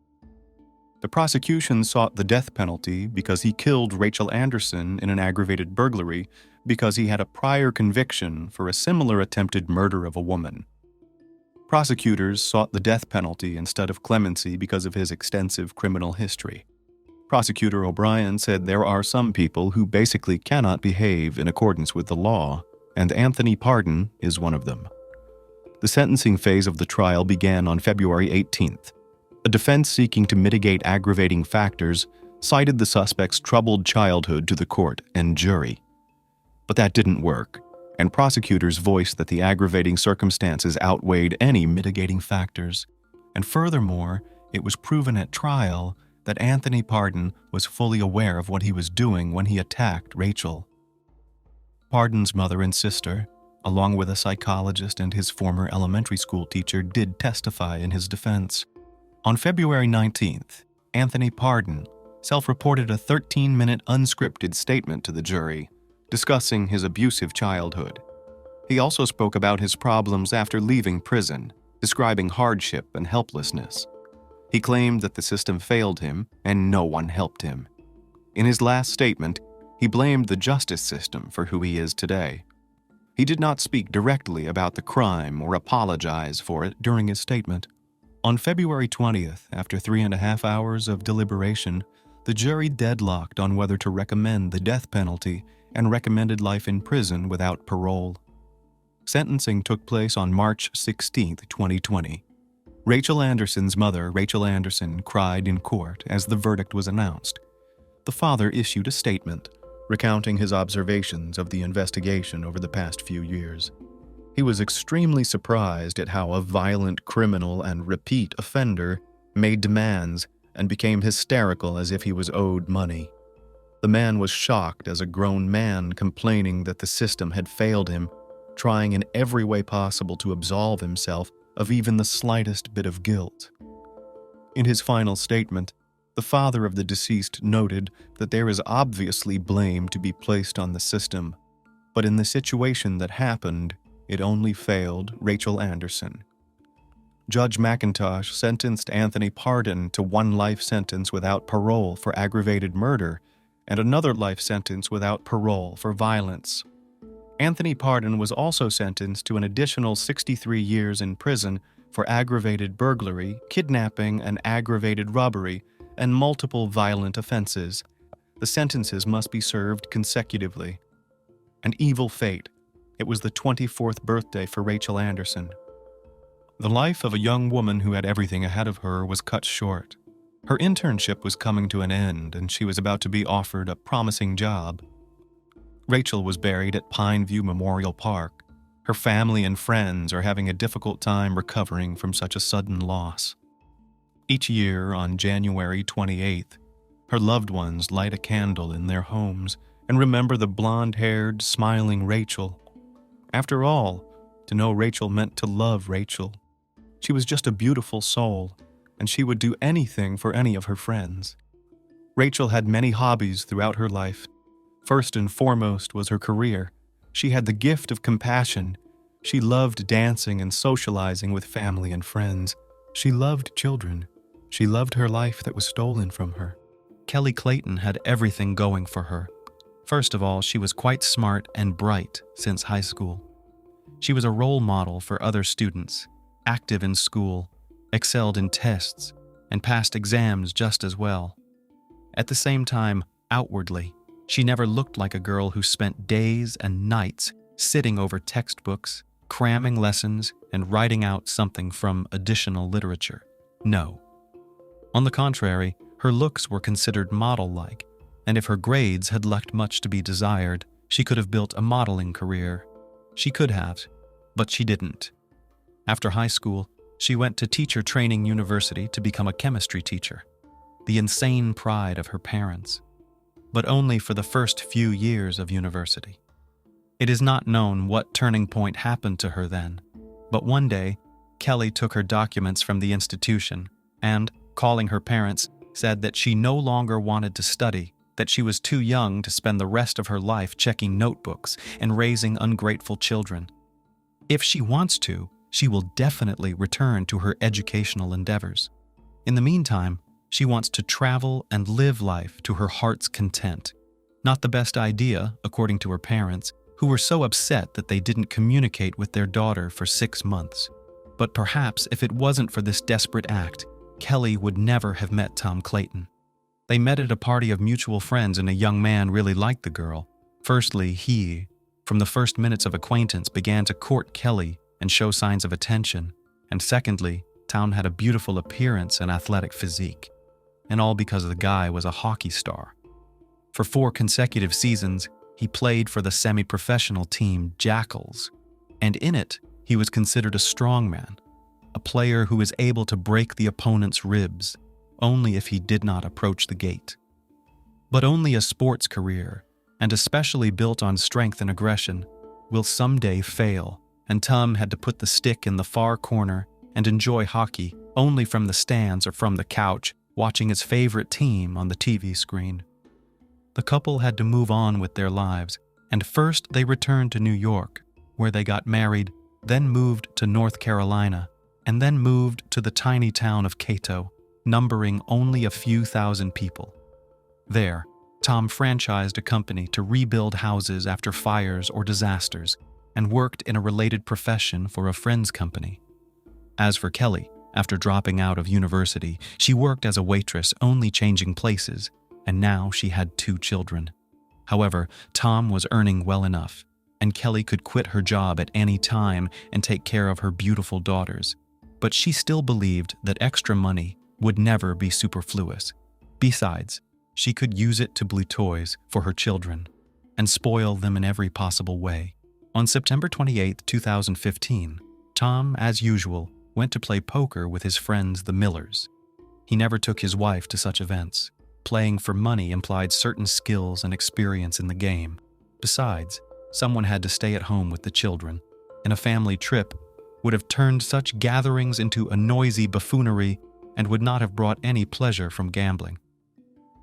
The prosecution sought the death penalty because he killed Rachel Anderson in an aggravated burglary because he had a prior conviction for a similar attempted murder of a woman. Prosecutors sought the death penalty instead of clemency because of his extensive criminal history. Prosecutor O'Brien said there are some people who basically cannot behave in accordance with the law, and Anthony Pardon is one of them. The sentencing phase of the trial began on February 18th. A defense seeking to mitigate aggravating factors cited the suspect's troubled childhood to the court and jury. But that didn't work, and prosecutors voiced that the aggravating circumstances outweighed any mitigating factors. And furthermore, it was proven at trial that Anthony Pardon was fully aware of what he was doing when he attacked Rachel. Pardon's mother and sister, along with a psychologist and his former elementary school teacher, did testify in his defense. On February 19th, Anthony Pardon self-reported a 13-minute unscripted statement to the jury, discussing his abusive childhood. He also spoke about his problems after leaving prison, describing hardship and helplessness. He claimed that the system failed him and no one helped him. In his last statement, he blamed the justice system for who he is today. He did not speak directly about the crime or apologize for it during his statement. On February 20th, after 3.5 hours of deliberation, the jury deadlocked on whether to recommend the death penalty and recommended life in prison without parole. Sentencing took place on March 16, 2020. Rachel Anderson's mother, Rachel Anderson, cried in court as the verdict was announced. The father issued a statement, recounting his observations of the investigation over the past few years. He was extremely surprised at how a violent criminal and repeat offender made demands and became hysterical as if he was owed money. The man was shocked as a grown man, complaining that the system had failed him, trying in every way possible to absolve himself of even the slightest bit of guilt. In his final statement, the father of the deceased noted that there is obviously blame to be placed on the system, but in the situation that happened, it only failed Rachel Anderson. Judge McIntosh sentenced Anthony Pardon to 1 life sentence without parole for aggravated murder and another life sentence without parole for violence. Anthony Pardon was also sentenced to an additional 63 years in prison for aggravated burglary, kidnapping, and aggravated robbery, and multiple violent offenses. The sentences must be served consecutively. An evil fate. It was the 24th birthday for Rachel Anderson. The life of a young woman who had everything ahead of her was cut short. Her internship was coming to an end, and she was about to be offered a promising job. Rachel was buried at Pineview Memorial Park. Her family and friends are having a difficult time recovering from such a sudden loss. Each year, on January 28th, her loved ones light a candle in their homes and remember the blonde-haired, smiling Rachel. After all, to know Rachel meant to love Rachel. She was just a beautiful soul, and she would do anything for any of her friends. Rachel had many hobbies throughout her life. First and foremost was her career. She had the gift of compassion. She loved dancing and socializing with family and friends. She loved children. She loved her life that was stolen from her. Kelly Clayton had everything going for her. First of all, she was quite smart and bright since high school. She was a role model for other students, active in school, excelled in tests, and passed exams just as well. At the same time, outwardly, she never looked like a girl who spent days and nights sitting over textbooks, cramming lessons, and writing out something from additional literature. No. On the contrary, Her looks were considered model-like, and if her grades had left much to be desired, she could have built a modeling career. She could have, but she didn't. After high school, she went to teacher training university to become a chemistry teacher, the insane pride of her parents, but only for the first few years of university. It is not known what turning point happened to her then, but one day, Kelly took her documents from the institution and, calling her parents, said that she no longer wanted to study, that she was too young to spend the rest of her life checking notebooks and raising ungrateful children. If she wants to, she will definitely return to her educational endeavors. In the meantime, she wants to travel and live life to her heart's content. Not the best idea, according to her parents, who were so upset that they didn't communicate with their daughter for 6 months. But perhaps if it wasn't for this desperate act, Kelly would never have met Tom Clayton. They met at a party of mutual friends and a young man really liked the girl. Firstly, he, from the first minutes of acquaintance, began to court Kelly and show signs of attention. And secondly, Tom had a beautiful appearance and athletic physique. And all because the guy was a hockey star. For 4 consecutive seasons, he played for the semi-professional team Jackals. And in it, he was considered a strongman, a player who was able to break the opponent's ribs, only if he did not approach the gate. But only a sports career, and especially built on strength and aggression, will someday fail, and Tom had to put the stick in the far corner and enjoy hockey only from the stands or from the couch, watching his favorite team on the TV screen. The couple had to move on with their lives, and first they returned to New York, where they got married, then moved to North Carolina, and then moved to the tiny town of Cato, numbering only a few thousand people. There, Tom franchised a company to rebuild houses after fires or disasters, and worked in a related profession for a friend's company. As for Kelly, after dropping out of university, she worked as a waitress, only changing places, and now she had 2 children. However, Tom was earning well enough, and Kelly could quit her job at any time and take care of her beautiful daughters. But she still believed that extra money would never be superfluous. Besides, she could use it to buy toys for her children and spoil them in every possible way. On September 28, 2015, Tom, as usual, went to play poker with his friends the Millers. He never took his wife to such events. Playing for money implied certain skills and experience in the game. Besides, someone had to stay at home with the children, and a family trip would have turned such gatherings into a noisy buffoonery and would not have brought any pleasure from gambling.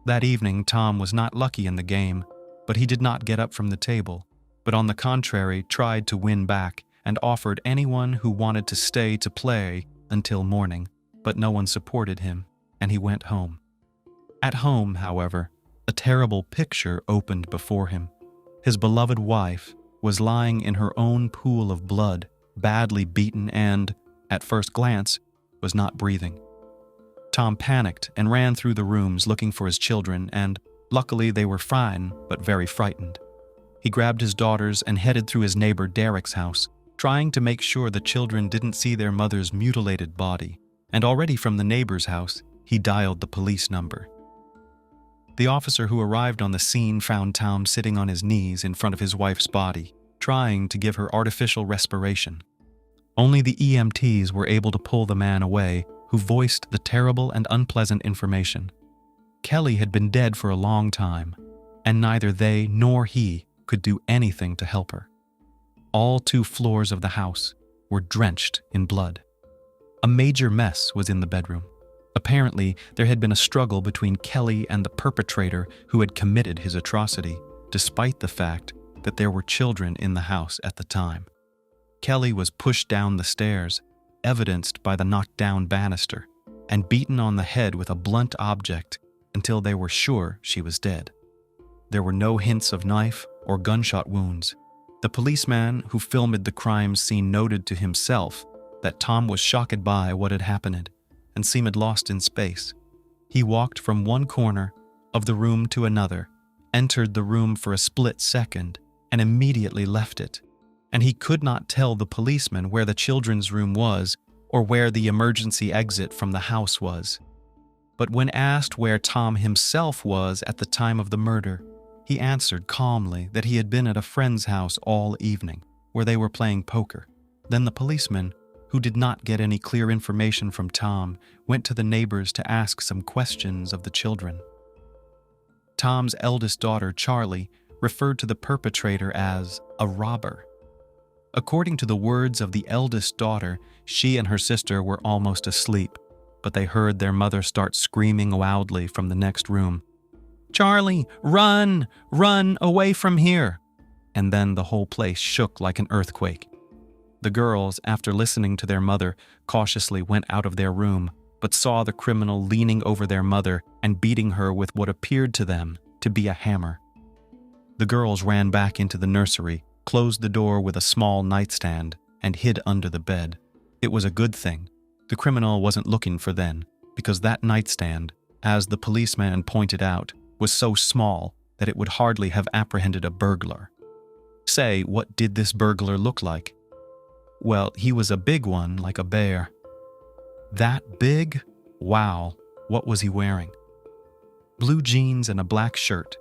That evening, Tom was not lucky in the game, but he did not get up from the table, but on the contrary tried to win back and offered anyone who wanted to stay to play until morning, but no one supported him, and he went home. At home, however, a terrible picture opened before him. His beloved wife was lying in her own pool of blood, badly beaten and, at first glance, was not breathing. Tom panicked and ran through the rooms looking for his children, and luckily they were fine but very frightened. He grabbed his daughters and headed through his neighbor Derek's house, trying to make sure the children didn't see their mother's mutilated body, and already from the neighbor's house, he dialed the police number. The officer who arrived on the scene found Tom sitting on his knees in front of his wife's body, trying to give her artificial respiration. Only the EMTs were able to pull the man away, who voiced the terrible and unpleasant information. Kelly had been dead for a long time, and neither they nor he could do anything to help her. All 2 floors of the house were drenched in blood. A major mess was in the bedroom. Apparently, there had been a struggle between Kelly and the perpetrator who had committed his atrocity, despite the fact that there were children in the house at the time. Kelly was pushed down the stairs, evidenced by the knocked-down banister, and beaten on the head with a blunt object until they were sure she was dead. There were no hints of knife or gunshot wounds. The policeman who filmed the crime scene noted to himself that Tom was shocked by what had happened and seemed lost in space. He walked from one corner of the room to another, entered the room for a split second, and immediately left it. And he could not tell the policeman where the children's room was or where the emergency exit from the house was. But when asked where Tom himself was at the time of the murder, he answered calmly that he had been at a friend's house all evening, where they were playing poker. Then the policeman, who did not get any clear information from Tom, went to the neighbors to ask some questions of the children. Tom's eldest daughter, Charlie, referred to the perpetrator as a robber. According to the words of the eldest daughter, she and her sister were almost asleep, but they heard their mother start screaming loudly from the next room, "Charlie, run! Run away from here!" And then the whole place shook like an earthquake. The girls, after listening to their mother, cautiously went out of their room, but saw the criminal leaning over their mother and beating her with what appeared to them to be a hammer. The girls ran back into the nursery, closed the door with a small nightstand, and hid under the bed. It was a good thing. The criminal wasn't looking for them, because that nightstand, as the policeman pointed out, was so small that it would hardly have apprehended a burglar. Say, what did this burglar look like? Well, he was a big one, like a bear. That big? Wow, what was he wearing? Blue jeans and a black shirt.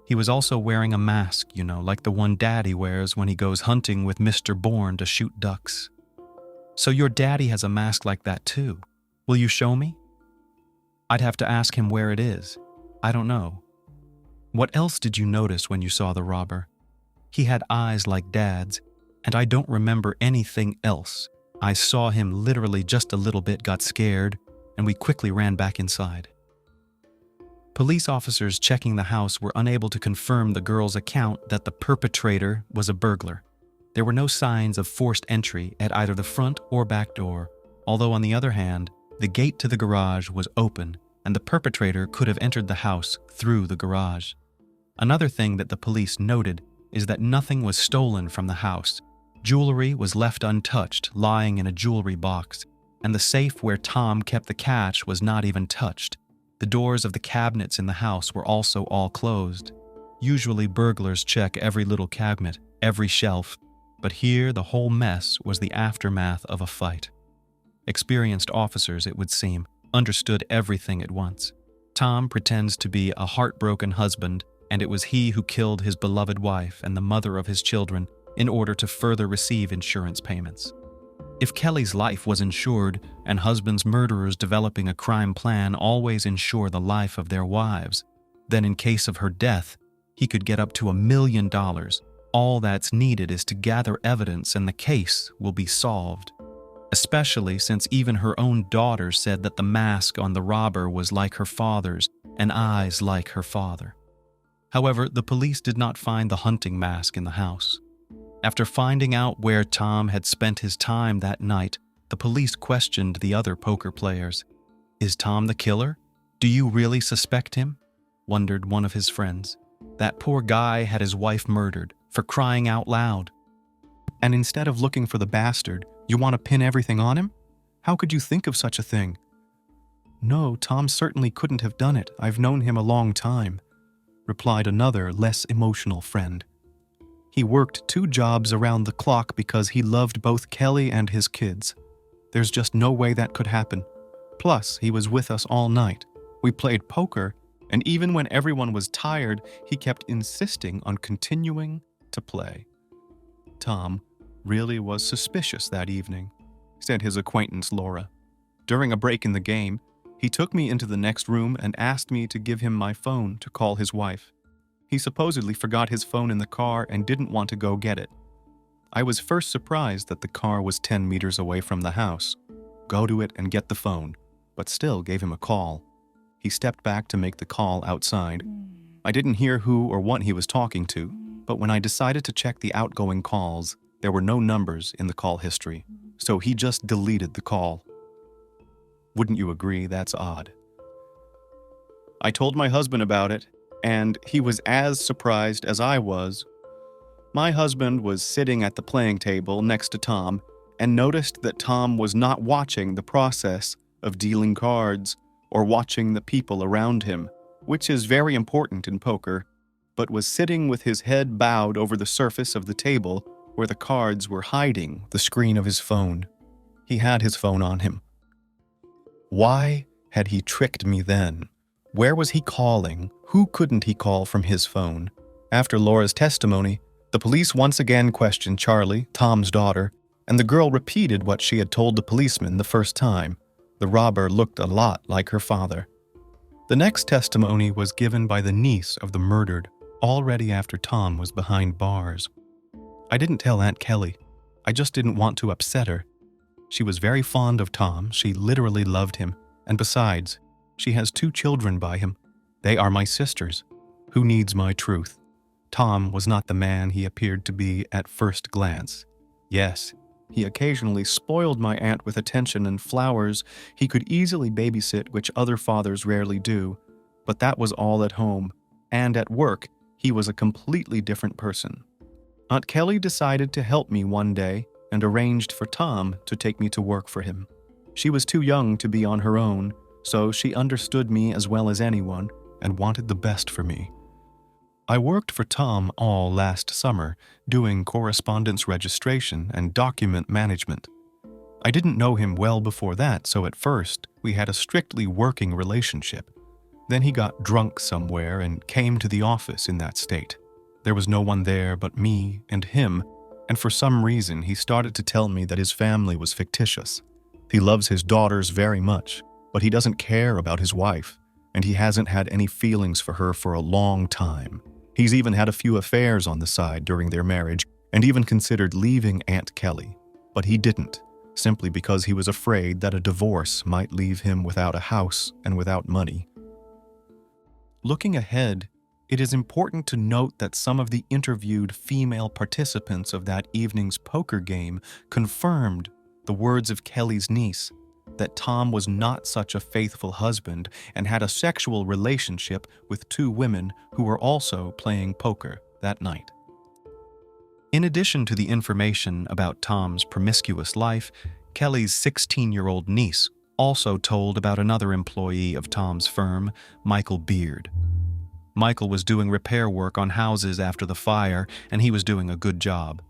He was also wearing a mask, like the one Daddy wears when he goes hunting with Mr. Bourne to shoot ducks. So your daddy has a mask like that too. Will you show me? I'd have to ask him where it is. I don't know. What else did you notice when you saw the robber? He had eyes like Dad's, and I don't remember anything else. I saw him literally just a little bit, got scared, and we quickly ran back inside. Police officers checking the house were unable to confirm the girl's account that the perpetrator was a burglar. There were no signs of forced entry at either the front or back door, although on the other hand, the gate to the garage was open and the perpetrator could have entered the house through the garage. Another thing that the police noted is that nothing was stolen from the house. Jewelry was left untouched, lying in a jewelry box, and the safe where Tom kept the cash was not even touched. The doors of the cabinets in the house were also all closed. Usually burglars check every little cabinet, every shelf, but here the whole mess was the aftermath of a fight. Experienced officers, it would seem, understood everything at once. Tom pretends to be a heartbroken husband, and it was he who killed his beloved wife and the mother of his children in order to further receive insurance payments. If Kelly's life was insured, and husbands' murderers developing a crime plan always insure the life of their wives, then in case of her death, he could get up to $1 million. All that's needed is to gather evidence and the case will be solved. Especially since even her own daughter said that the mask on the robber was like her father's and eyes like her father. However, the police did not find the hunting mask in the house. After finding out where Tom had spent his time that night, the police questioned the other poker players. "Is Tom the killer? Do you really suspect him?" wondered one of his friends. "That poor guy had his wife murdered, for crying out loud. And instead of looking for the bastard, you want to pin everything on him? How could you think of such a thing?" "No, Tom certainly couldn't have done it. I've known him a long time," replied another, less emotional friend. "He worked 2 jobs around the clock because he loved both Kelly and his kids. There's just no way that could happen. Plus, he was with us all night. We played poker, and even when everyone was tired, he kept insisting on continuing to play." Tom really was suspicious that evening, said his acquaintance Laura. "During a break in the game, he took me into the next room and asked me to give him my phone to call his wife. He supposedly forgot his phone in the car and didn't want to go get it. I was first surprised that the car was 10 meters away from the house. Go to it and get the phone, but still gave him a call. He stepped back to make the call outside. I didn't hear who or what he was talking to, but when I decided to check the outgoing calls, there were no numbers in the call history, so he just deleted the call. Wouldn't you agree that's odd? I told my husband about it, and he was as surprised as I was. My husband was sitting at the playing table next to Tom and noticed that Tom was not watching the process of dealing cards or watching the people around him, which is very important in poker, but was sitting with his head bowed over the surface of the table where the cards were hiding the screen of his phone. He had his phone on him. Why Had he tricked me then? Where was he calling? Who couldn't he call from his phone? After Laura's testimony, the police once again questioned Charlie, Tom's daughter, and the girl repeated what she had told the policeman the first time. The robber looked a lot like her father. The next testimony was given by the niece of the murdered, already after Tom was behind bars. I didn't tell Aunt Kelly. I just didn't want to upset her. She was very fond of Tom. She literally loved him. And besides, she has 2 children by him. They are my sisters. Who needs my truth? Tom was not the man he appeared to be at first glance. Yes, he occasionally spoiled my aunt with attention and flowers. He could easily babysit, which other fathers rarely do. But that was all at home. And at work, he was a completely different person. Aunt Kelly decided to help me one day and arranged for Tom to take me to work for him. She was too young to be on her own, so she understood me as well as anyone and wanted the best for me. I worked for Tom all last summer, doing correspondence registration and document management. I didn't know him well before that, so at first we had a strictly working relationship. Then he got drunk somewhere and came to the office in that state. There was no one there but me and him, and for some reason he started to tell me that his family was fictitious. He loves his daughters very much, but he doesn't care about his wife, and he hasn't had any feelings for her for a long time. He's even had a few affairs on the side during their marriage, and even considered leaving Aunt Kelly. But he didn't, simply because he was afraid that a divorce might leave him without a house and without money. Looking ahead, it is important to note that some of the interviewed female participants of that evening's poker game confirmed the words of Kelly's niece, that Tom was not such a faithful husband and had a sexual relationship with 2 women who were also playing poker that night. In addition to the information about Tom's promiscuous life, Kelly's 16-year-old niece also told about another employee of Tom's firm, Michael Beard. Michael was doing repair work on houses after the fire, and he was doing a good job.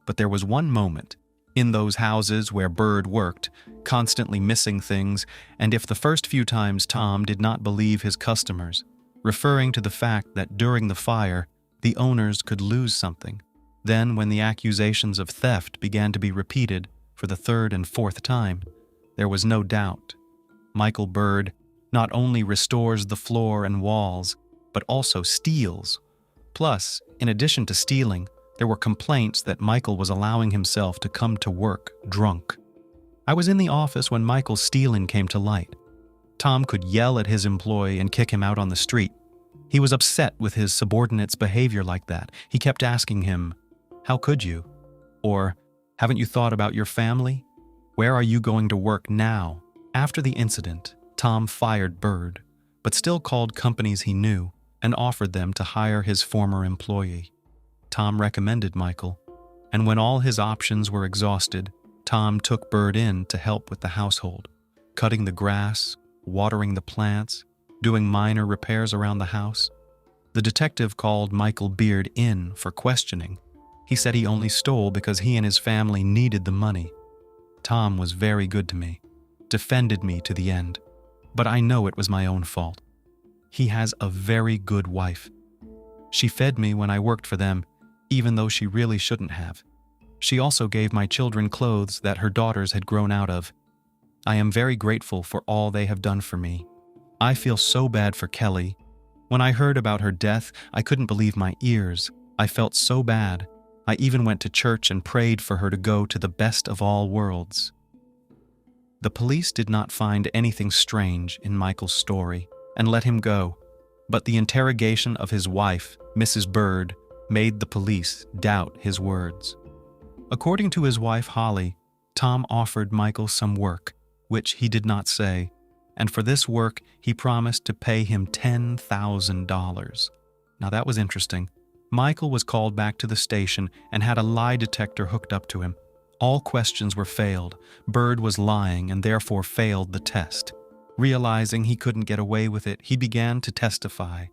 But there was one moment in those houses where Bird worked, constantly missing things, and if the first few times Tom did not believe his customers, referring to the fact that during the fire, the owners could lose something. Then, when the accusations of theft began to be repeated for the 3rd and 4th time, there was no doubt. Michael Bird not only restores the floor and walls, but also steals. Plus, in addition to stealing, there were complaints that Michael was allowing himself to come to work drunk. I was in the office when Michael's stealing came to light. Tom could yell at his employee and kick him out on the street. He was upset with his subordinate's behavior like that. He kept asking him, "How could you?" Or, "Haven't you thought about your family? Where are you going to work now?" After the incident, Tom fired Bird, but still called companies he knew and offered them to hire his former employee. Tom recommended Michael, and when all his options were exhausted, Tom took Bird in to help with the household, cutting the grass, watering the plants, doing minor repairs around the house. The detective called Michael Beard in for questioning. He said he only stole because he and his family needed the money. Tom was very good to me, defended me to the end, but I know it was my own fault. He has a very good wife. She fed me when I worked for them, even though she really shouldn't have. She also gave my children clothes that her daughters had grown out of. I am very grateful for all they have done for me. I feel so bad for Kelly. When I heard about her death, I couldn't believe my ears. I felt so bad. I even went to church and prayed for her to go to the best of all worlds. The police did not find anything strange in Michael's story and let him go, but the interrogation of his wife, Mrs. Bird, made the police doubt his words. According to his wife, Holly, Tom offered Michael some work, which he did not say, and for this work he promised to pay him $10,000. Now that was interesting. Michael was called back to the station and had a lie detector hooked up to him. All questions were failed. Bird was lying and therefore failed the test. Realizing he couldn't get away with it, he began to testify.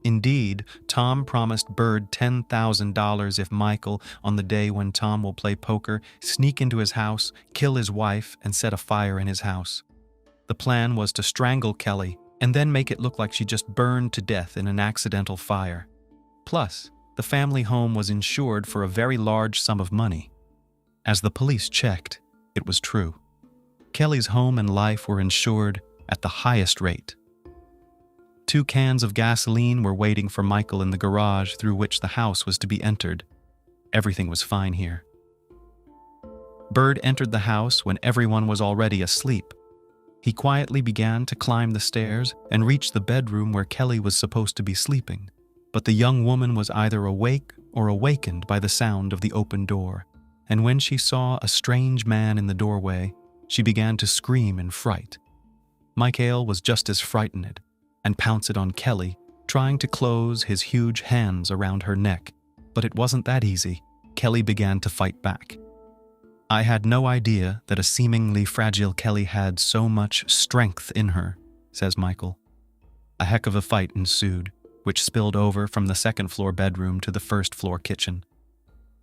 Indeed, Tom promised Bird $10,000 if Michael, on the day when Tom will play poker, sneak into his house, kill his wife, and set a fire in his house. The plan was to strangle Kelly and then make it look like she just burned to death in an accidental fire. Plus, the family home was insured for a very large sum of money. As the police checked, it was true. Kelly's home and life were insured at the highest rate. 2 cans of gasoline were waiting for Michael in the garage through which the house was to be entered. Everything was fine here. Bird entered the house when everyone was already asleep. He quietly began to climb the stairs and reach the bedroom where Kelly was supposed to be sleeping, but the young woman was either awake or awakened by the sound of the open door, and when she saw a strange man in the doorway, she began to scream in fright. Michael was just as frightened and pounced on Kelly, trying to close his huge hands around her neck, but it wasn't that easy. Kelly began to fight back. I had no idea that a seemingly fragile Kelly had so much strength in her, says Michael. A heck of a fight ensued, which spilled over from the second-floor bedroom to the first-floor kitchen.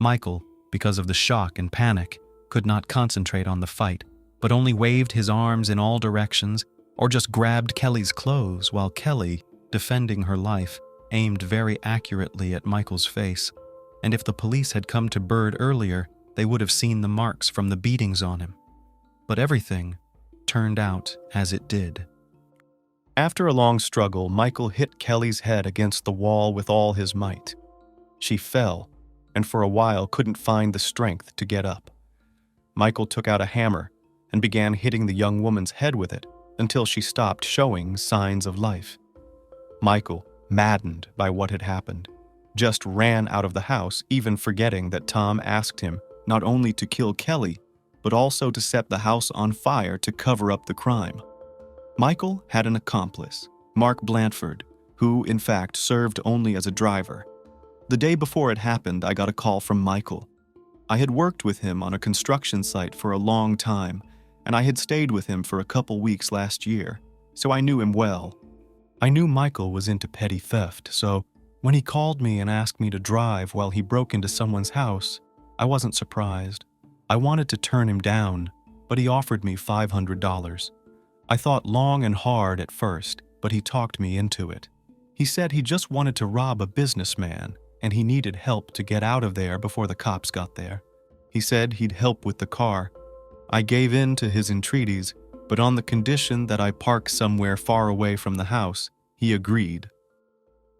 Michael, because of the shock and panic, could not concentrate on the fight, but only waved his arms in all directions or just grabbed Kelly's clothes while Kelly, defending her life, aimed very accurately at Michael's face. And if the police had come to Bird earlier, they would have seen the marks from the beatings on him. But everything turned out as it did. After a long struggle, Michael hit Kelly's head against the wall with all his might. She fell, and for a while couldn't find the strength to get up. Michael took out a hammer and began hitting the young woman's head with it until she stopped showing signs of life. Michael, maddened by what had happened, just ran out of the house, even forgetting that Tom asked him not only to kill Kelly, but also to set the house on fire to cover up the crime. Michael had an accomplice, Mark Blanford, who, in fact, served only as a driver. The day before it happened, I got a call from Michael. I had worked with him on a construction site for a long time, and I had stayed with him for a couple weeks last year, so I knew him well. I knew Michael was into petty theft, so when he called me and asked me to drive while he broke into someone's house, I wasn't surprised. I wanted to turn him down, but he offered me $500. I thought long and hard at first, but he talked me into it. He said he just wanted to rob a businessman, and he needed help to get out of there before the cops got there. He said he'd help with the car. I gave in to his entreaties, but on the condition that I park somewhere far away from the house, he agreed.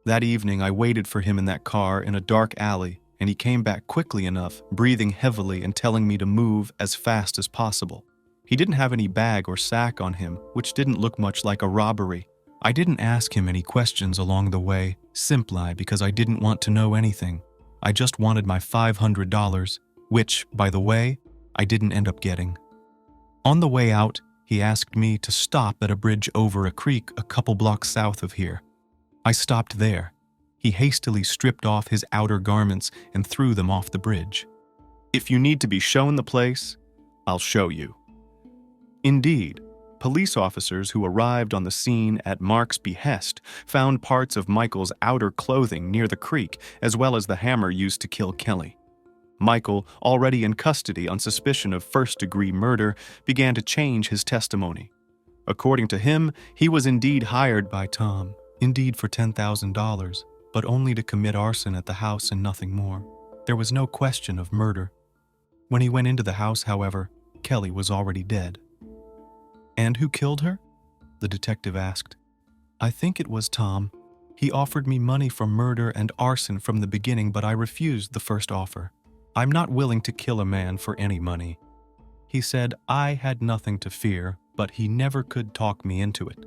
That evening, I waited for him in that car in a dark alley, and he came back quickly enough, breathing heavily and telling me to move as fast as possible. He didn't have any bag or sack on him, which didn't look much like a robbery. I didn't ask him any questions along the way, simply because I didn't want to know anything. I just wanted my $500, which, by the way, I didn't end up getting. On the way out, he asked me to stop at a bridge over a creek a couple blocks south of here. I stopped there. He hastily stripped off his outer garments and threw them off the bridge. If you need to be shown the place, I'll show you. Indeed, police officers who arrived on the scene at Mark's behest found parts of Michael's outer clothing near the creek, as well as the hammer used to kill Kelly. Michael, already in custody on suspicion of first-degree murder, began to change his testimony. According to him, he was indeed hired by Tom, indeed for $10,000, but only to commit arson at the house and nothing more. There was no question of murder. When he went into the house, however, Kelly was already dead. And who killed her? The detective asked. I think it was Tom. He offered me money for murder and arson from the beginning, but I refused the first offer. I'm not willing to kill a man for any money. He said I had nothing to fear, but he never could talk me into it.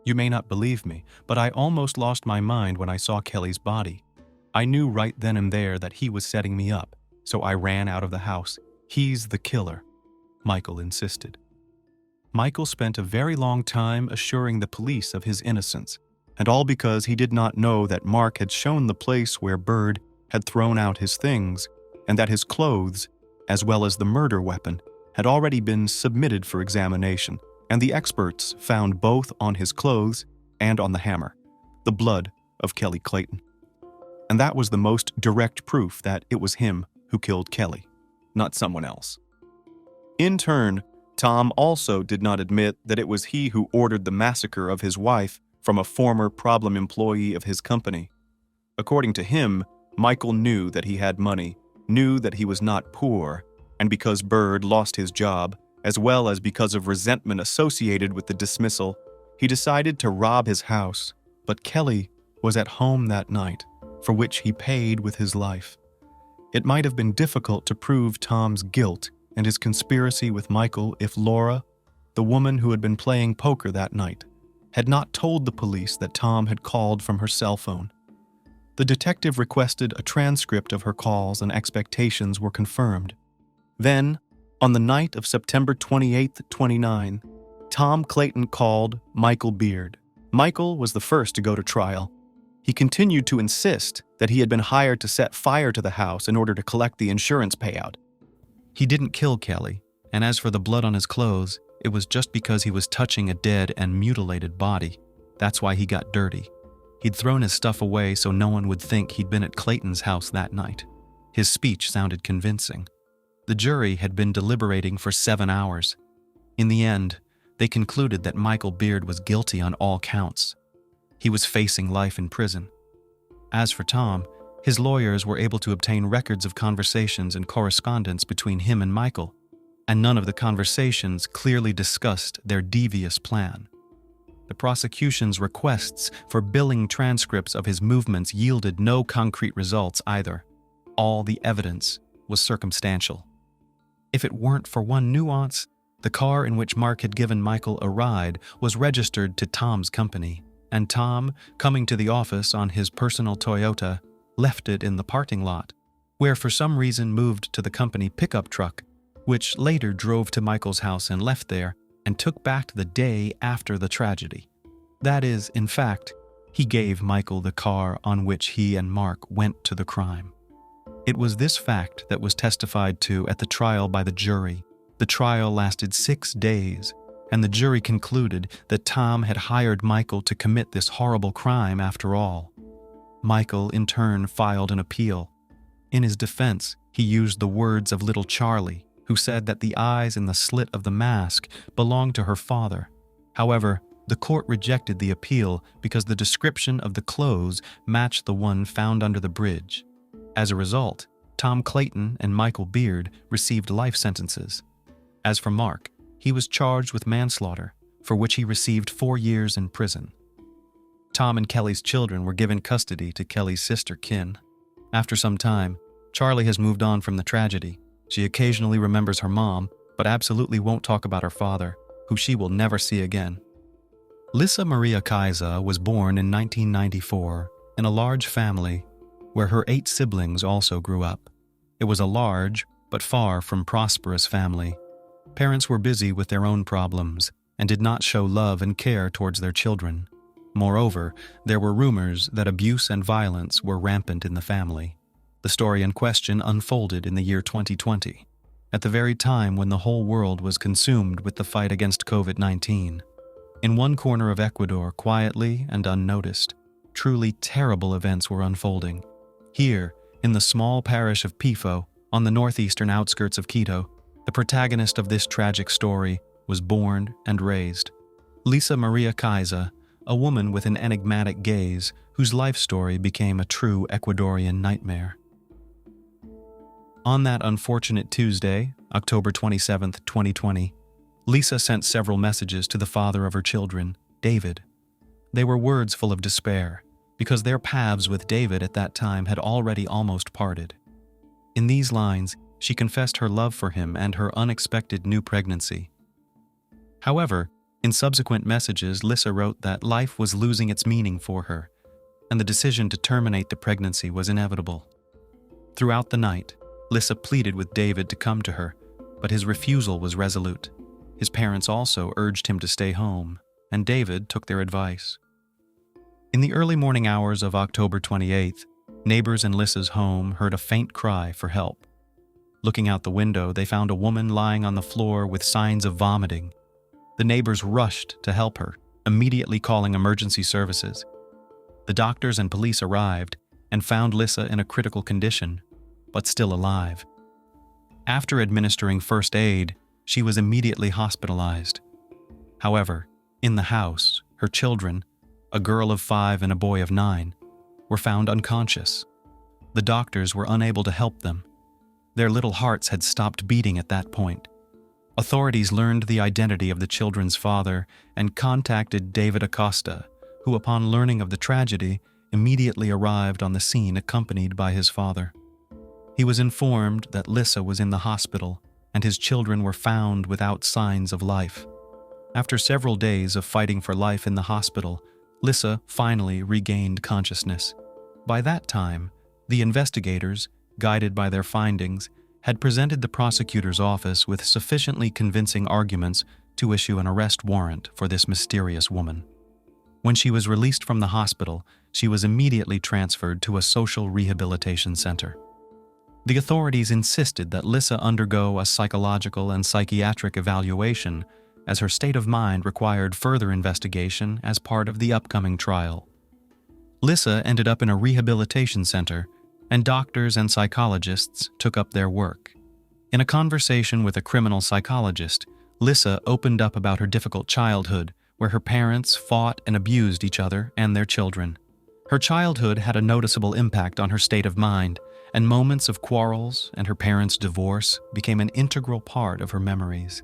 You may not believe me, but I almost lost my mind when I saw Kelly's body. I knew right then and there that he was setting me up, so I ran out of the house. He's the killer, Michael insisted. Michael spent a very long time assuring the police of his innocence, and all because he did not know that Mark had shown the place where Bird had thrown out his things, and that his clothes, as well as the murder weapon, had already been submitted for examination, and the experts found both on his clothes and on the hammer, the blood of Kelly Clayton. And that was the most direct proof that it was him who killed Kelly, not someone else. In turn, Tom also did not admit that it was he who ordered the massacre of his wife from a former problem employee of his company. According to him, Michael knew that he had money, knew that he was not poor, and because Bird lost his job, as well as because of resentment associated with the dismissal, he decided to rob his house. But Kelly was at home that night, for which he paid with his life. It might have been difficult to prove Tom's guilt and his conspiracy with Michael if Laura, the woman who had been playing poker that night, had not told the police that Tom had called from her cell phone. The detective requested a transcript of her calls and expectations were confirmed. Then, on the night of September 28, 29, Tom Clayton called Michael Beard. Michael was the first to go to trial. He continued to insist that he had been hired to set fire to the house in order to collect the insurance payout. He didn't kill Kelly, and as for the blood on his clothes, it was just because he was touching a dead and mutilated body. That's why he got dirty. He'd thrown his stuff away so no one would think he'd been at Clayton's house that night. His speech sounded convincing. The jury had been deliberating for 7 hours. In the end, they concluded that Michael Beard was guilty on all counts. He was facing life in prison. As for Tom, his lawyers were able to obtain records of conversations and correspondence between him and Michael, and none of the conversations clearly discussed their devious plan. The prosecution's requests for billing transcripts of his movements yielded no concrete results either. All the evidence was circumstantial. If it weren't for one nuance, the car in which Mark had given Michael a ride was registered to Tom's company, and Tom, coming to the office on his personal Toyota, left it in the parking lot, where for some reason moved to the company pickup truck, which later drove to Michael's house and left there, and took back the day after the tragedy. That is, in fact, he gave Michael the car on which he and Mark went to the crime. It was this fact that was testified to at the trial by the jury. The trial lasted 6 days, and the jury concluded that Tom had hired Michael to commit this horrible crime after all. Michael, in turn, filed an appeal. In his defense, he used the words of little Charlie, who said that the eyes in the slit of the mask belonged to her father. However, the court rejected the appeal because the description of the clothes matched the one found under the bridge. As a result, Tom Clayton and Michael Beard received life sentences. As for Mark, he was charged with manslaughter, for which he received 4 years in prison. Tom and Kelly's children were given custody to Kelly's sister, Kin. After some time, Charlie has moved on from the tragedy. She occasionally remembers her mom, but absolutely won't talk about her father, who she will never see again. Lisa Maria Kaiser was born in 1994 in a large family where her 8 siblings also grew up. It was a large, but far from prosperous family. Parents were busy with their own problems and did not show love and care towards their children. Moreover, there were rumors that abuse and violence were rampant in the family. The story in question unfolded in the year 2020, at the very time when the whole world was consumed with the fight against COVID-19. In one corner of Ecuador, quietly and unnoticed, truly terrible events were unfolding. Here, in the small parish of Pifo, on the northeastern outskirts of Quito, the protagonist of this tragic story was born and raised. Lisa Maria Kaiser, a woman with an enigmatic gaze whose life story became a true Ecuadorian nightmare. On that unfortunate Tuesday, October 27, 2020, Lisa sent several messages to the father of her children, David. They were words full of despair, because their paths with David at that time had already almost parted. In these lines, she confessed her love for him and her unexpected new pregnancy. However, in subsequent messages, Lisa wrote that life was losing its meaning for her, and the decision to terminate the pregnancy was inevitable. Throughout the night, Lisa pleaded with David to come to her, but his refusal was resolute. His parents also urged him to stay home, and David took their advice. In the early morning hours of October 28th, neighbors in Lisa's home heard a faint cry for help. Looking out the window, they found a woman lying on the floor with signs of vomiting. The neighbors rushed to help her, immediately calling emergency services. The doctors and police arrived and found Lisa in a critical condition, but still alive. After administering first aid, She was immediately hospitalized. However, in the house, her children, a girl of 5 and a boy of 9, were found unconscious. The doctors were unable to help them. Their little hearts had stopped beating at that point. Authorities learned the identity of the children's father and contacted David Acosta, who, upon learning of the tragedy, immediately arrived on the scene accompanied by his father. He was informed that Lissa was in the hospital and his children were found without signs of life. After several days of fighting for life in the hospital, Lissa finally regained consciousness. By that time, the investigators, guided by their findings, had presented the prosecutor's office with sufficiently convincing arguments to issue an arrest warrant for this mysterious woman. When she was released from the hospital, she was immediately transferred to a social rehabilitation center. The authorities insisted that Lissa undergo a psychological and psychiatric evaluation, as her state of mind required further investigation as part of the upcoming trial. Lissa ended up in a rehabilitation center, and doctors and psychologists took up their work. In a conversation with a criminal psychologist, Lissa opened up about her difficult childhood, where her parents fought and abused each other and their children. Her childhood had a noticeable impact on her state of mind, and moments of quarrels and her parents' divorce became an integral part of her memories.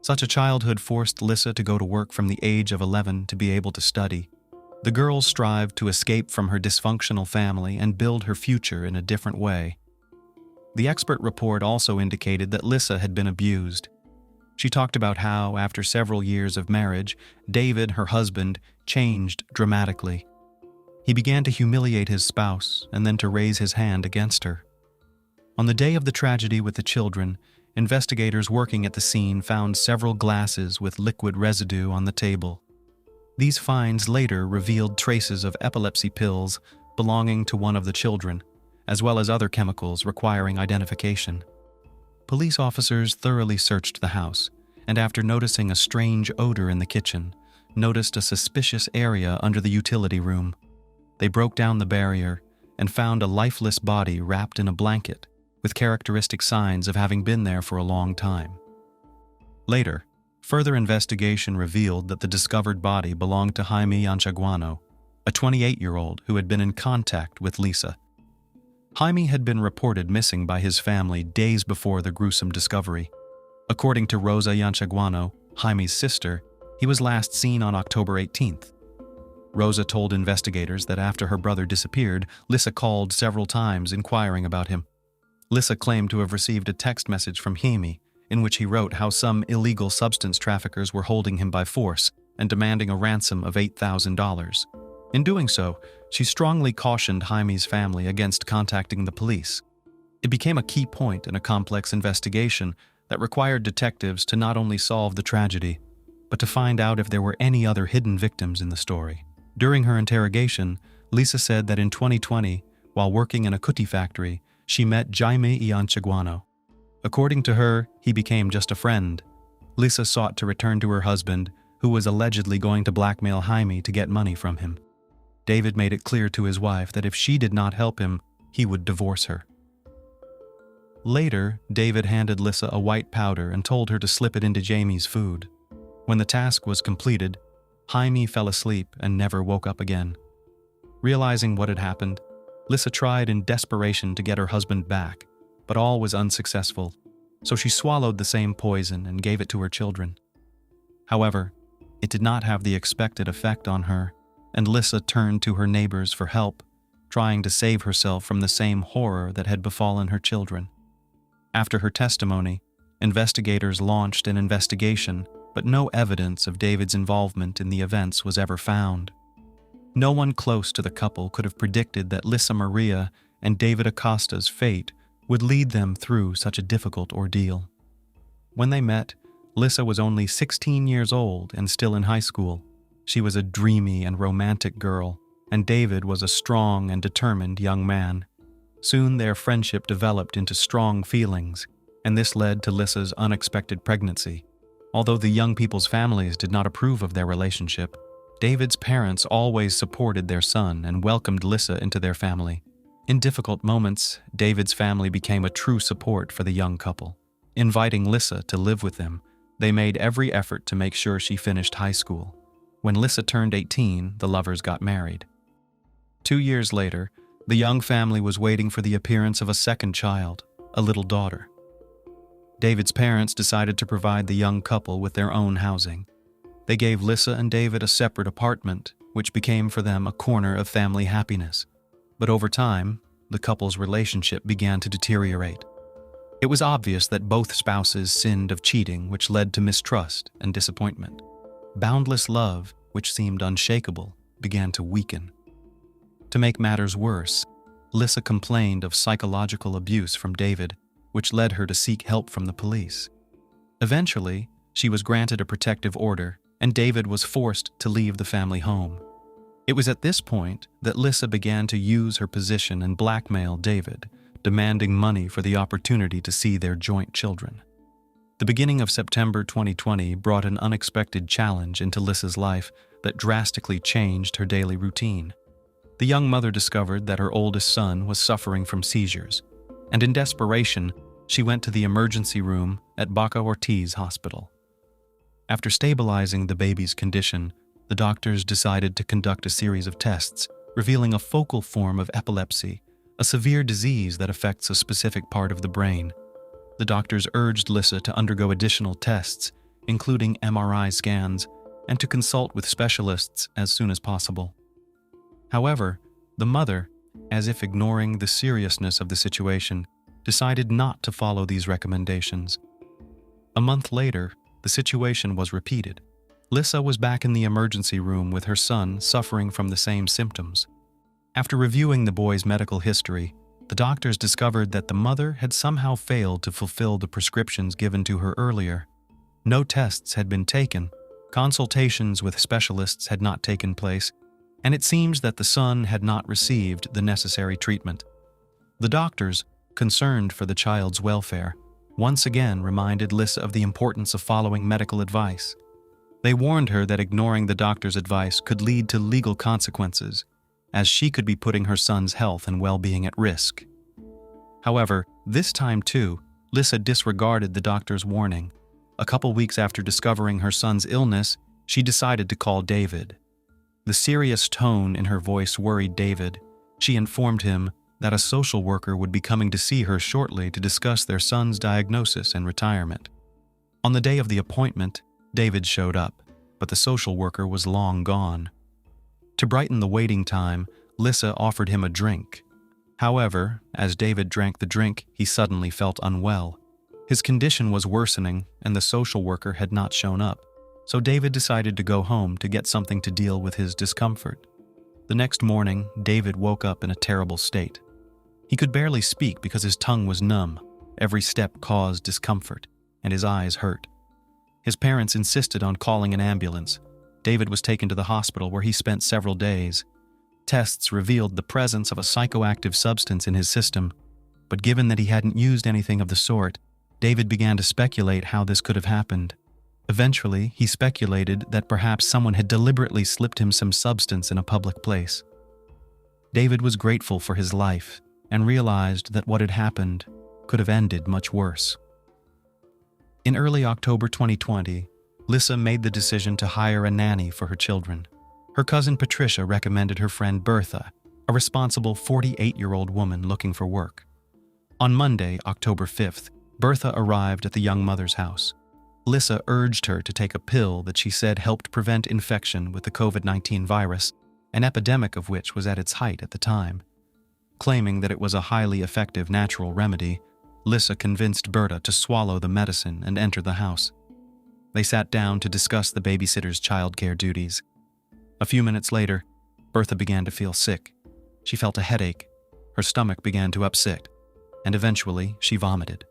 Such a childhood forced Lissa to go to work from the age of 11 to be able to study. The girl strived to escape from her dysfunctional family and build her future in a different way. The expert report also indicated that Lissa had been abused. She talked about how, after several years of marriage, David, her husband, changed dramatically. He began to humiliate his spouse and then to raise his hand against her. On the day of the tragedy with the children, investigators working at the scene found several glasses with liquid residue on the table. These finds later revealed traces of epilepsy pills belonging to one of the children, as well as other chemicals requiring identification. Police officers thoroughly searched the house, and after noticing a strange odor in the kitchen, noticed a suspicious area under the utility room. They broke down the barrier and found a lifeless body wrapped in a blanket, with characteristic signs of having been there for a long time. Later, further investigation revealed that the discovered body belonged to Jaime Yanchaguano, a 28-year-old who had been in contact with Lissa. Jaime had been reported missing by his family days before the gruesome discovery. According to Rosa Yanchaguano, Jaime's sister, he was last seen on October 18th. Rosa told investigators that after her brother disappeared, Lissa called several times inquiring about him. Lissa claimed to have received a text message from Jaime in which he wrote how some illegal substance traffickers were holding him by force and demanding a ransom of $8,000. In doing so, she strongly cautioned Jaime's family against contacting the police. It became a key point in a complex investigation that required detectives to not only solve the tragedy, but to find out if there were any other hidden victims in the story. During her interrogation, Lissa said that in 2020, while working in a cookie factory, she met Jaime Yanchaguano. According to her, he became just a friend. Lissa sought to return to her husband, who was allegedly going to blackmail Jaime to get money from him. David made it clear to his wife that if she did not help him, he would divorce her. Later, David handed Lissa a white powder and told her to slip it into Jamie's food. When the task was completed, Jaime fell asleep and never woke up again. Realizing what had happened, Lissa tried in desperation to get her husband back, but all was unsuccessful, so she swallowed the same poison and gave it to her children. However, it did not have the expected effect on her, and Lissa turned to her neighbors for help, trying to save herself from the same horror that had befallen her children. After her testimony, investigators launched an investigation, but no evidence of David's involvement in the events was ever found. No one close to the couple could have predicted that Lissa Maria and David Acosta's fate would lead them through such a difficult ordeal. When they met, Lissa was only 16 years old and still in high school. She was a dreamy and romantic girl, and David was a strong and determined young man. Soon their friendship developed into strong feelings, and this led to Lissa's unexpected pregnancy. Although the young people's families did not approve of their relationship, David's parents always supported their son and welcomed Lissa into their family. In difficult moments, David's family became a true support for the young couple. Inviting Lissa to live with them, they made every effort to make sure she finished high school. When Lissa turned 18, the lovers got married. 2 years later, the young family was waiting for the appearance of a second child, a little daughter. David's parents decided to provide the young couple with their own housing. They gave Lissa and David a separate apartment, which became for them a corner of family happiness. But over time, the couple's relationship began to deteriorate. It was obvious that both spouses sinned of cheating, which led to mistrust and disappointment. Boundless love, which seemed unshakable, began to weaken. To make matters worse, Lissa complained of psychological abuse from David, which led her to seek help from the police. Eventually, she was granted a protective order, and David was forced to leave the family home. It was at this point that Lissa began to use her position and blackmail David, demanding money for the opportunity to see their joint children. The beginning of September 2020 brought an unexpected challenge into Lissa's life that drastically changed her daily routine. The young mother discovered that her oldest son was suffering from seizures, and in desperation, she went to the emergency room at Baca Ortiz Hospital. After stabilizing the baby's condition, the doctors decided to conduct a series of tests, revealing a focal form of epilepsy, a severe disease that affects a specific part of the brain. The doctors urged Lissa to undergo additional tests, including MRI scans, and to consult with specialists as soon as possible. However, the mother, as if ignoring the seriousness of the situation, decided not to follow these recommendations. A month later, the situation was repeated. Lissa was back in the emergency room with her son suffering from the same symptoms. After reviewing the boy's medical history, the doctors discovered that the mother had somehow failed to fulfill the prescriptions given to her earlier. No tests had been taken, consultations with specialists had not taken place, and it seems that the son had not received the necessary treatment. The doctors, concerned for the child's welfare, once again reminded Lissa of the importance of following medical advice. They warned her that ignoring the doctor's advice could lead to legal consequences, as she could be putting her son's health and well-being at risk. However, this time too, Lissa disregarded the doctor's warning. A couple weeks after discovering her son's illness, she decided to call David. The serious tone in her voice worried David. She informed him that a social worker would be coming to see her shortly to discuss their son's diagnosis and retirement. On the day of the appointment, David showed up, but the social worker was long gone. To brighten the waiting time, Lissa offered him a drink. However, as David drank the drink, he suddenly felt unwell. His condition was worsening, and the social worker had not shown up, so David decided to go home to get something to deal with his discomfort. The next morning, David woke up in a terrible state. He could barely speak because his tongue was numb, every step caused discomfort, and his eyes hurt. His parents insisted on calling an ambulance. David was taken to the hospital where he spent several days. Tests revealed the presence of a psychoactive substance in his system, but given that he hadn't used anything of the sort, David began to speculate how this could have happened. Eventually, he speculated that perhaps someone had deliberately slipped him some substance in a public place. David was grateful for his life and realized that what had happened could have ended much worse. In early October 2020, Lissa made the decision to hire a nanny for her children. Her cousin Patricia recommended her friend Bertha, a responsible 48-year-old woman looking for work. On Monday, October 5th, Bertha arrived at the young mother's house. Lissa urged her to take a pill that she said helped prevent infection with the COVID-19 virus, an epidemic of which was at its height at the time. Claiming that it was a highly effective natural remedy, Lissa convinced Bertha to swallow the medicine and enter the house. They sat down to discuss the babysitter's childcare duties. A few minutes later, Bertha began to feel sick. She felt a headache, her stomach began to upset, and eventually she vomited.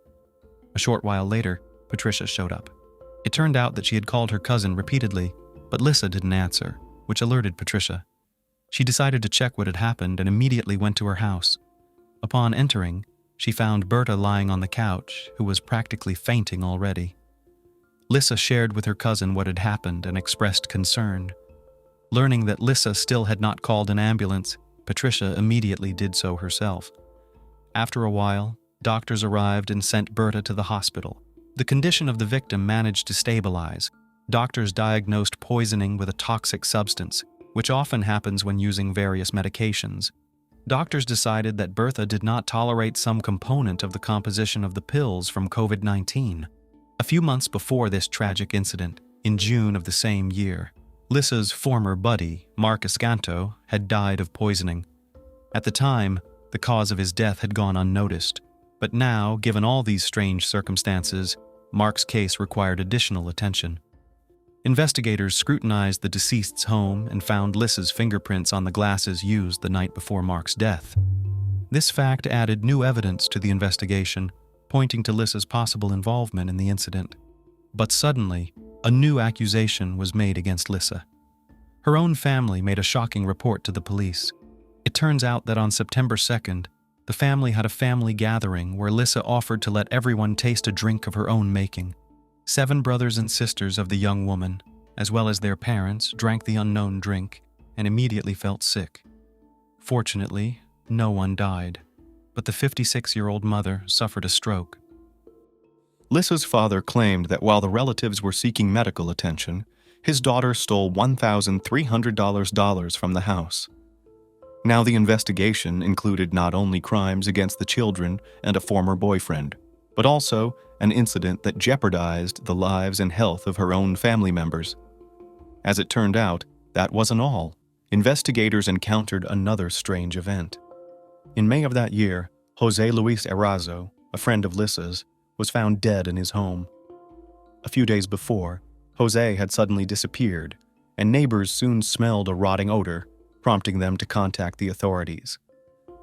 A short while later, Patricia showed up. It turned out that she had called her cousin repeatedly, but Lissa didn't answer, which alerted Patricia. She decided to check what had happened and immediately went to her house. Upon entering, she found Bertha lying on the couch, who was practically fainting already. Lissa shared with her cousin what had happened and expressed concern. Learning that Lissa still had not called an ambulance, Patricia immediately did so herself. After a while, doctors arrived and sent Bertha to the hospital, The condition of the victim managed to stabilize. Doctors diagnosed poisoning with a toxic substance, which often happens when using various medications. Doctors decided that Bertha did not tolerate some component of the composition of the pills from COVID-19. A few months before this tragic incident, in June of the same year, Lissa's former buddy, Mark Escanto, had died of poisoning. At the time, the cause of his death had gone unnoticed, but now, given all these strange circumstances, Mark's case required additional attention. Investigators scrutinized the deceased's home and found Lissa's fingerprints on the glasses used the night before Mark's death. This fact added new evidence to the investigation, pointing to Lissa's possible involvement in the incident. But suddenly, a new accusation was made against Lissa. Her own family made a shocking report to the police. It turns out that on September 2nd, the family had a family gathering where Lissa offered to let everyone taste a drink of her own making. 7 brothers and sisters of the young woman, as well as their parents, drank the unknown drink and immediately felt sick. Fortunately, no one died, but the 56-year-old mother suffered a stroke. Lissa's father claimed that while the relatives were seeking medical attention, his daughter stole $1,300 from the house. Now the investigation included not only crimes against the children and a former boyfriend, but also an incident that jeopardized the lives and health of her own family members. As it turned out, that wasn't all. Investigators encountered another strange event. In May of that year, Jose Luis Erazo, a friend of Lissa's, was found dead in his home. A few days before, Jose had suddenly disappeared, and neighbors soon smelled a rotting odor, prompting them to contact the authorities.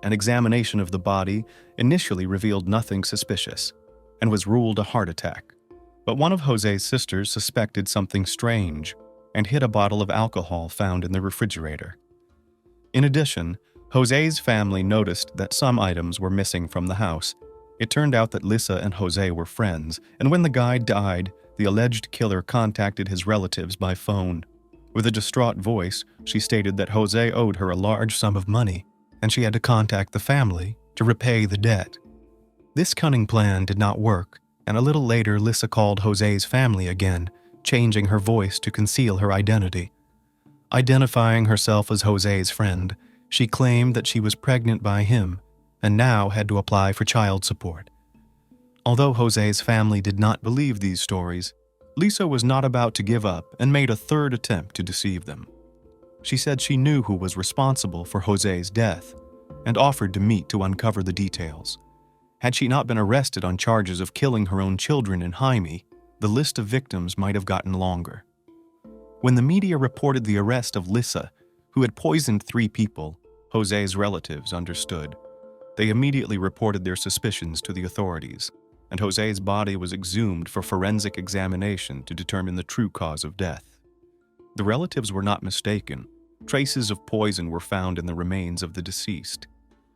An examination of the body initially revealed nothing suspicious, and was ruled a heart attack. But one of Jose's sisters suspected something strange and hid a bottle of alcohol found in the refrigerator. In addition, Jose's family noticed that some items were missing from the house. It turned out that Lissa and Jose were friends, and when the guy died, the alleged killer contacted his relatives by phone. With a distraught voice, she stated that Jose owed her a large sum of money, and she had to contact the family to repay the debt. This cunning plan did not work, and a little later Lissa called Jose's family again, changing her voice to conceal her identity. Identifying herself as Jose's friend, she claimed that she was pregnant by him and now had to apply for child support. Although Jose's family did not believe these stories, Lissa was not about to give up and made a third attempt to deceive them. She said she knew who was responsible for Jose's death and offered to meet to uncover the details. Had she not been arrested on charges of killing her own children in Jaime, the list of victims might have gotten longer. When the media reported the arrest of Lissa, who had poisoned 3 people, Jose's relatives understood. They immediately reported their suspicions to the authorities, and Jose's body was exhumed for forensic examination to determine the true cause of death. The relatives were not mistaken. Traces of poison were found in the remains of the deceased.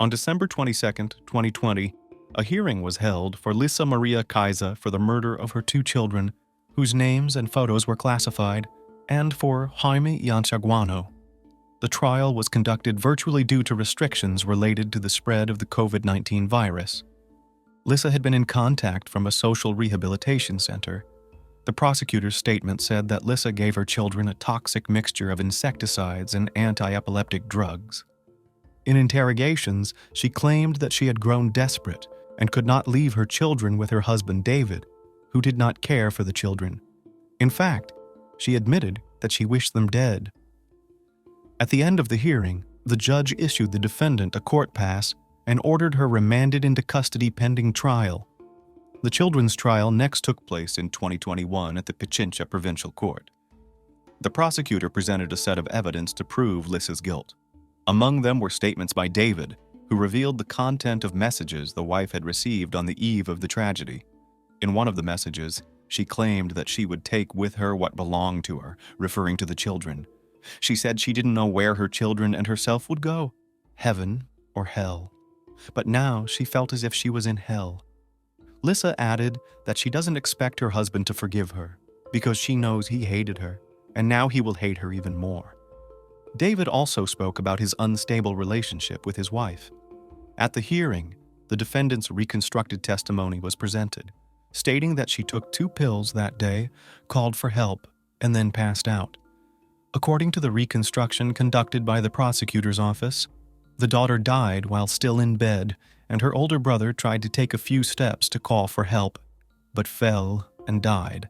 On December 22, 2020, a hearing was held for Lissa Maria Caiza for the murder of her 2 children, whose names and photos were classified, and for Jaime Yanchaguano. The trial was conducted virtually due to restrictions related to the spread of the COVID-19 virus. Lissa had been in contact from a social rehabilitation center. The prosecutor's statement said that Lissa gave her children a toxic mixture of insecticides and anti-epileptic drugs. In interrogations, she claimed that she had grown desperate and could not leave her children with her husband David, who did not care for the children. In fact, she admitted that she wished them dead. At the end of the hearing, the judge issued the defendant a court pass and ordered her remanded into custody pending trial. The children's trial next took place in 2021 at the Pichincha Provincial Court. The prosecutor presented a set of evidence to prove Lissa's guilt. Among them were statements by David, who revealed the content of messages the wife had received on the eve of the tragedy. In one of the messages, she claimed that she would take with her what belonged to her, referring to the children. She said she didn't know where her children and herself would go, heaven or hell. But now she felt as if she was in hell. Lissa added that she doesn't expect her husband to forgive her because she knows he hated her, and now he will hate her even more. David also spoke about his unstable relationship with his wife. At the hearing, the defendant's reconstructed testimony was presented. stating that she took 2 pills that day, called for help, and then passed out. According to the reconstruction conducted by the prosecutor's office, the daughter died while still in bed, and her older brother tried to take a few steps to call for help, but fell and died.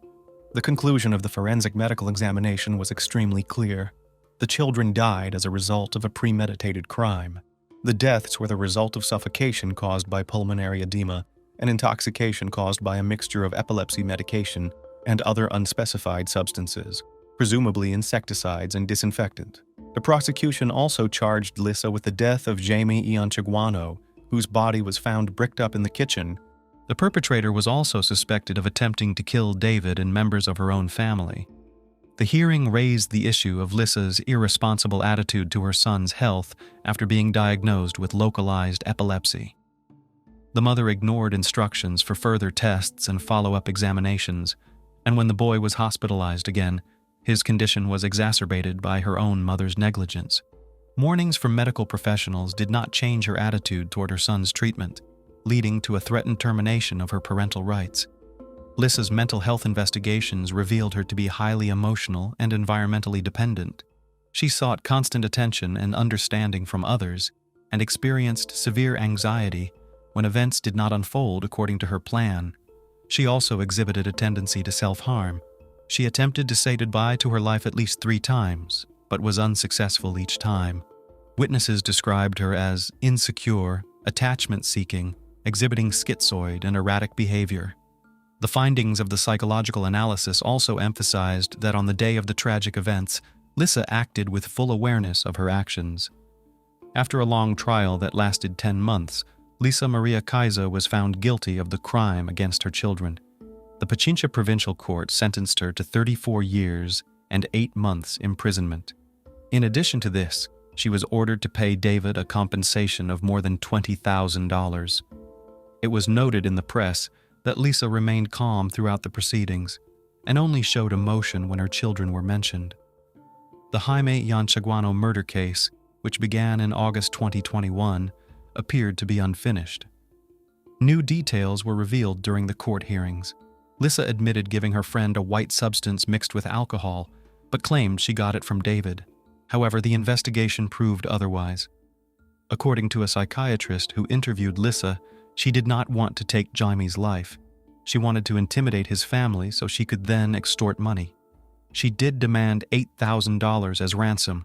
The conclusion of the forensic medical examination was extremely clear. The children died as a result of a premeditated crime. The deaths were the result of suffocation caused by pulmonary edema and intoxication caused by a mixture of epilepsy medication and other unspecified substances, presumably insecticides and disinfectant. The prosecution also charged Lissa with the death of Jamie Ianchaguano, whose body was found bricked up in the kitchen. The perpetrator was also suspected of attempting to kill David and members of her own family. The hearing raised the issue of Lissa's irresponsible attitude to her son's health after being diagnosed with localized epilepsy. The mother ignored instructions for further tests and follow-up examinations, and when the boy was hospitalized again, his condition was exacerbated by her own mother's negligence. Warnings from medical professionals did not change her attitude toward her son's treatment, leading to a threatened termination of her parental rights. Lissa's mental health investigations revealed her to be highly emotional and environmentally dependent. She sought constant attention and understanding from others and experienced severe anxiety when events did not unfold according to her plan. She also exhibited a tendency to self-harm. She attempted to say goodbye to her life at least 3 times, but was unsuccessful each time. Witnesses described her as insecure, attachment-seeking, exhibiting schizoid and erratic behavior. The findings of the psychological analysis also emphasized that on the day of the tragic events, Lissa acted with full awareness of her actions. After a long trial that lasted 10 months, Lisa Maria Kaiser was found guilty of the crime against her children. The Pichincha Provincial Court sentenced her to 34 years and 8 months imprisonment. In addition to this, she was ordered to pay David a compensation of more than $20,000. It was noted in the press that Lisa remained calm throughout the proceedings and only showed emotion when her children were mentioned. The Jaime Ianchaguano murder case, which began in August 2021, appeared to be unfinished. New details were revealed during the court hearings. Lissa admitted giving her friend a white substance mixed with alcohol, but claimed she got it from David. However, the investigation proved otherwise. According to a psychiatrist who interviewed Lissa, she did not want to take Jaime's life. She wanted to intimidate his family so she could then extort money. She did demand $8,000 as ransom.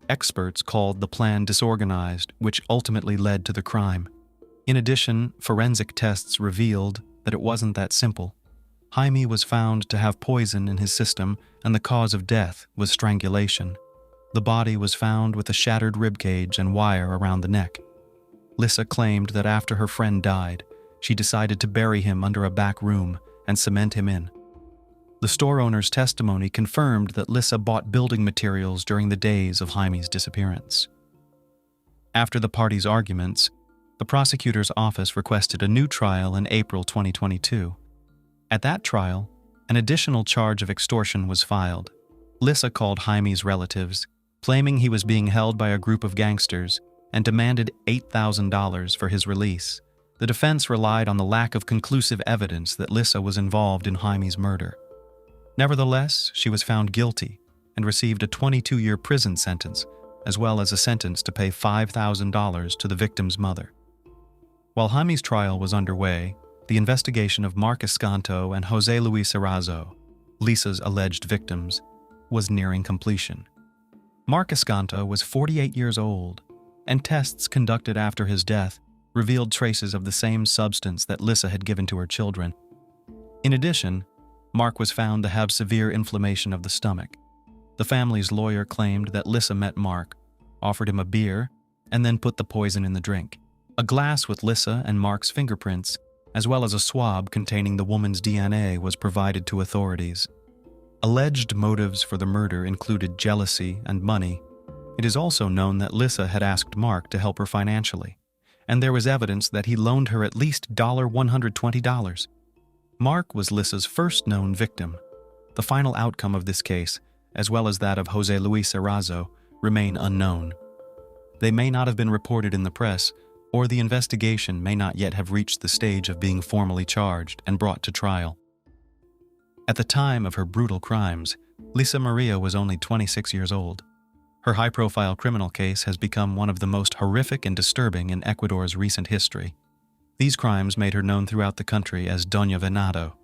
Experts called the plan disorganized, which ultimately led to the crime. In addition, forensic tests revealed that it wasn't that simple. Jaime was found to have poison in his system, and the cause of death was strangulation. The body was found with a shattered ribcage and wire around the neck. Lissa claimed that after her friend died, she decided to bury him under a back room and cement him in. The store owner's testimony confirmed that Lissa bought building materials during the days of Jaime's disappearance. After the parties' arguments, the prosecutor's office requested a new trial in April 2022. At that trial, an additional charge of extortion was filed. Lissa called Jaime's relatives, claiming he was being held by a group of gangsters, and demanded $8,000 for his release. The defense relied on the lack of conclusive evidence that Lissa was involved in Jaime's murder. Nevertheless, she was found guilty and received a 22-year prison sentence, as well as a sentence to pay $5,000 to the victim's mother. While Jaime's trial was underway, the investigation of Mark Escanto and Jose Luis Erazo, Lissa's alleged victims, was nearing completion. Mark Escanto was 48 years old, and tests conducted after his death revealed traces of the same substance that Lissa had given to her children. In addition, Mark was found to have severe inflammation of the stomach. The family's lawyer claimed that Lissa met Mark, offered him a beer, and then put the poison in the drink. A glass with Lissa and Mark's fingerprints, as well as a swab containing the woman's DNA, was provided to authorities. Alleged motives for the murder included jealousy and money. It is also known that Lissa had asked Mark to help her financially, and there was evidence that he loaned her at least $120. Mark was Lissa's first known victim. The final outcome of this case, as well as that of Jose Luis Erazo, remain unknown. They may not have been reported in the press, or the investigation may not yet have reached the stage of being formally charged and brought to trial. At the time of her brutal crimes, Lisa Maria was only 26 years old. Her high-profile criminal case has become one of the most horrific and disturbing in Ecuador's recent history. These crimes made her known throughout the country as Doña Venado.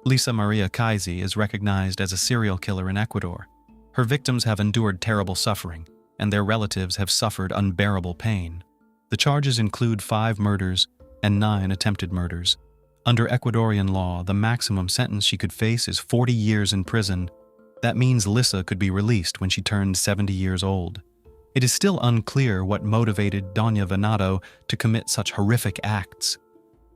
Lisa Maria Kaisi is recognized as a serial killer in Ecuador. Her victims have endured terrible suffering, and their relatives have suffered unbearable pain. The charges include 5 murders and 9 attempted murders. Under Ecuadorian law, the maximum sentence she could face is 40 years in prison. That means Lisa could be released when she turned 70 years old. It is still unclear what motivated Doña Venado to commit such horrific acts.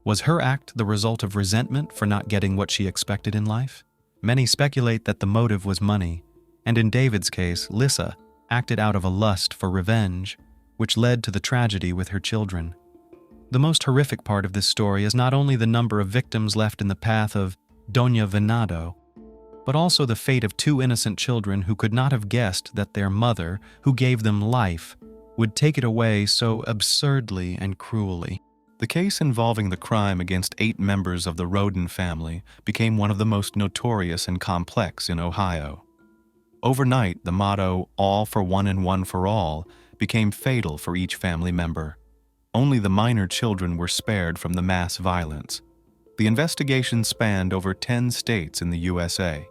Was her act the result of resentment for not getting what she expected in life? Many speculate that the motive was money, and in David's case, Lisa acted out of a lust for revenge, which led to the tragedy with her children. The most horrific part of this story is not only the number of victims left in the path of Doña Venado, but also the fate of 2 innocent children who could not have guessed that their mother, who gave them life, would take it away so absurdly and cruelly. The case involving the crime against 8 members of the Rhoden family became one of the most notorious and complex in Ohio. Overnight, the motto, "all for one and one for all," became fatal for each family member. Only the minor children were spared from the mass violence. The investigation spanned over 10 states in the USA.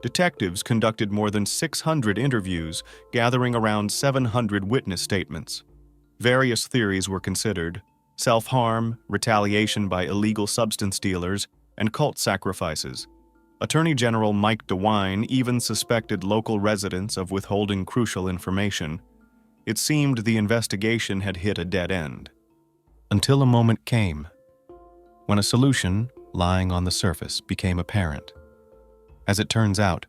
Detectives conducted more than 600 interviews, gathering around 700 witness statements. Various theories were considered: self-harm, retaliation by illegal substance dealers, and cult sacrifices. Attorney General Mike DeWine even suspected local residents of withholding crucial information. It seemed the investigation had hit a dead end. Until a moment came when a solution, lying on the surface, became apparent. As it turns out,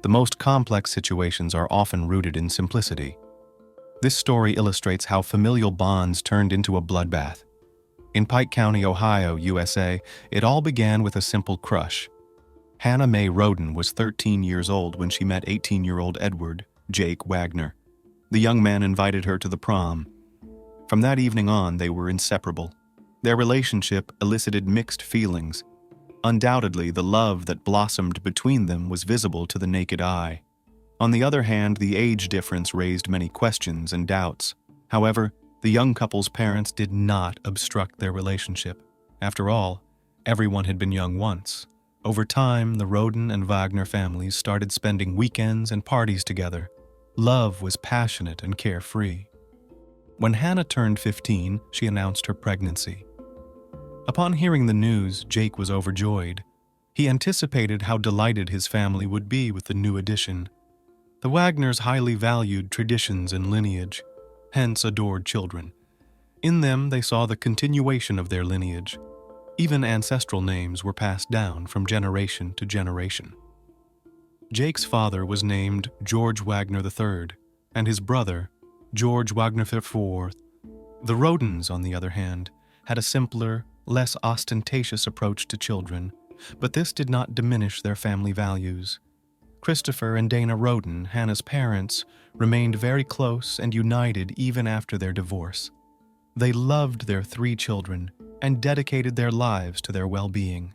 the most complex situations are often rooted in simplicity. This story illustrates how familial bonds turned into a bloodbath. In Pike County, Ohio, USA, it all began with a simple crush. Hannah Mae Rhoden was 13 years old when she met 18-year-old Edward Jake Wagner. The young man invited her to the prom. From that evening on, they were inseparable. Their relationship elicited mixed feelings. Undoubtedly, the love that blossomed between them was visible to the naked eye. On the other hand, the age difference raised many questions and doubts. However, the young couple's parents did not obstruct their relationship. After all, everyone had been young once. Over time, the Roden and Wagner families started spending weekends and parties together. Love was passionate and carefree. When Hannah turned 15, she announced her pregnancy. Upon hearing the news, Jake was overjoyed. He anticipated how delighted his family would be with the new addition. The Wagners highly valued traditions and lineage, hence adored children. In them, they saw the continuation of their lineage. Even ancestral names were passed down from generation to generation. Jake's father was named George Wagner III, and his brother, George Wagner IV. The Rodens, on the other hand, had a simpler, less ostentatious approach to children, but this did not diminish their family values. Christopher and Dana Rhoden, Hannah's parents, remained very close and united even after their divorce. They loved their 3 children and dedicated their lives to their well-being.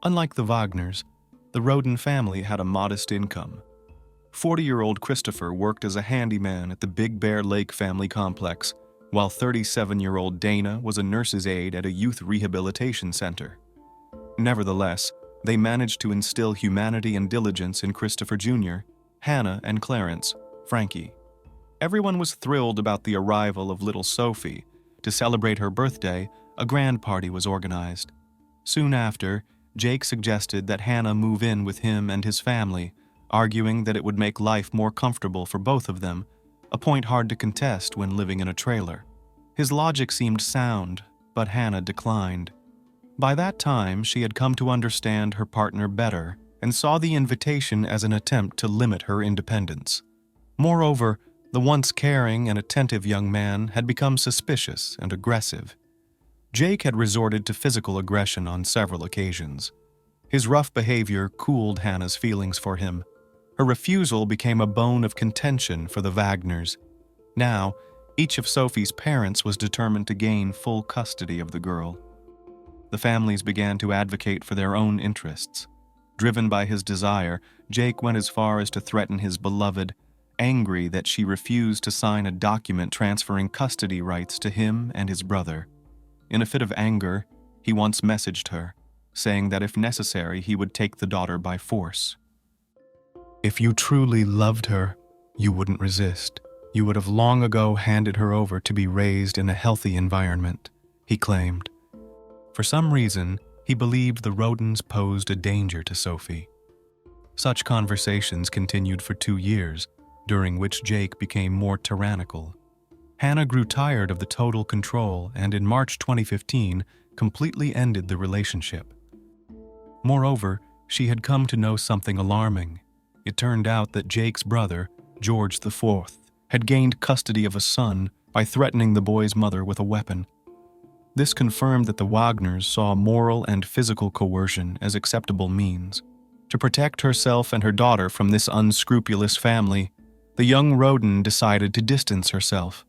Unlike the Wagners, the Rhoden family had a modest income. 40-year-old Christopher worked as a handyman at the Big Bear Lake family complex, while 37-year-old Dana was a nurse's aide at a youth rehabilitation center. Nevertheless, they managed to instill humanity and diligence in Christopher Jr., Hannah, and Clarence, Frankie. Everyone was thrilled about the arrival of little Sophie. To celebrate her birthday, a grand party was organized. Soon after, Jake suggested that Hannah move in with him and his family, arguing that it would make life more comfortable for both of them, a point hard to contest when living in a trailer. His logic seemed sound, but Hannah declined. By that time, she had come to understand her partner better and saw the invitation as an attempt to limit her independence. Moreover, the once caring and attentive young man had become suspicious and aggressive. Jake had resorted to physical aggression on several occasions. His rough behavior cooled Hannah's feelings for him. Her refusal became a bone of contention for the Wagners. Now, Each of Sophie's parents was determined to gain full custody of the girl. The families began to advocate for their own interests. Driven by his desire, Jake went as far as to threaten his beloved, angry that she refused to sign a document transferring custody rights to him and his brother. In a fit of anger, he once messaged her, saying that if necessary, he would take the daughter by force. "If you truly loved her, you wouldn't resist. You would have long ago handed her over to be raised in a healthy environment," he claimed. For some reason, he believed the Rhodens posed a danger to Sophie. Such conversations continued for 2 years, during which Jake became more tyrannical. Hannah grew tired of the total control and in March 2015 completely ended the relationship. Moreover, she had come to know something alarming. It turned out that Jake's brother, George IV, had gained custody of a son by threatening the boy's mother with a weapon. This confirmed that the Wagners saw moral and physical coercion as acceptable means. To protect herself and her daughter from this unscrupulous family, the young Rhoden decided to distance herself.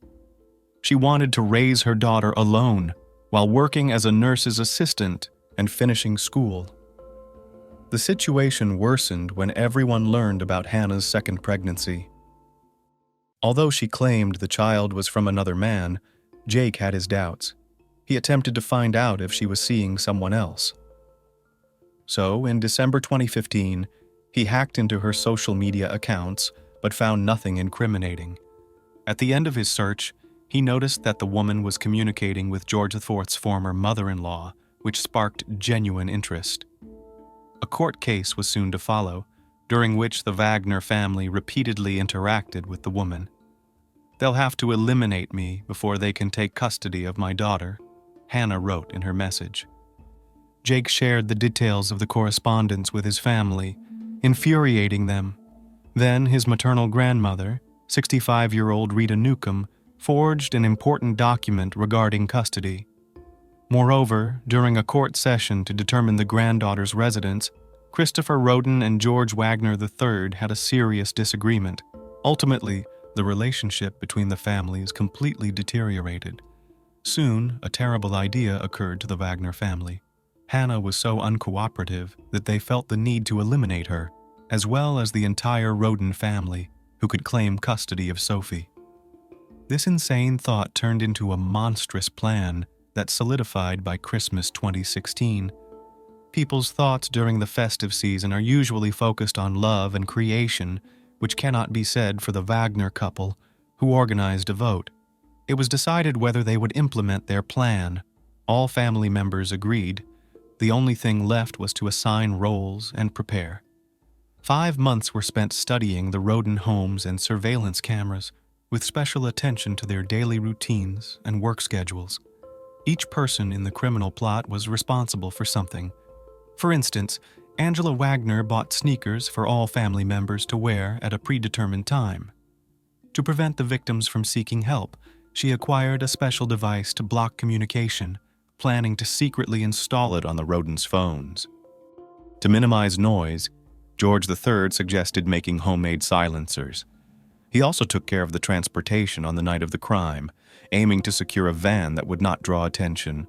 She wanted to raise her daughter alone while working as a nurse's assistant and finishing school. The situation worsened when everyone learned about Hannah's second pregnancy. Although she claimed the child was from another man, Jake had his doubts. He attempted to find out if she was seeing someone else. So, in December 2015, he hacked into her social media accounts but found nothing incriminating. At the end of his search, he noticed that the woman was communicating with George IV's former mother-in-law, which sparked genuine interest. A court case was soon to follow, during which the Wagner family repeatedly interacted with the woman. "They'll have to eliminate me before they can take custody of my daughter," Hannah wrote in her message. Jake shared the details of the correspondence with his family, infuriating them. Then his maternal grandmother, 65-year-old Rita Newcomb, forged an important document regarding custody. Moreover, during a court session to determine the granddaughter's residence, Christopher Roden and George Wagner III had a serious disagreement. Ultimately, the relationship between the families completely deteriorated. Soon, a terrible idea occurred to the Wagner family. Hannah was so uncooperative that they felt the need to eliminate her, as well as the entire Rhoden family, who could claim custody of Sophie. This insane thought turned into a monstrous plan that solidified by Christmas 2016. People's thoughts during the festive season are usually focused on love and creation, which cannot be said for the Wagner couple, who organized a vote. It was decided whether they would implement their plan. All family members agreed. The only thing left was to assign roles and prepare. 5 months were spent studying the Rhoden homes and surveillance cameras, with special attention to their daily routines and work schedules. Each person in the criminal plot was responsible for something. For instance, Angela Wagner bought sneakers for all family members to wear at a predetermined time. To prevent the victims from seeking help, she acquired a special device to block communication, planning to secretly install it on the Rhodens' phones. To minimize noise, George III suggested making homemade silencers. He also took care of the transportation on the night of the crime, aiming to secure a van that would not draw attention.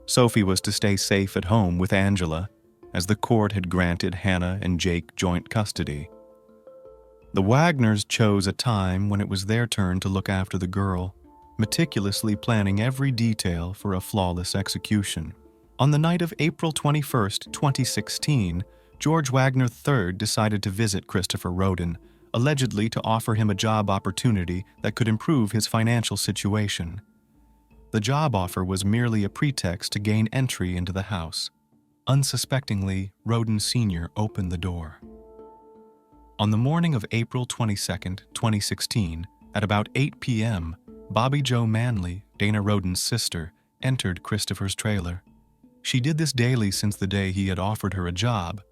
Sophie was to stay safe at home with Angela, as the court had granted Hannah and Jake joint custody. The Wagners chose a time when it was their turn to look after the girl, meticulously planning every detail for a flawless execution. On the night of April 21, 2016, George Wagner III decided to visit Christopher Rhoden, allegedly to offer him a job opportunity that could improve his financial situation. The job offer was merely a pretext to gain entry into the house. Unsuspectingly, Rhoden Sr. opened the door. On the morning of April 22, 2016, at about 8 p.m., Bobby Jo Manley, Dana Rhoden's sister, entered Christopher's trailer. She did this daily since the day he had offered her a job.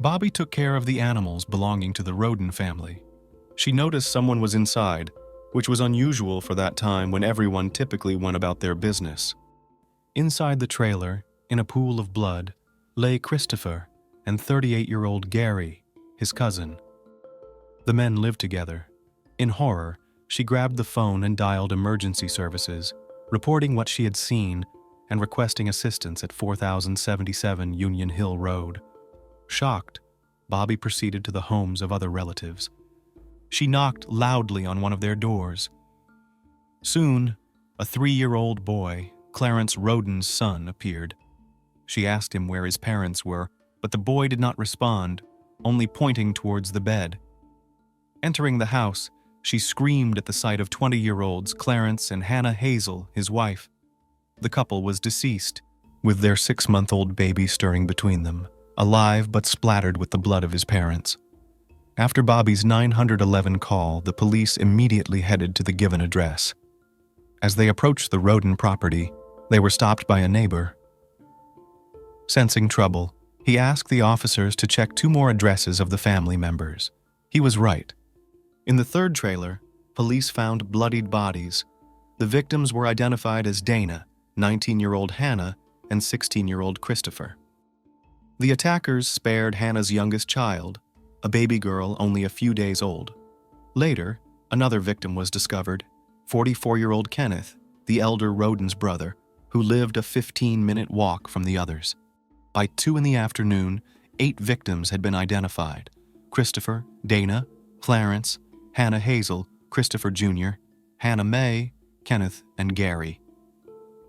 Bobby took care of the animals belonging to the Rhoden family. She noticed someone was inside, which was unusual for that time when everyone typically went about their business. Inside the trailer, in a pool of blood, lay Christopher and 38-year-old Gary, his cousin. The men lived together. In horror, She grabbed the phone and dialed emergency services, reporting what she had seen and requesting assistance at 4077 Union Hill Road. Shocked, Bobby proceeded to the homes of other relatives. She knocked loudly on one of their doors. Soon, a 3-year-old boy, Clarence Rhoden's son, appeared. She asked him where his parents were, but the boy did not respond, only pointing towards the bed. Entering the house, she screamed at the sight of 20-year-olds Clarence and Hannah Hazel, his wife. The couple was deceased, with their 6-month-old baby stirring between them, alive but splattered with the blood of his parents. After Bobby's 911 call, the police immediately headed to the given address. As they approached the Roden property, they were stopped by a neighbor. Sensing trouble, he asked the officers to check 2 more addresses of the family members. He was right. In the 3rd trailer, police found bloodied bodies. The victims were identified as Dana, 19-year-old Hannah, and 16-year-old Christopher. The attackers spared Hannah's youngest child, a baby girl only a few days old. Later, another victim was discovered, 44-year-old Kenneth, the elder Rhoden's brother, who lived a 15-minute walk from the others. By 2 in the afternoon, 8 victims had been identified: Christopher, Dana, Clarence, Hannah Hazel, Christopher Jr., Hannah May, Kenneth, and Gary.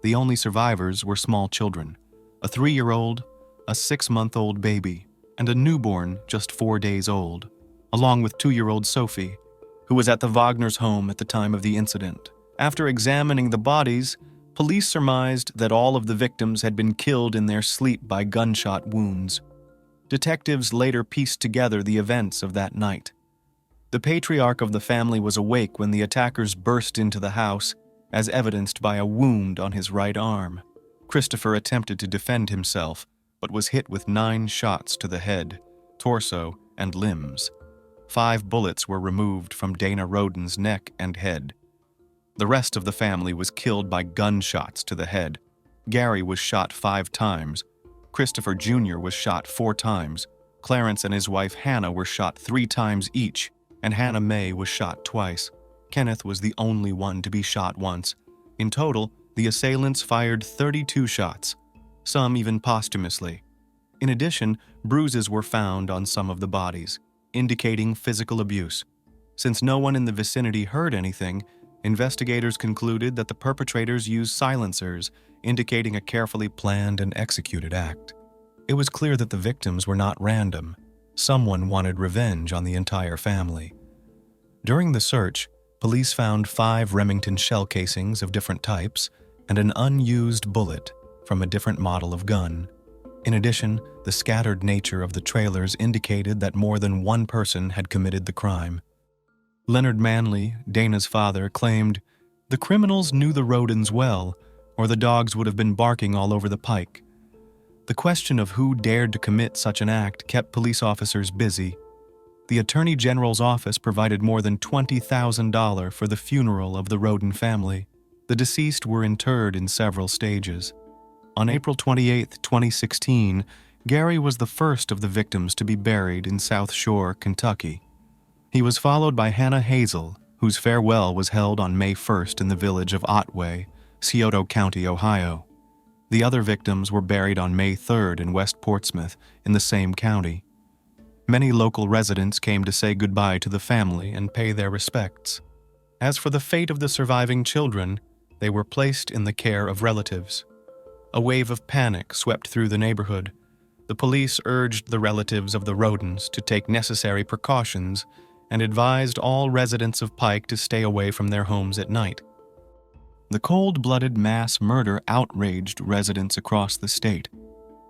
The only survivors were small children, a 3-year-old, a 6-month-old baby, and a newborn just 4 days old, along with 2-year-old Sophie, who was at the Wagner's home at the time of the incident. After examining the bodies, police surmised that all of the victims had been killed in their sleep by gunshot wounds. Detectives later pieced together the events of that night. The patriarch of the family was awake when the attackers burst into the house, as evidenced by a wound on his right arm. Christopher attempted to defend himself, but was hit with 9 shots to the head, torso, and limbs. 5 bullets were removed from Dana Rhoden's neck and head. The rest of the family was killed by gunshots to the head. Gary was shot 5 times. Christopher Jr. was shot 4 times. Clarence and his wife Hannah were shot 3 times each, and Hannah May was shot twice. Kenneth was the only one to be shot once. In total, the assailants fired 32 shots, some even posthumously. In addition, bruises were found on some of the bodies, indicating physical abuse. Since no one in the vicinity heard anything, investigators concluded that the perpetrators used silencers, indicating a carefully planned and executed act. It was clear that the victims were not random. Someone wanted revenge on the entire family. During the search, police found 5 Remington shell casings of different types and an unused bullet from a different model of gun. In addition, the scattered nature of the trailers indicated that more than one person had committed the crime. Leonard Manley, Dana's father, claimed, "The criminals knew the Rodens well, or the dogs would have been barking all over the pike." The question of who dared to commit such an act kept police officers busy. The Attorney General's office provided more than $20,000 for the funeral of the Rhoden family. The deceased were interred in several stages. On April 28, 2016, Gary was the first of the victims to be buried in South Shore, Kentucky. He was followed by Hannah Hazel, whose farewell was held on May 1st in the village of Otway, Scioto County, Ohio. The other victims were buried on May 3rd in West Portsmouth, in the same county. Many local residents came to say goodbye to the family and pay their respects. As for the fate of the surviving children, they were placed in the care of relatives. A wave of panic swept through the neighborhood. The police urged the relatives of the Rhodens to take necessary precautions and advised all residents of Pike to stay away from their homes at night. The cold-blooded mass murder outraged residents across the state,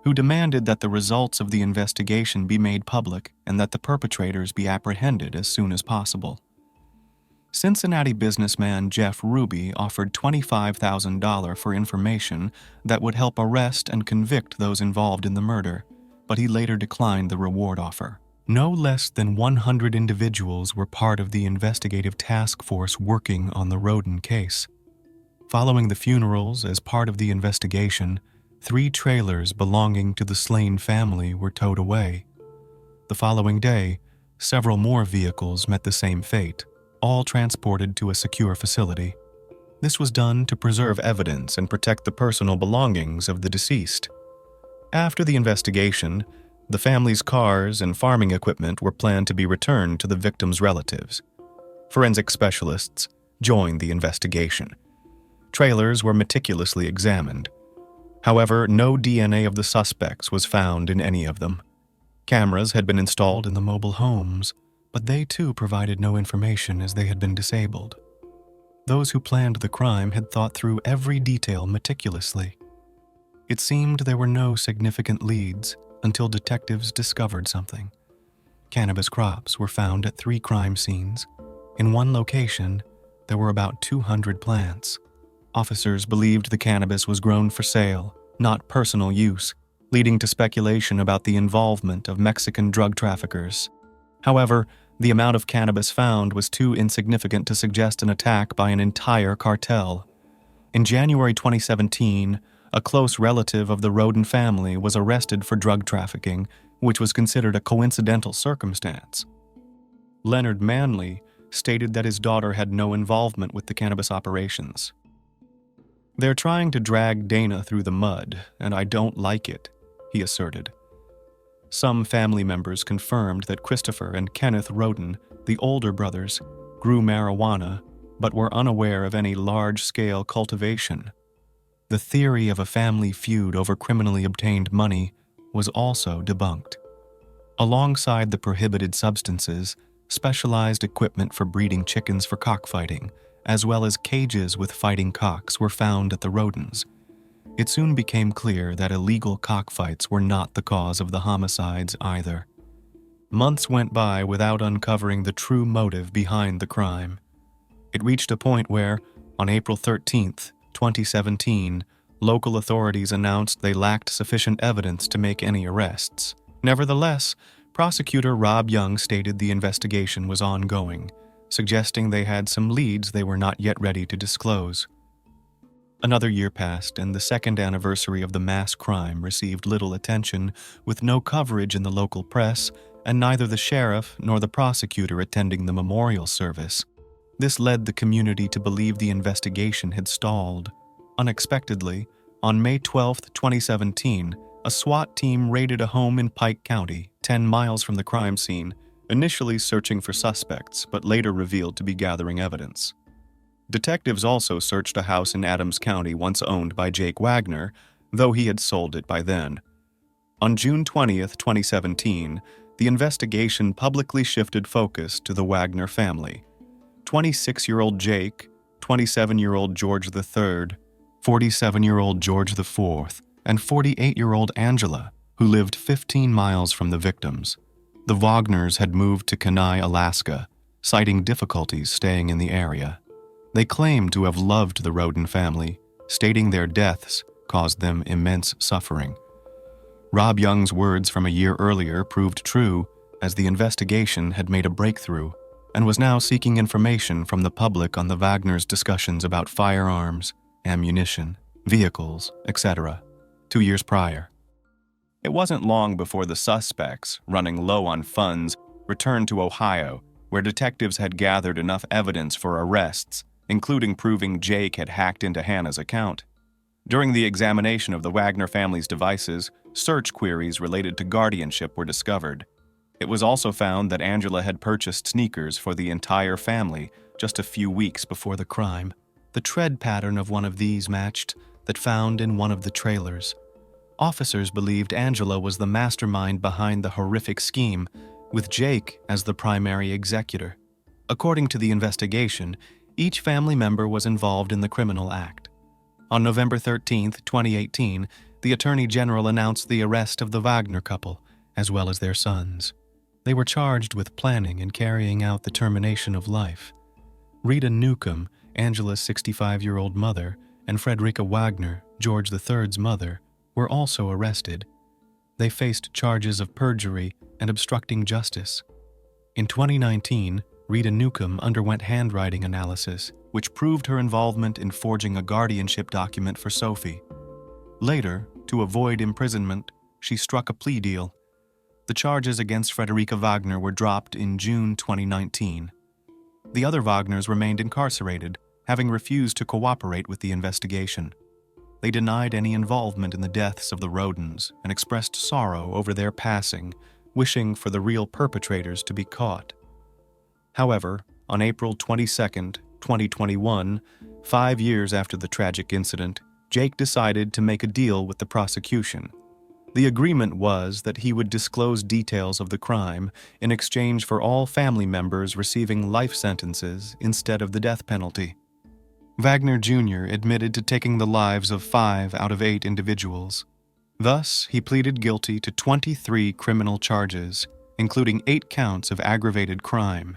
who demanded that the results of the investigation be made public and that the perpetrators be apprehended as soon as possible. Cincinnati businessman Jeff Ruby offered $25,000 for information that would help arrest and convict those involved in the murder, but he later declined the reward offer. No less than 100 individuals were part of the investigative task force working on the Rhoden case. Following the funerals as part of the investigation, 3 trailers belonging to the slain family were towed away. The following day, several more vehicles met the same fate. all transported to a secure facility. This was done to preserve evidence and protect the personal belongings of the deceased. After the investigation, the family's cars and farming equipment were planned to be returned to the victims' relatives. Forensic specialists joined the investigation. Trailers were meticulously examined. However, no DNA of the suspects was found in any of them. Cameras had been installed in the mobile homes, but they too provided no information as they had been disabled. Those who planned the crime had thought through every detail meticulously. It seemed there were no significant leads until detectives discovered something. Cannabis crops were found at 3 crime scenes. In one location, there were about 200 plants. Officers believed the cannabis was grown for sale, not personal use, leading to speculation about the involvement of Mexican drug traffickers. However, the amount of cannabis found was too insignificant to suggest an attack by an entire cartel. In January 2017, a close relative of the Rhoden family was arrested for drug trafficking, which was considered a coincidental circumstance. Leonard Manley stated that his daughter had no involvement with the cannabis operations. "They're trying to drag Dana through the mud, and I don't like it," he asserted. Some family members confirmed that Christopher and Kenneth Roden, the older brothers, grew marijuana but were unaware of any large-scale cultivation. The theory of a family feud over criminally obtained money was also debunked. Alongside the prohibited substances, specialized equipment for breeding chickens for cockfighting, as well as cages with fighting cocks, were found at the Rodens. It soon became clear that illegal cockfights were not the cause of the homicides either. Months went by without uncovering the true motive behind the crime. It reached a point where, on April 13th, 2017, local authorities announced they lacked sufficient evidence to make any arrests. Nevertheless, prosecutor Rob Young stated the investigation was ongoing, suggesting they had some leads they were not yet ready to disclose. Another year passed, and the second anniversary of the mass crime received little attention, with no coverage in the local press, and neither the sheriff nor the prosecutor attending the memorial service. This led the community to believe the investigation had stalled. Unexpectedly, on May 12, 2017, a SWAT team raided a home in Pike County, 10 miles from the crime scene, initially searching for suspects, but later revealed to be gathering evidence. Detectives also searched a house in Adams County once owned by Jake Wagner, though he had sold it by then. On June 20, 2017, the investigation publicly shifted focus to the Wagner family. 26-year-old Jake, 27-year-old George III, 47-year-old George IV, and 48-year-old Angela, who lived 15 miles from the victims. The Wagners had moved to Kenai, Alaska, citing difficulties staying in the area. They claimed to have loved the Rhoden family, stating their deaths caused them immense suffering. Rob Young's words from a year earlier proved true, as the investigation had made a breakthrough and was now seeking information from the public on the Wagners' discussions about firearms, ammunition, vehicles, etc., 2 years prior. It wasn't long before the suspects, running low on funds, returned to Ohio, where detectives had gathered enough evidence for arrests, including proving Jake had hacked into Hannah's account. During the examination of the Wagner family's devices, search queries related to guardianship were discovered. It was also found that Angela had purchased sneakers for the entire family just a few weeks before the crime. The tread pattern of one of these matched that found in one of the trailers. Officers believed Angela was the mastermind behind the horrific scheme, with Jake as the primary executor. According to the investigation, each family member was involved in the criminal act. On November 13, 2018, the Attorney General announced the arrest of the Wagner couple, as well as their sons. They were charged with planning and carrying out the termination of life. Rita Newcomb, Angela's 65-year-old mother, and Frederica Wagner, George III's mother, were also arrested. They faced charges of perjury and obstructing justice. In 2019, Rita Newcomb underwent handwriting analysis, which proved her involvement in forging a guardianship document for Sophie. Later, to avoid imprisonment, she struck a plea deal. The charges against Frederica Wagner were dropped in June 2019. The other Wagners remained incarcerated, having refused to cooperate with the investigation. They denied any involvement in the deaths of the Rhodens and expressed sorrow over their passing, wishing for the real perpetrators to be caught. However, on April 22, 2021, 5 years after the tragic incident, Jake decided to make a deal with the prosecution. The agreement was that he would disclose details of the crime in exchange for all family members receiving life sentences instead of the death penalty. Wagner Jr. admitted to taking the lives of 5 out of 8 individuals. Thus, he pleaded guilty to 23 criminal charges, including 8 counts of aggravated crime.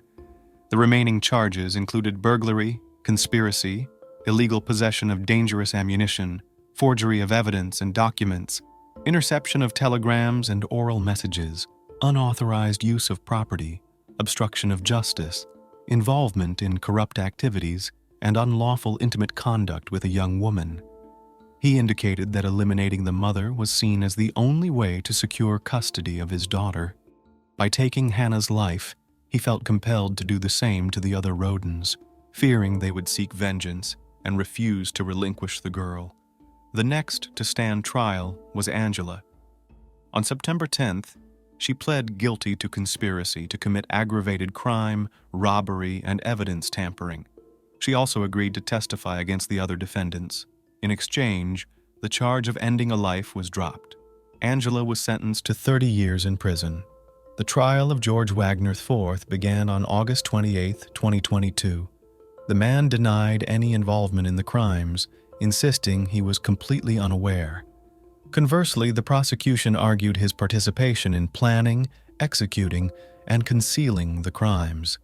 The remaining charges included burglary, conspiracy, illegal possession of dangerous ammunition, forgery of evidence and documents, interception of telegrams and oral messages, unauthorized use of property, obstruction of justice, involvement in corrupt activities, and unlawful intimate conduct with a young woman. He indicated that eliminating the mother was seen as the only way to secure custody of his daughter. By taking Hannah's life, he felt compelled to do the same to the other Rhodens, fearing they would seek vengeance and refuse to relinquish the girl. The next to stand trial was Angela. On September 10th, she pled guilty to conspiracy to commit aggravated crime, robbery, and evidence tampering. She also agreed to testify against the other defendants. In exchange, the charge of ending a life was dropped. Angela was sentenced to 30 years in prison. The trial of George Wagner IV began on August 28, 2022. The man denied any involvement in the crimes, insisting he was completely unaware. Conversely, the prosecution argued his participation in planning, executing, and concealing the crimes.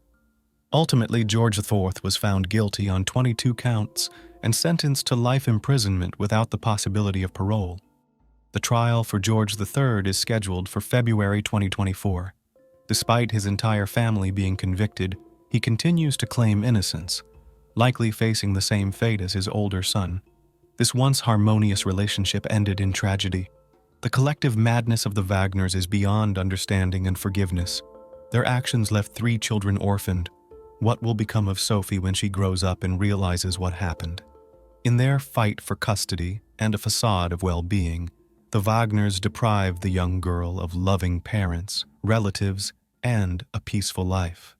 Ultimately, George IV was found guilty on 22 counts and sentenced to life imprisonment without the possibility of parole. The trial for George III is scheduled for February 2024. Despite his entire family being convicted, he continues to claim innocence, likely facing the same fate as his older son. This once harmonious relationship ended in tragedy. The collective madness of the Wagners is beyond understanding and forgiveness. Their actions left 3 children orphaned. What will become of Sophie when she grows up and realizes what happened? In their fight for custody and a facade of well-being, the Wagners deprived the young girl of loving parents, relatives, and a peaceful life.